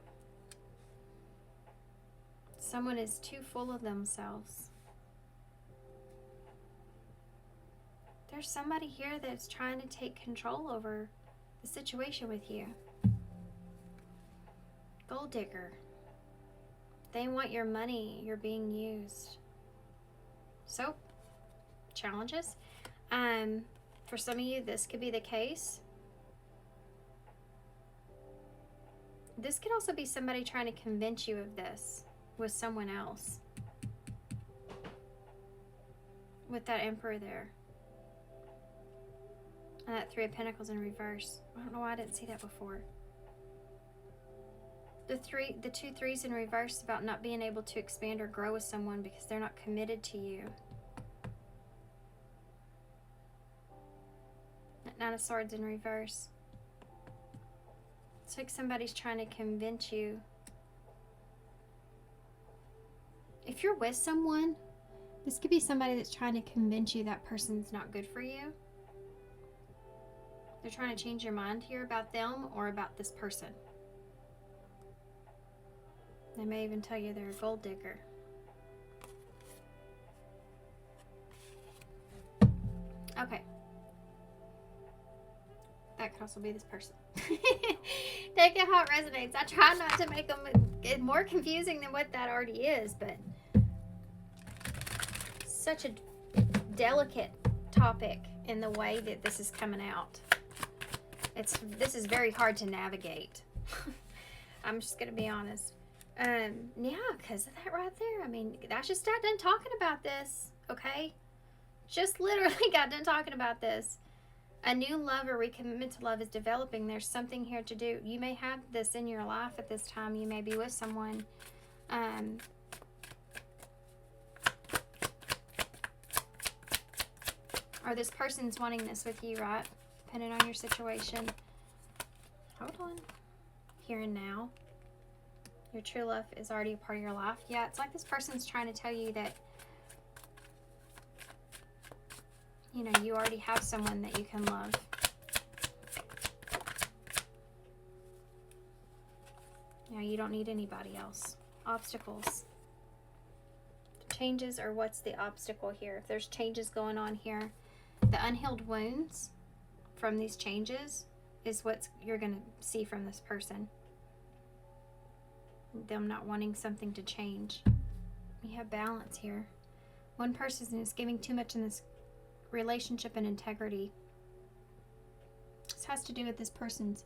S1: Someone is too full of themselves. There's somebody here that's trying to take control over the situation with you. Gold digger. They want your money. You're being used. So, challenges. For some of you, this could be the case. This could also be somebody trying to convince you of this with someone else. With that Emperor there. And that Three of Pentacles in reverse. I don't know why I didn't see that before. The two threes in reverse about not being able to expand or grow with someone because they're not committed to you. That Nine of Swords in reverse. It's like somebody's trying to convince you. If you're with someone, this could be somebody that's trying to convince you that person's not good for you. They're trying to change your mind here about them or about this person. They may even tell you they're a gold digger. Okay.
S2: That could also be this person. Take it how it resonates. I try not to make them more confusing than what that already is, but such a delicate topic in the way that this is coming out. This is very hard to navigate. I'm just gonna be honest. Yeah, because of that right there. I mean, I just got done talking about this, okay? Just literally got done talking about this. A new love or recommitment to love is developing. There's something here to do. You may have this in your life at this time. You may be with someone. Or this person's wanting this with you, right? Depending on your situation. Hold on. Here and now. Your true love is already a part of your life. Yeah, it's like this person's trying to tell you that, you know, you already have someone that you can love. You know, you don't need anybody else. Obstacles. Changes, or what's the obstacle here? If there's changes going on here, the unhealed wounds from these changes is what you're going to see from this person. Them not wanting something to change. You have balance here. One person is giving too much in this relationship and integrity. This has to do with this person's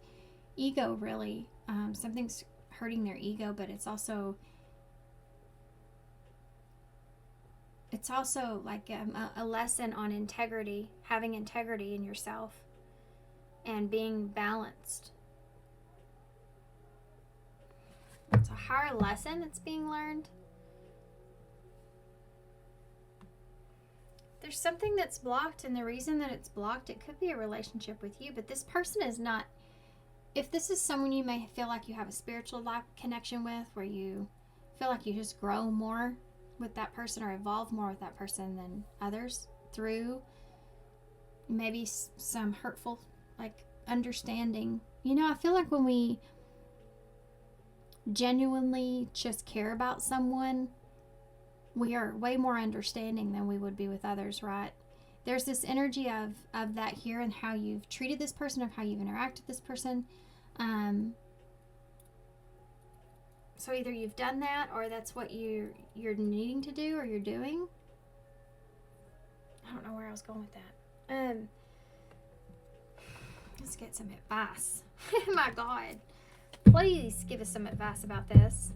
S2: ego, really. Something's hurting their ego, but it's also like a lesson on integrity, having integrity in yourself and being balanced. It's a higher lesson that's being learned. There's something that's blocked, and the reason that it's blocked, it could be a relationship with you, but this person is not. If this is someone you may feel like you have a spiritual life connection with, where you feel like you just grow more with that person or evolve more with that person than others through maybe some hurtful, like, understanding. You know, I feel like when we genuinely just care about someone, we are way more understanding than we would be with others, right? There's this energy of that here, and how you've treated this person, of how you've interacted with this person. So either you've done that, or that's what you're needing to do, or you're doing. I don't know where I was going with that. Let's get some advice. My God. Please give us some advice about this.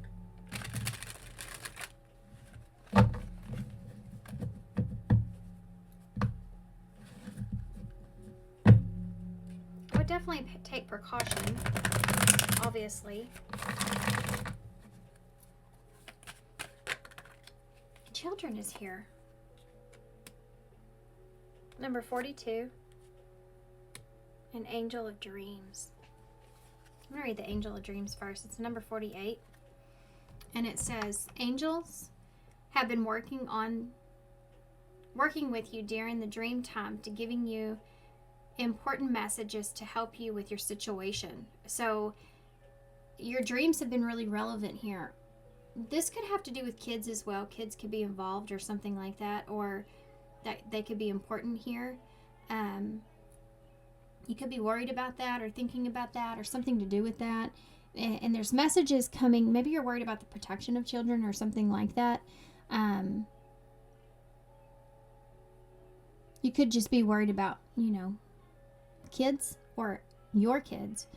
S2: I would definitely take precaution, obviously. Children is here. Number 42. An Angel of Dreams. I'm going to read the Angel of Dreams first. It's number 48. And it says, angels have been working with you during the dream time to giving you important messages to help you with your situation. So your dreams have been really relevant here. This could have to do with kids as well. Kids could be involved or something like that, or that they could be important here. You could be worried about that, or thinking about that, or something to do with that. And there's messages coming. Maybe you're worried about the protection of children or something like that. You could just be worried about, you know, kids or your kids,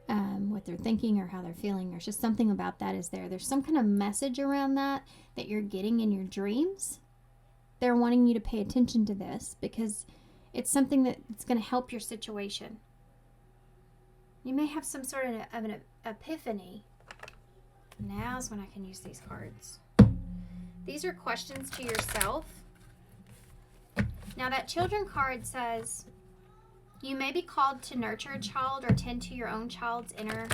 S2: what they're thinking or how they're feeling. There's just something about that is there. There's some kind of message around that you're getting in your dreams. They're wanting you to pay attention to this because it's something that's going to help your situation. You may have some sort of an epiphany. Now's when I can use these cards. These are questions to yourself. Now that children card says, you may be called to nurture a child or tend to your own child's inner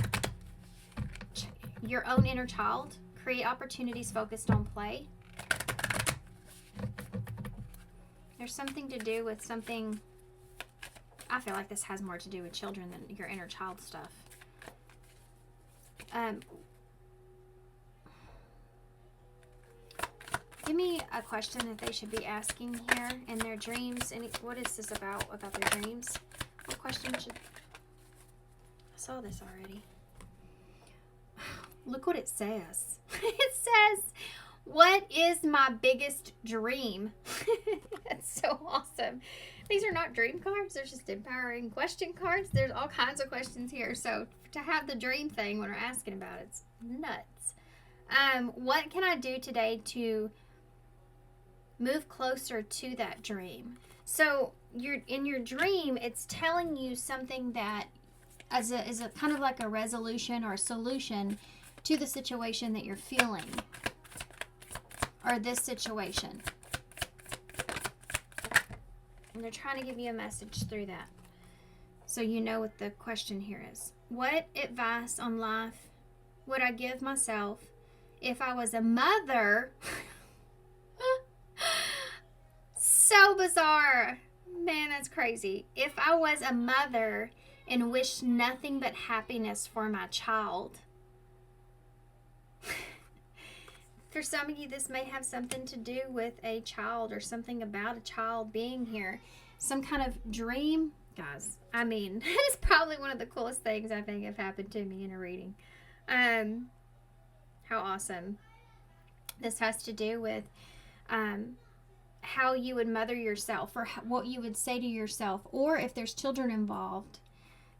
S2: child. Create opportunities focused on play. There's something to do with something. I feel like this has more to do with children than your inner child stuff. Give me a question that they should be asking here in their dreams. And what is this about their dreams? What question should... saw this already. Look what it says. It says, what is my biggest dream? That's so awesome. These are not dream cards. They're just empowering question cards. There's all kinds of questions here. So to have the dream thing when we're asking about it's nuts. What can I do today to move closer to that dream? So in your dream, it's telling you something that is a kind of like a resolution or a solution to the situation that you're feeling, or this situation. And they're trying to give you a message through that. So you know what the question here is. What advice on life would I give myself if I was a mother? So bizarre. Man, that's crazy. If I was a mother and wished nothing but happiness for my child. For some of you, this may have something to do with a child or something about a child being here. Some kind of dream. Guys, I mean, that is probably one of the coolest things I think have happened to me in a reading. How awesome. This has to do with how you would mother yourself, or what you would say to yourself, or if there's children involved.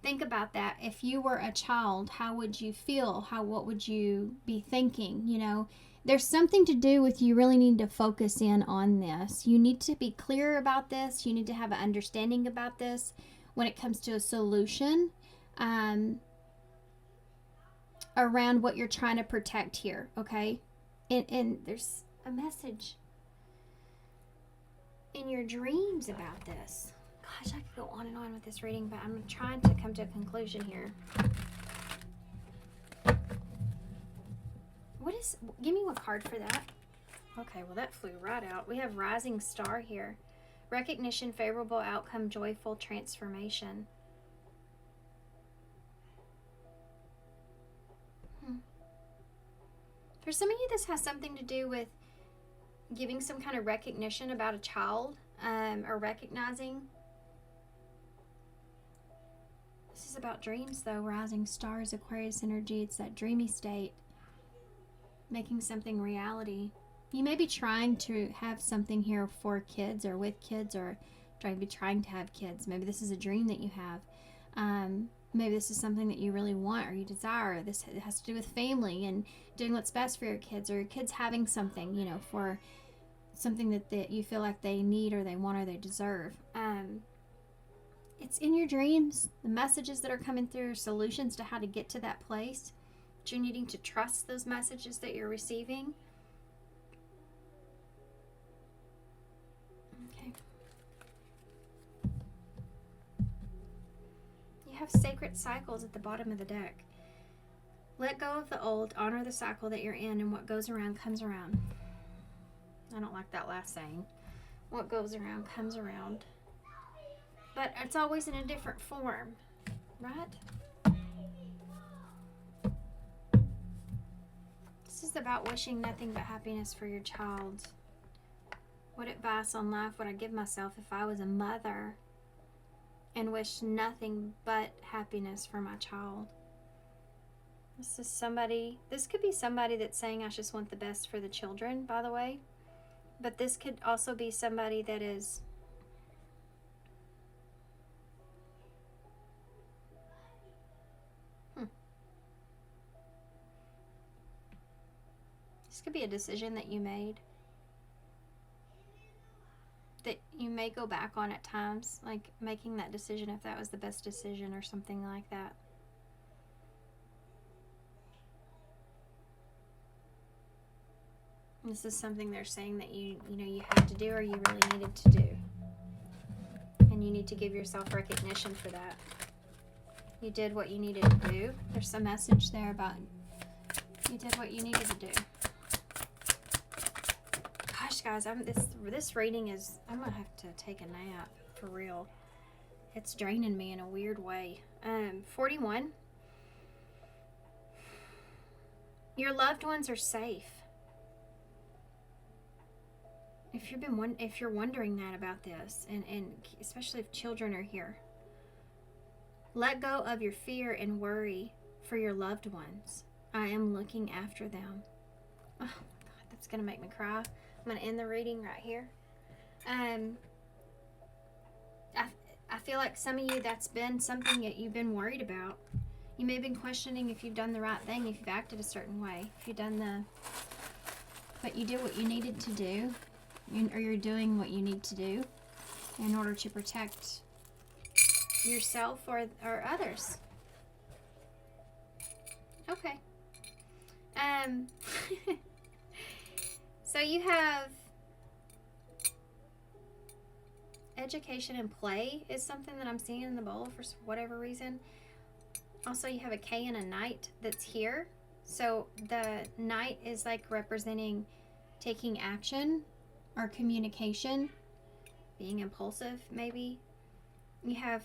S2: Think about that. If you were a child, how would you feel? What would you be thinking? You know, there's something to do with you really need to focus in on this. You need to be clear about this. You need to have an understanding about this when it comes to a solution around what you're trying to protect here, okay? And there's a message in your dreams about this. Gosh, I could go on and on with this reading, but I'm trying to come to a conclusion here. Give me one card for that. Okay, well that flew right out. We have Rising Star here. Recognition, favorable outcome, joyful transformation. For some of you, this has something to do with giving some kind of recognition about a child, or recognizing. This is about dreams, though. Rising Stars, Aquarius energy. It's that dreamy state. Making something reality. You may be trying to have something here for kids or with kids, or trying to have kids. Maybe this is a dream that you have. Maybe this is something that you really want or you desire. This has to do with family and doing what's best for your kids, or your kids having something, you know, for something that you feel like they need or they want or they deserve. It's in your dreams. The messages that are coming through are solutions to how to get to that place. But you're needing to trust those messages that you're receiving. Okay. You have sacred cycles at the bottom of the deck. Let go of the old, honor the cycle that you're in, and what goes around comes around. I don't like that last saying. What goes around comes around. But it's always in a different form, right? This is about wishing nothing but happiness for your child. What advice on life would I give myself if I was a mother and wished nothing but happiness for my child? This could be somebody that's saying I just want the best for the children, by the way. But this could also be somebody that is This could be a decision that you made that you may go back on at times, like making that decision if that was the best decision or something like that. This is something they're saying that you had to do or you really needed to do. And you need to give yourself recognition for that. You did what you needed to do. There's some message there about you did what you needed to do. Gosh, guys, this reading is, I'm going to have to take a nap, for real. It's draining me in a weird way. 41. Your loved ones are safe. If you're wondering that about this, and especially if children are here, Let go of your fear and worry for your loved ones. I am looking after them. Oh my God, that's going to make me cry. I'm going to end the reading right here. I feel like some of you, that's been something that you've been worried about. You may have been questioning if you've done the right thing, if you've acted a certain way, if you've done but you did what you needed to do, or you're doing what you need to do in order to protect yourself or others. Okay. So you have education and play is something that I'm seeing in the bowl for whatever reason. Also, you have a K and a knight that's here. So the knight is like representing taking action or communication, being impulsive maybe. You have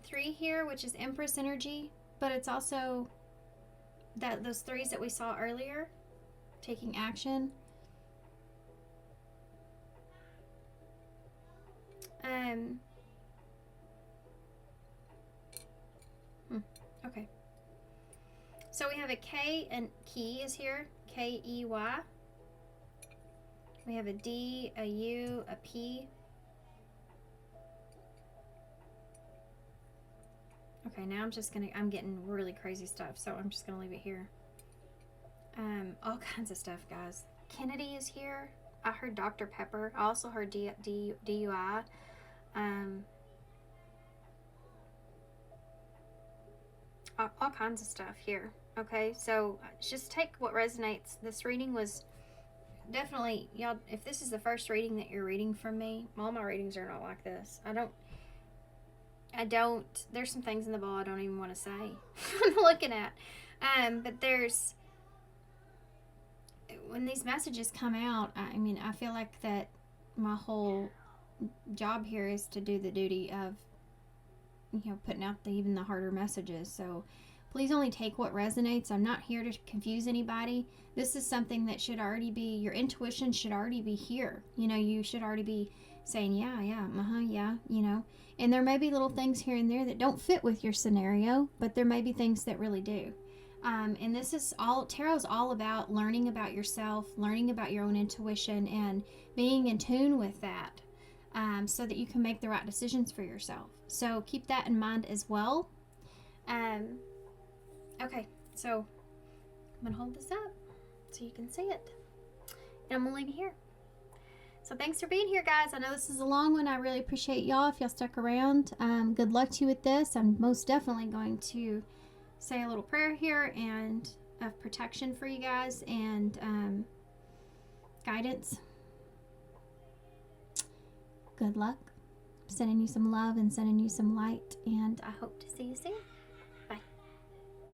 S2: 3 here, which is Empress energy, but it's also those 3s that we saw earlier, taking action. Okay. So we have a K and key is here, K-E-Y. We have a D, a U, a P. Okay, now I'm getting really crazy stuff, so I'm just gonna leave it here. All kinds of stuff, guys. Kennedy is here. I heard Dr. Pepper. I also heard DUI. All kinds of stuff here. Okay, so just take what resonates. This reading was definitely, y'all, if this is the first reading that you're reading from me, all my readings are not like this. There's some things in the bowl I don't even want to say. I'm looking at. But when these messages come out, I feel like that my whole job here is to do the duty of, putting out even the harder messages. So please only take what resonates. I'm not here to confuse anybody. This is something that should already be, your intuition should already be here. You should already be saying, yeah, and there may be little things here and there that don't fit with your scenario, but there may be things that really do. And this is tarot's all about learning about yourself, learning about your own intuition, and being in tune with that, so that you can make the right decisions for yourself. So keep that in mind as well. Okay, so I'm going to hold this up so you can see it. And I'm going to leave it here. So thanks for being here, guys. I know this is a long one. I really appreciate y'all if y'all stuck around. Good luck to you with this. I'm most definitely going to say a little prayer here and of protection for you guys and guidance. Good luck. Sending you some love and sending you some light, and I hope to see you soon.